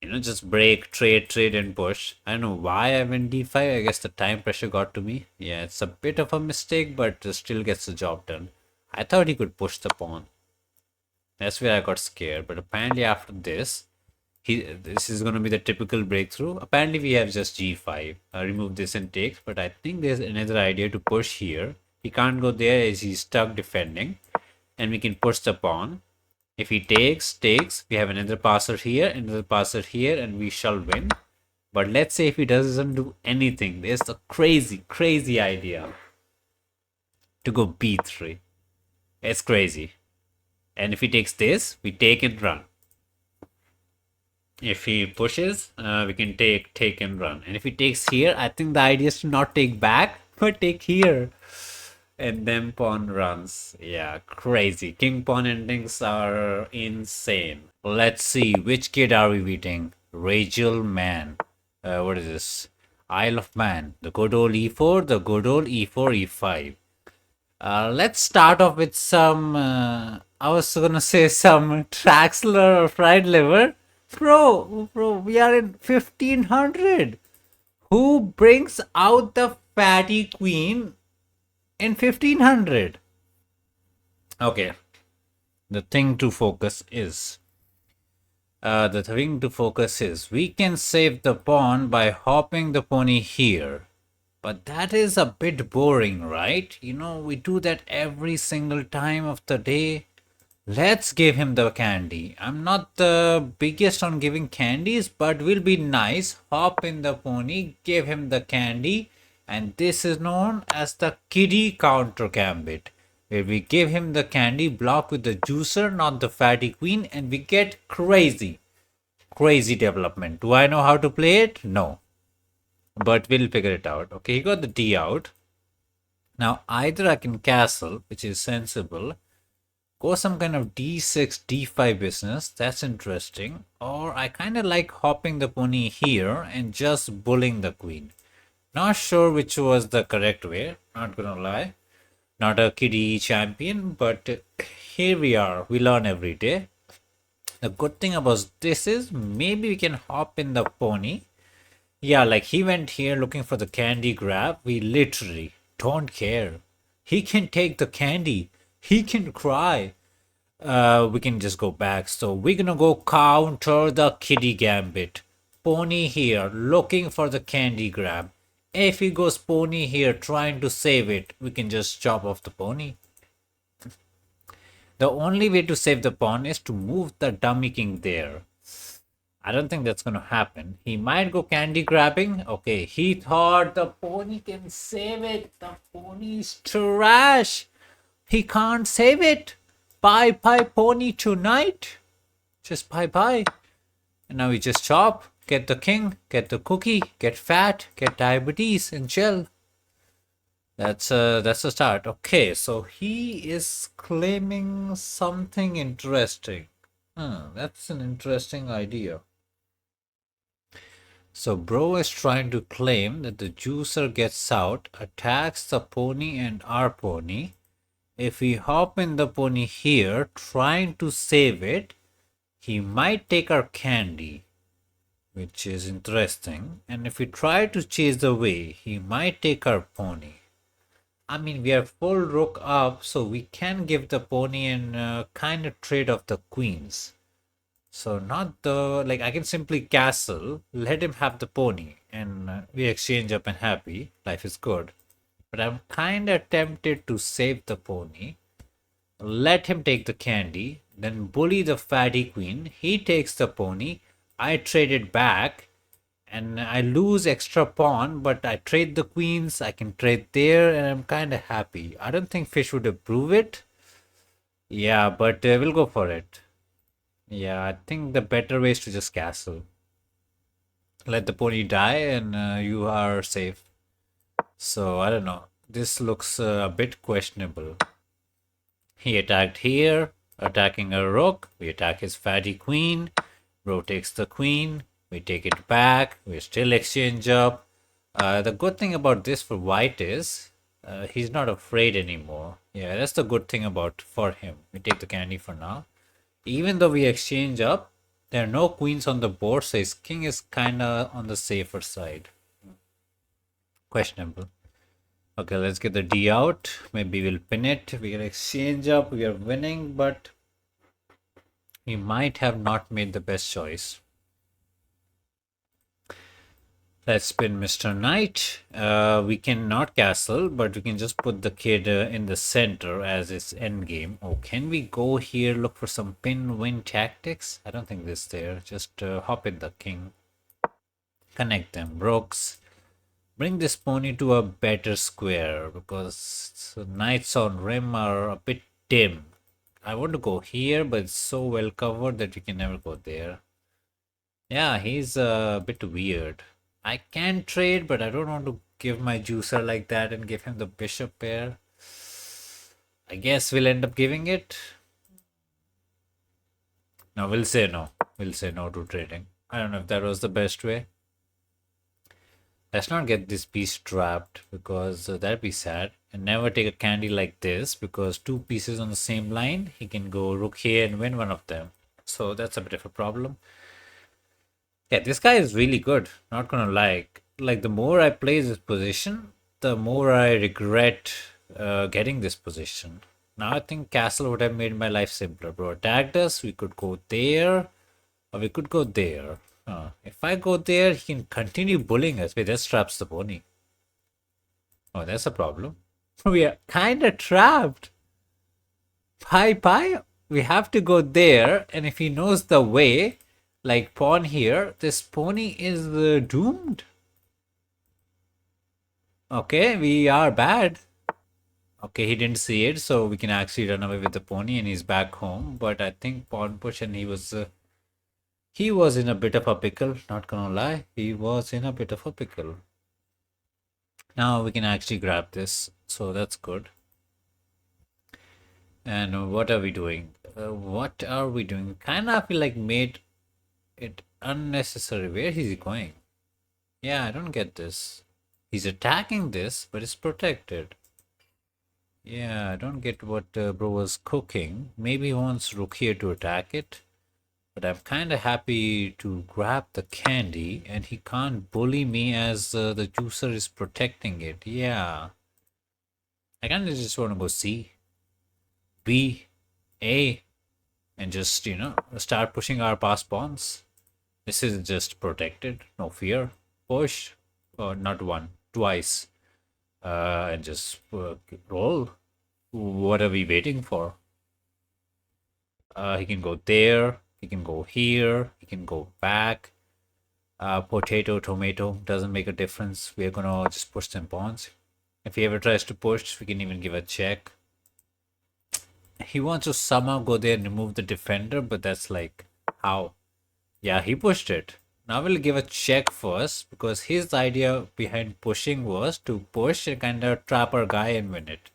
You know, just break, trade, and push. I don't know why I went d5. I guess the time pressure got to me. Yeah, it's a bit of a mistake, but still gets the job done. I thought he could push the pawn. That's where I got scared. But apparently after this, this is going to be the typical breakthrough. Apparently we have just g5. Remove this and takes. But I think there's another idea to push here. He can't go there as he's stuck defending. And we can push the pawn. If he takes, we have another passer here, another passer here, and we shall win. But let's say if he doesn't do anything, there's a crazy idea to go b3. It's crazy. And if he takes this, we take and run. If he pushes, we can take and run. And if he takes here, I think the idea is to not take back, but take here. And then pawn runs. Yeah, crazy. King pawn endings are insane. Let's see, which kid are we beating? Rachel Man. What is this? Isle of Man. The good old e4, the good old e4, e5. Let's start off with some, I was gonna say some Traxler or fried liver. Bro, we are in 1500. Who brings out the fatty queen in 1500? Okay. The thing to focus is, we can save the pawn by hopping the pony here. But that is a bit boring, right? You know, we do that every single time of the day. Let's give him the candy. I'm not the biggest on giving candies, but will be nice. Hop in the pony, give him the candy, and this is known as the kiddie counter gambit, where we give him the candy, block with the juicer, not the fatty queen, and we get crazy, crazy development. Do I know how to play it? No, but we'll figure it out. Okay, he got the D out. Now either I can castle, which is sensible, go some kind of d6, d5 business, that's interesting. Or I kind of like hopping the pony here and just bullying the queen. Not sure which was the correct way, not gonna lie. Not a kiddie champion, but here we are. We learn every day. The good thing about this is maybe we can hop in the pony. Yeah, like he went here looking for the candy grab. We literally don't care. He can take the candy. He can cry. We can just go back. So we're gonna go counter the kiddie gambit. Pony here looking for the candy grab. If he goes pony here trying to save it, we can just chop off the pony. The only way to save the pawn is to move the dummy king there. I don't think that's gonna happen. He might go candy grabbing. Okay, he thought the pony can save it. The pony's trash. He can't save it. Bye bye pony tonight. Just bye bye. And now we just chop. Get the king, get the cookie, get fat, get diabetes, and chill. That's a start. Okay, so he is claiming something interesting. That's an interesting idea. So bro is trying to claim that the juicer gets out, attacks the pony and our pony. If we hop in the pony here, trying to save it, he might take our candy, which is interesting. And if we try to chase away, he might take our pony. I mean, we are full rook up, so we can give the pony and kind of trade off the queens. So not the, like I can simply castle, let him have the pony, and we exchange up and happy. Life is good. But I'm kind of tempted to save the pony, let him take the candy, then bully the fatty queen. He takes the pony. I trade it back, and I lose extra pawn, but I trade the queens. I can trade there, and I'm kind of happy. I don't think fish would approve it. Yeah, but we'll go for it. Yeah, I think the better way is to just castle. Let the pony die, and you are safe. So I don't know. This looks a bit questionable. He attacked here, attacking a rook. We attack his fatty queen. Bro takes the queen. We take it back. We still exchange up. The good thing about this for white is he's not afraid anymore. Yeah, that's the good thing about for him. We take the candy for now. Even though we exchange up, there are no queens on the board, so his king is kind of on the safer side. Questionable. Okay, let's get the D out. Maybe we'll pin it. We can exchange up. We are winning, but we might have not made the best choice. Let's spin Mr. Knight. We cannot castle, but we can just put the kid in the center as its endgame. Oh, can we go here, look for some pin-win tactics? I don't think this there. Just hop in the king. Connect them, rooks. Bring this pony to a better square because knights on rim are a bit dim. I want to go here, but it's so well covered that we can never go there. Yeah, he's a bit weird. I can trade, but I don't want to give my juicer like that and give him the bishop pair. I guess we'll end up giving it. No, we'll say no. We'll say no to trading. I don't know if that was the best way. Let's not get this piece trapped because that'd be sad. And never take a candy like this because two pieces on the same line, he can go rook here and win one of them. So that's a bit of a problem. Yeah, this guy is really good. Not gonna lie. Like the more I play this position, the more I regret getting this position. Now I think castle would have made my life simpler. Bro attacked us. We could go there, or we could go there. If I go there, he can continue bullying us. Wait, that traps the pony. Oh, that's a problem. We are kind of trapped. Bye bye. we have to go there, and if he knows the way, like pawn here, this pony is doomed. Okay, we are bad. Okay, he didn't see it, so we can actually run away with the pony and he's back home. But I think pawn push and he was in a bit of a pickle, not gonna lie. He was in a bit of a pickle. Now we can actually grab this, so that's good. And what are we doing? What are we doing? Kind of feel like made it unnecessary. Where is he going? Yeah, I don't get this. He's attacking this, but it's protected. Yeah, I don't get what bro was cooking. Maybe he wants Rook here to attack it. But I'm kind of happy to grab the candy, and he can't bully me as the juicer is protecting it. Yeah. I kind of just want to go C, B, A, and just, start pushing our past pawns. This is just protected, no fear. Push, not one, twice. And just roll. What are we waiting for? He can go there, he can go here, he can go back. Potato, tomato, doesn't make a difference. We're gonna just push some pawns. If he ever tries to push, we can even give a check. He wants to somehow go there and remove the defender, but that's like, how? Yeah, he pushed it. Now we'll give a check first, because his idea behind pushing was to push and kind of trap our guy and win it.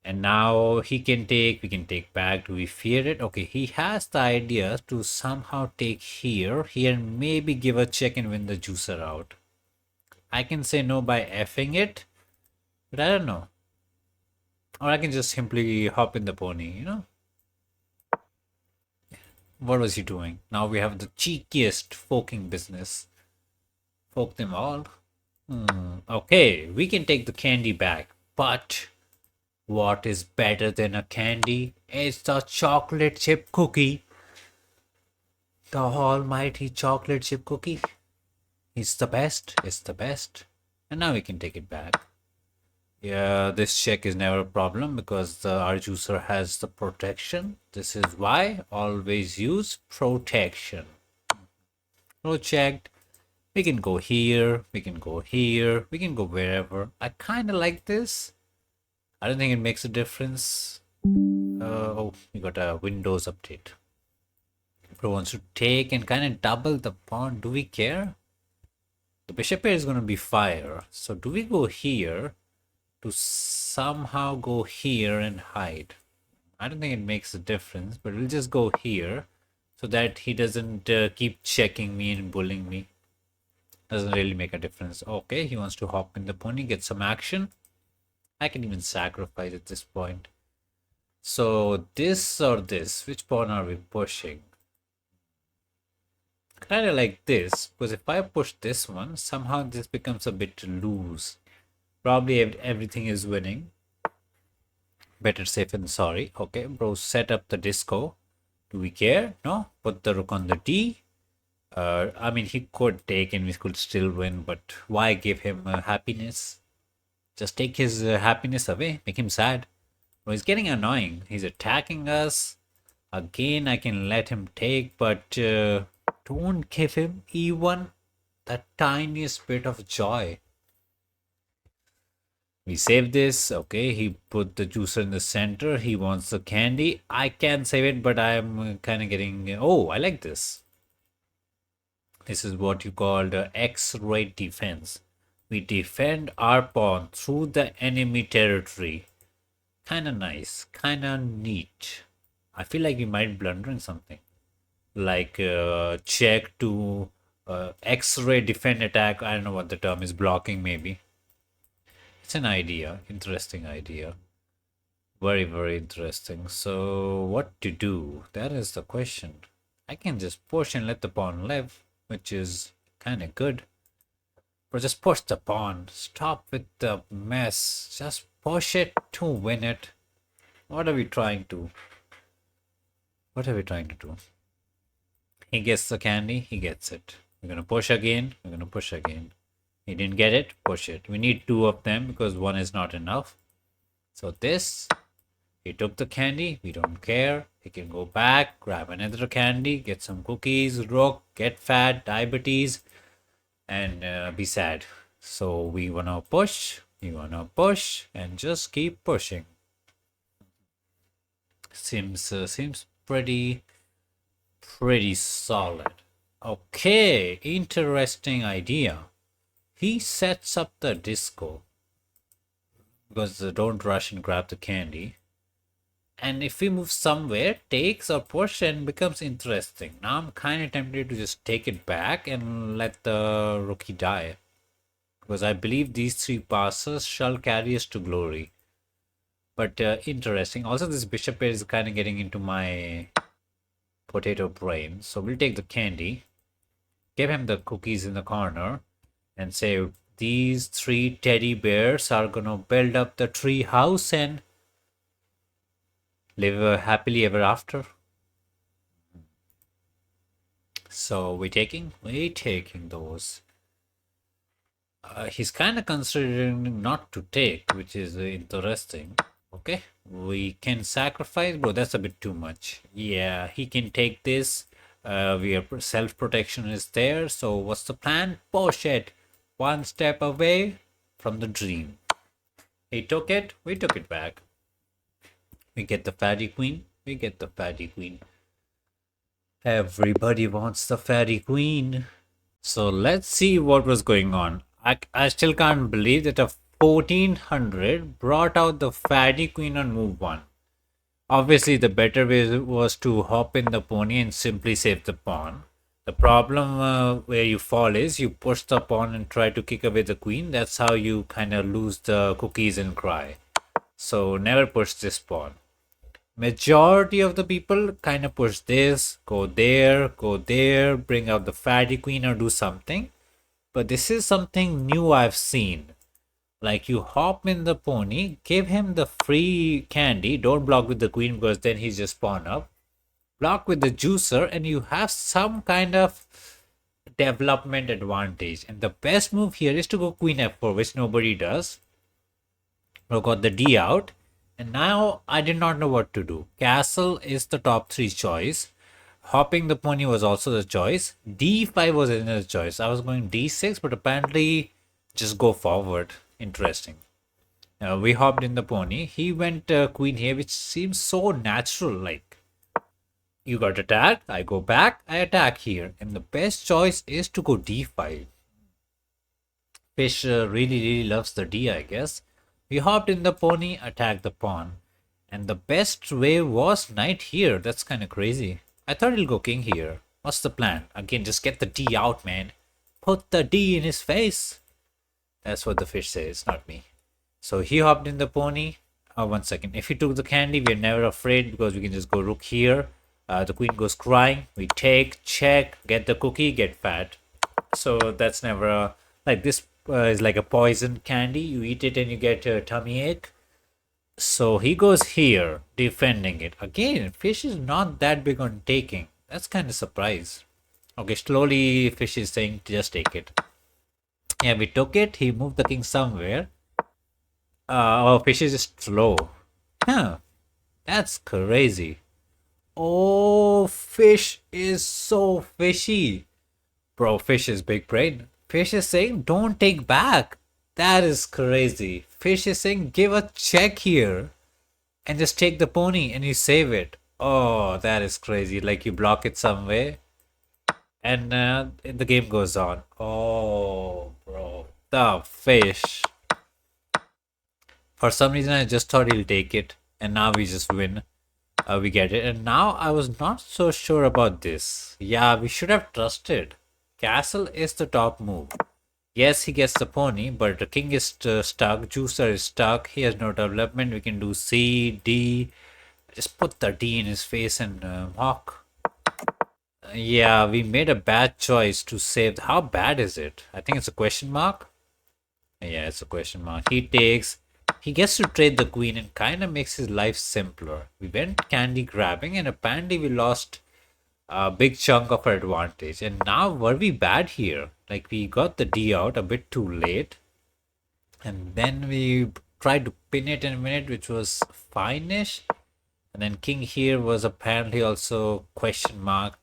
And now we can take back. Do we fear it? Okay, he has the idea to somehow take here, and maybe give a check and win the juicer out. I can say no by effing it, but I don't know. Or I can just simply hop in the pony. What was he doing? Now we have the cheekiest forking business. Fork them all. Okay, we can take the candy back, but what is better than a candy? It's the chocolate chip cookie. The almighty chocolate chip cookie. It's the best. It's the best. And now we can take it back. Yeah, this check is never a problem because our juicer has the protection. This is why always use protection. No checked. We can go here. We can go here. We can go wherever. I kind of like this. I don't think it makes a difference. Oh, we got a Windows update. Bro wants to take and kind of double the pawn. Do we care? The bishop here is going to be fire. So do we go here to somehow go here and hide? I don't think it makes a difference, but we'll just go here so that he doesn't keep checking me and bullying me. Doesn't really make a difference. Okay, he wants to hop in the pony, get some action. I can even sacrifice at this point. So this or this, which pawn are we pushing? Kind of like this, because if I push this one, somehow this becomes a bit loose. Probably everything is winning. Better safe than sorry. Okay, bro, set up the disco. Do we care? No? Put the rook on the D. I mean, he could take and we could still win, but why give him happiness? Just take his happiness away. Make him sad. Bro, he's getting annoying. He's attacking us. Again, I can let him take, but don't give him even the tiniest bit of joy. We save this. Okay, he put the juicer in the center. He wants the candy. I can save it, but I'm kind of getting... Oh, I like this. This is what you call the X-ray defense. We defend our pawn through the enemy territory. Kind of nice. Kind of neat. I feel like we might blunder in something. Like check to X-ray defend attack. I don't know what the term is. Blocking maybe. It's an idea. Interesting idea. Very, very interesting. So what to do? That is the question. I can just push and let the pawn live, which is kind of good. But just push the pawn. Stop with the mess. Just push it to win it. What are we trying to? What are we trying to do? He gets the candy. He gets it. We're going to push again. We're going to push again. He didn't get it. Push it. We need two of them because one is not enough. So this. He took the candy. We don't care. He can go back, grab another candy, get some cookies, rock, get fat, diabetes, and be sad. So we wanna push. We wanna push and just keep pushing. Seems pretty solid. Okay, interesting idea. He sets up the disco because don't rush and grab the candy. And if we move somewhere, takes or push and becomes interesting. Now I'm kind of tempted to just take it back and let the rookie die. Because I believe these three passes shall carry us to glory. But interesting. Also, this bishop pair is kind of getting into my potato brain. So we'll take the candy, give him the cookies in the corner, and say these three teddy bears are gonna build up the tree house and live happily ever after. So we taking those. He's kind of considering not to take, which is interesting. Okay, we can sacrifice, bro. That's a bit too much. Yeah, he can take this. We are self protection is there. So what's the plan? Push it one step away from the dream. He took it. We took it back. We get the fatty queen. We get the fatty queen. Everybody wants the fatty queen. So let's see what was going on. I still can't believe that a 1400 brought out the fatty queen on move 1. Obviously, the better way was to hop in the pony and simply save the pawn. The problem where you fall is you push the pawn and try to kick away the queen. That's how you kind of lose the cookies and cry. So never push this pawn. Majority of the people kind of push this, go there, bring out the fatty queen or do something. But this is something new I've seen. Like you hop in the pony, give him the free candy, don't block with the queen because then he's just pawn up. Block with the juicer and you have some kind of development advantage. And the best move here is to go queen f4, which nobody does. We got the d out. And now I did not know what to do. Castle is the top 3 choice. Hopping the pony was also the choice. d5 was another choice. I was going d6, but apparently just go forward. Interesting. We hopped in the pony. He went queen here, which seems so natural. Like, you got attacked, I go back, I attack here. And the best choice is to go d5. Fish really loves the d, I guess. We hopped in the pony, attacked the pawn. And the best way was knight here. That's kind of crazy. I thought he'll go king here. What's the plan? Again, just get the D out, man. Put the D in his face. That's what the fish says, not me. So he hopped in the pony. 1 second. If he took the candy, we're never afraid because we can just go rook here. The queen goes crying. We take, check, get the cookie, get fat. So that's never like this is like a poison candy. You eat it and you get a tummy ache. So he goes here, defending it. Again, fish is not that big on taking. That's kind of surprise. Okay, slowly fish is saying just take it. Yeah, we took it. He moved the king somewhere. Oh, fish is just slow. Huh. That's crazy. Oh, fish is so fishy. Bro, fish is big brain. Fish is saying don't take back. That is crazy. Fish is saying give a check here and just take the pony and you save it. Oh, that is crazy. Like you block it some way and the game goes on. Oh, bro. The fish. For some reason, I just thought he'll take it and now we just win. We get it. And now I was not so sure about this. Yeah, we should have trusted. Castle is the top move. Yes, he gets the pony, but the king is stuck. Juicer is stuck. He has no development. We can do C, D. Just put the D in his face and walk. Yeah, we made a bad choice to save. How bad is it? I think it's a question mark. Yeah, it's a question mark. He takes. He gets to trade the queen and kind of makes his life simpler. We went candy grabbing and apparently we lost a big chunk of our advantage. And now were we bad here? Like we got the D out a bit too late. And then we tried to pin it in a minute, which was fine-ish. And then king here was apparently also question mark.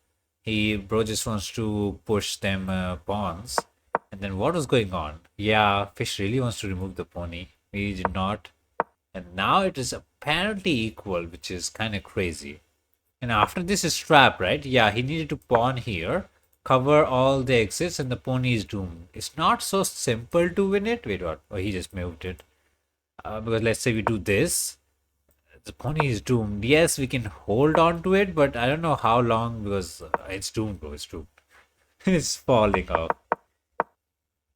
Bro just wants to push them pawns. And then what was going on? Yeah, fish really wants to remove the pony. We did not. And now it is apparently equal, which is kind of crazy. And after this is trap, right? Yeah, he needed to pawn here, cover all the exits, and the pony is doomed. It's not so simple to win it. Wait, what? Oh, he just moved it. Because let's say we do this, the pony is doomed. Yes, we can hold on to it, but I don't know how long because it's doomed, bro. It's doomed. It's falling off.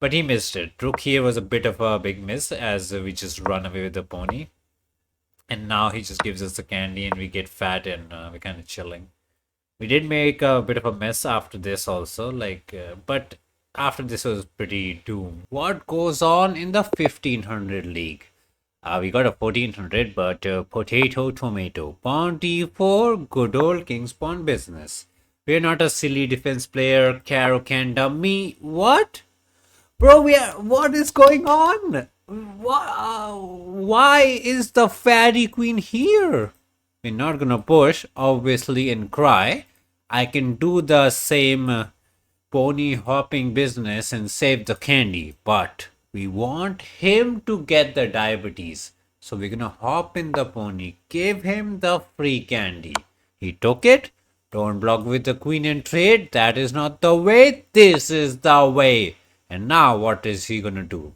But he missed it. Rook here was a bit of a big miss as we just run away with the pony. And now he just gives us the candy and we get fat and we're kind of chilling. We did make a bit of a mess after this also, but after this was pretty doomed. What goes on in the 1500 league? We got a 1400, but potato, tomato. Pawn d4, good old king's pawn business. We're not a silly defense player. Caro can dummy. What? Bro, what is going on? Why is the fatty queen here? We're not gonna push, obviously, and cry. I can do the same pony hopping business and save the candy, but we want him to get the diabetes. So we're gonna hop in the pony, give him the free candy. He took it. Don't block with the queen and trade. That is not the way. This is the way. And now what is he gonna do?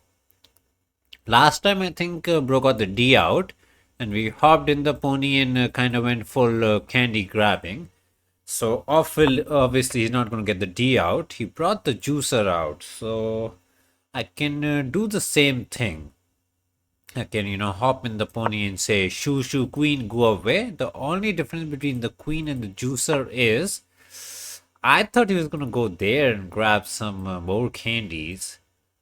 Last time I think bro got the D out and we hopped in the pony and kind of went full candy grabbing. So obviously he's not gonna get the D out. He brought the juicer out. So I can do the same thing. I can, hop in the pony and say, shoo, shoo, queen, go away. The only difference between the queen and the juicer is I thought he was going to go there and grab some more candies.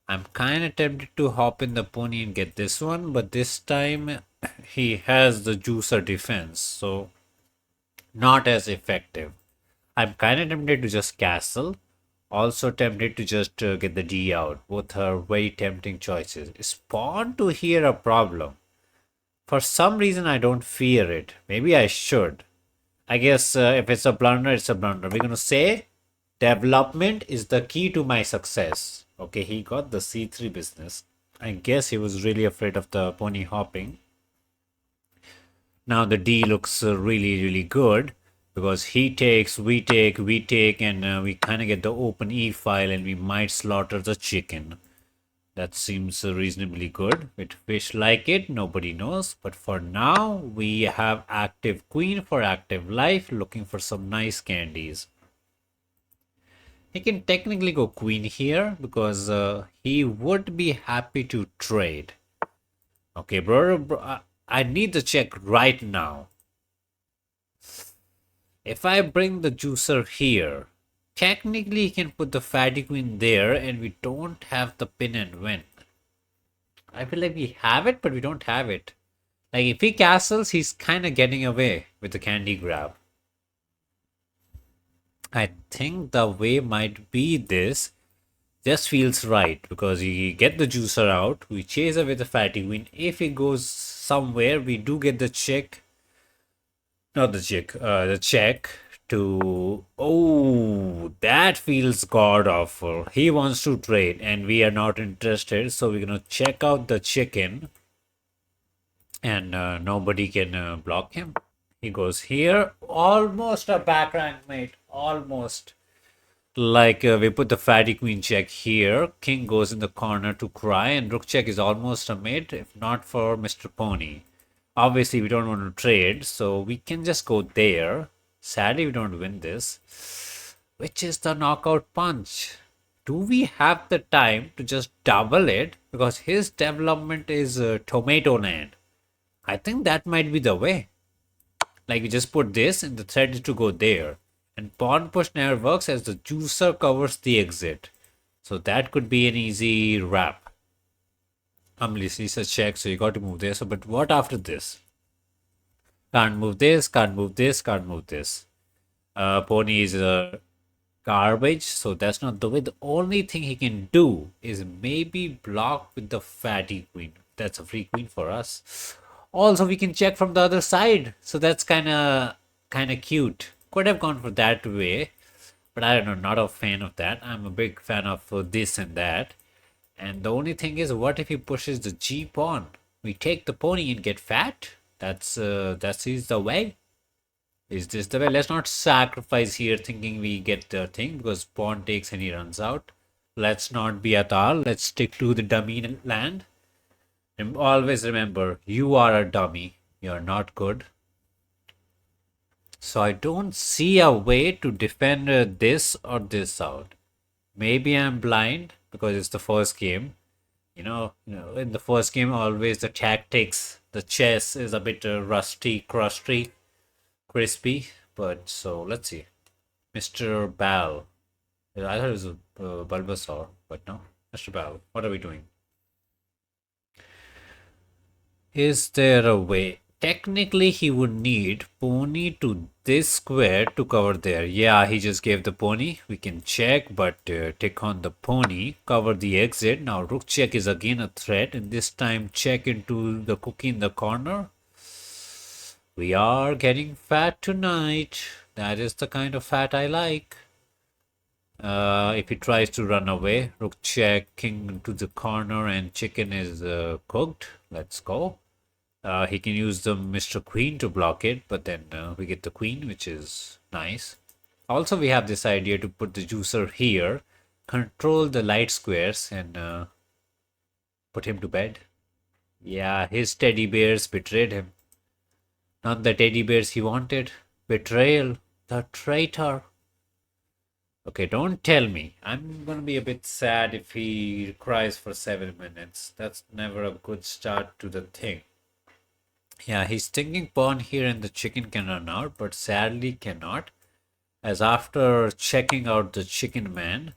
I'm kind of tempted to hop in the pony and get this one, but this time he has the juicer defense, so not as effective. I'm kind of tempted to just castle. Also tempted to just get the D out. Both are very tempting choices. Is pawn to here a problem? For some reason, I don't fear it. Maybe I should. I guess if it's a blunder, it's a blunder. We're going to say development is the key to my success. Okay, he got the C3 business. I guess he was really afraid of the pony hopping. Now the D looks really, really good because he takes, we take, and we kind of get the open E file and we might slaughter the chicken. That seems reasonably good. With fish like it, nobody knows. But for now, we have active queen for active life, looking for some nice candies. He can technically go queen here because he would be happy to trade. Okay, bro, I need the check right now. If I bring the juicer here, technically he can put the fatty queen there and we don't have the pin and win. I feel like we have it, but we don't have it. Like if he castles, he's kind of getting away with the candy grab. I think the way might be this. Just feels right because you get the juicer out, we chase away the fatty queen. If he goes somewhere, we do get the check. Not the check, the check to. Oh, that feels god awful. He wants to trade and we are not interested, so we're gonna check out the chicken and nobody can block him. He goes here, almost a back rank mate, almost. Like we put the fatty queen check here, king goes in the corner to cry, and rook check is almost a mate, if not for Mr. Pony. Obviously, we don't want to trade, so we can just go there. Sadly, we don't win this. Which is the knockout punch? Do we have the time to just double it? Because his development is tomato land. I think that might be the way. Like we just put this and the thread is to go there. And pawn push never works as the juicer covers the exit. So that could be an easy wrap. This a check, so you got to move there. So, but what after this? Can't move this, can't move this, can't move this. Pony is garbage, so that's not the way. The only thing he can do is maybe block with the fatty queen. That's a free queen for us. Also, we can check from the other side. So that's kind of cute. Could have gone for that way, but I don't know. Not a fan of that. I'm a big fan of this and that. And the only thing is, what if he pushes the G pawn? We take the pony and get fat. That's is the way. Is this the way? Let's not sacrifice here thinking we get the thing because pawn takes and he runs out. Let's not be Atal. Let's stick to the dummy land. And always remember, you are a dummy. You're not good. So I don't see a way to defend this or this out. Maybe I'm blind because it's the first game. In the first game, always the tactics, the chess is a bit rusty, crusty, crispy. But so let's see. Mr. Bal. I thought it was Bulbasaur, but no. Mr. Bal, what are we doing? Is there a way? Technically, he would need pony to this square to cover there. Yeah, he just gave the pony. We can check, but take on the pony, cover the exit. Now, rook check is again a threat, and this time check into the cookie in the corner. We are getting fat tonight. That is the kind of fat I like. If he tries to run away, rook check, king to the corner, and chicken is cooked. Let's go. He can use the Mr. Queen to block it, but then we get the queen, which is nice. Also, we have this idea to put the juicer here, control the light squares, and put him to bed. Yeah, his teddy bears betrayed him. Not the teddy bears he wanted. Betrayal. The traitor. Okay, don't tell me. I'm gonna be a bit sad if he cries for 7 minutes. That's never a good start to the thing. Yeah, he's thinking pawn here and the chicken can run out, but sadly cannot. As after checking out the chicken man,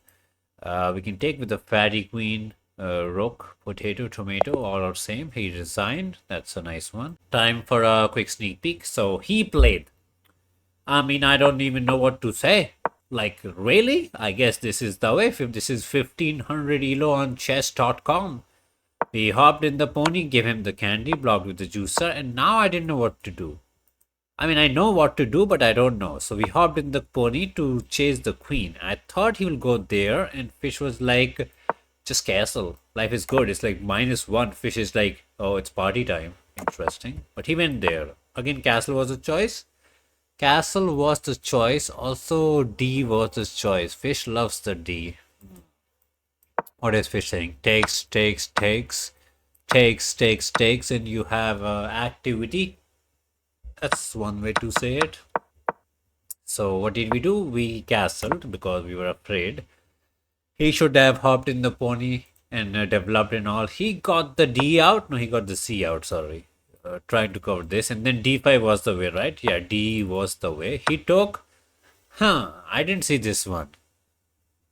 we can take with the fatty queen, rook, potato, tomato, all are same. He resigned. That's a nice one. Time for a quick sneak peek. So he played. I mean, I don't even know what to say. Like, really? I guess this is the way. If this is 1500 ELO on chess.com. We hopped in the pony, gave him the candy, blocked with the juicer, and now I didn't know what to do. I mean, I know what to do, but I don't know. So we hopped in the pony to chase the queen. I thought he will go there, and fish was like, just castle. Life is good. It's like -1. Fish is like, oh, it's party time. Interesting. But he went there. Again, castle was a choice. Castle was the choice. Also, D was the choice. Fish loves the D. What is fish saying? Takes, takes, takes, takes, takes, takes, and you have activity. That's one way to say it. So what did we do? We castled because we were afraid. He should have hopped in the pony and developed and all. He got the D out. No, he got the C out. Sorry. Trying to cover this. And then D5 was the way, right? Yeah, D was the way. He took. I didn't see this one.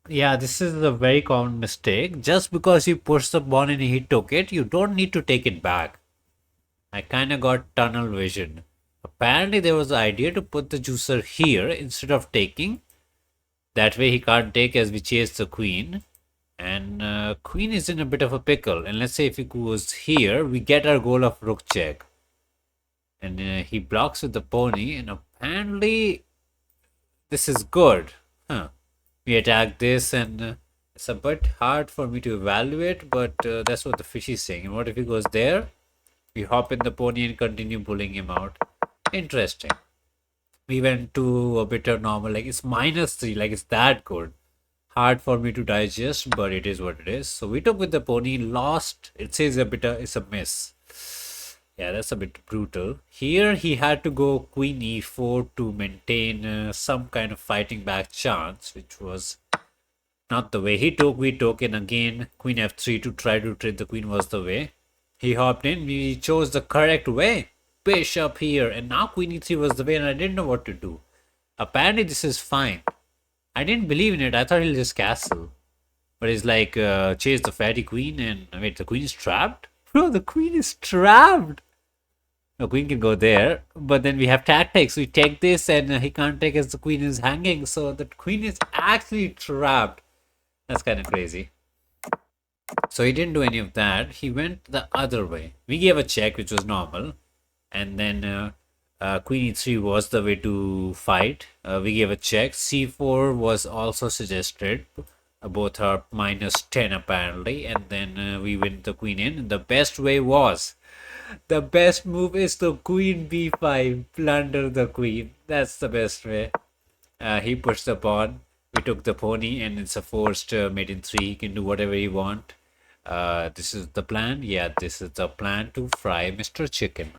Yeah, this is a very common mistake. Just because you push the pawn and he took it, you don't need to take it back. I kind of got tunnel vision. Apparently, there was the idea to put the juicer here instead of taking. That way, he can't take as we chase the queen. And queen is in a bit of a pickle. And let's say if he goes here, we get our goal of rook check. And he blocks with the pony. And apparently, this is good. We attack this, and it's a bit hard for me to evaluate, but that's what the fish is saying. And what if he goes there? We hop in the pony and continue pulling him out. Interesting. We went to a bit of normal, like it's -3, like it's that good. Hard for me to digest, but it is what it is. So we took with the pony, lost. It says it's a miss. Yeah, that's a bit brutal. Here he had to go queen e4 to maintain some kind of fighting back chance, which was not the way he took. We took, and again queen f3 to try to trade the queen was the way. He hopped in. We chose the correct way. Bishop here, and now queen e3 was the way, and I didn't know what to do. Apparently this is fine. I didn't believe in it. I thought he'll just castle. But it's like chase the fatty queen, and wait, the queen is trapped? Bro, the queen is trapped. The queen can go there, but then we have tactics. We take this, and he can't take as the queen is hanging. So the queen is actually trapped. That's kind of crazy. So he didn't do any of that. He went the other way. We gave a check, which was normal. and then queen e3 was the way to fight. We gave a check. c4 was also suggested. Both are -10 apparently, and then we went the queen in. The best way was, the best move is the queen b5, plunder the queen. That's the best way. He pushed the pawn. We took the pony, and it's a forced mate in three. He can do whatever he want. This is the plan. Yeah, this is the plan to fry Mr. Chicken.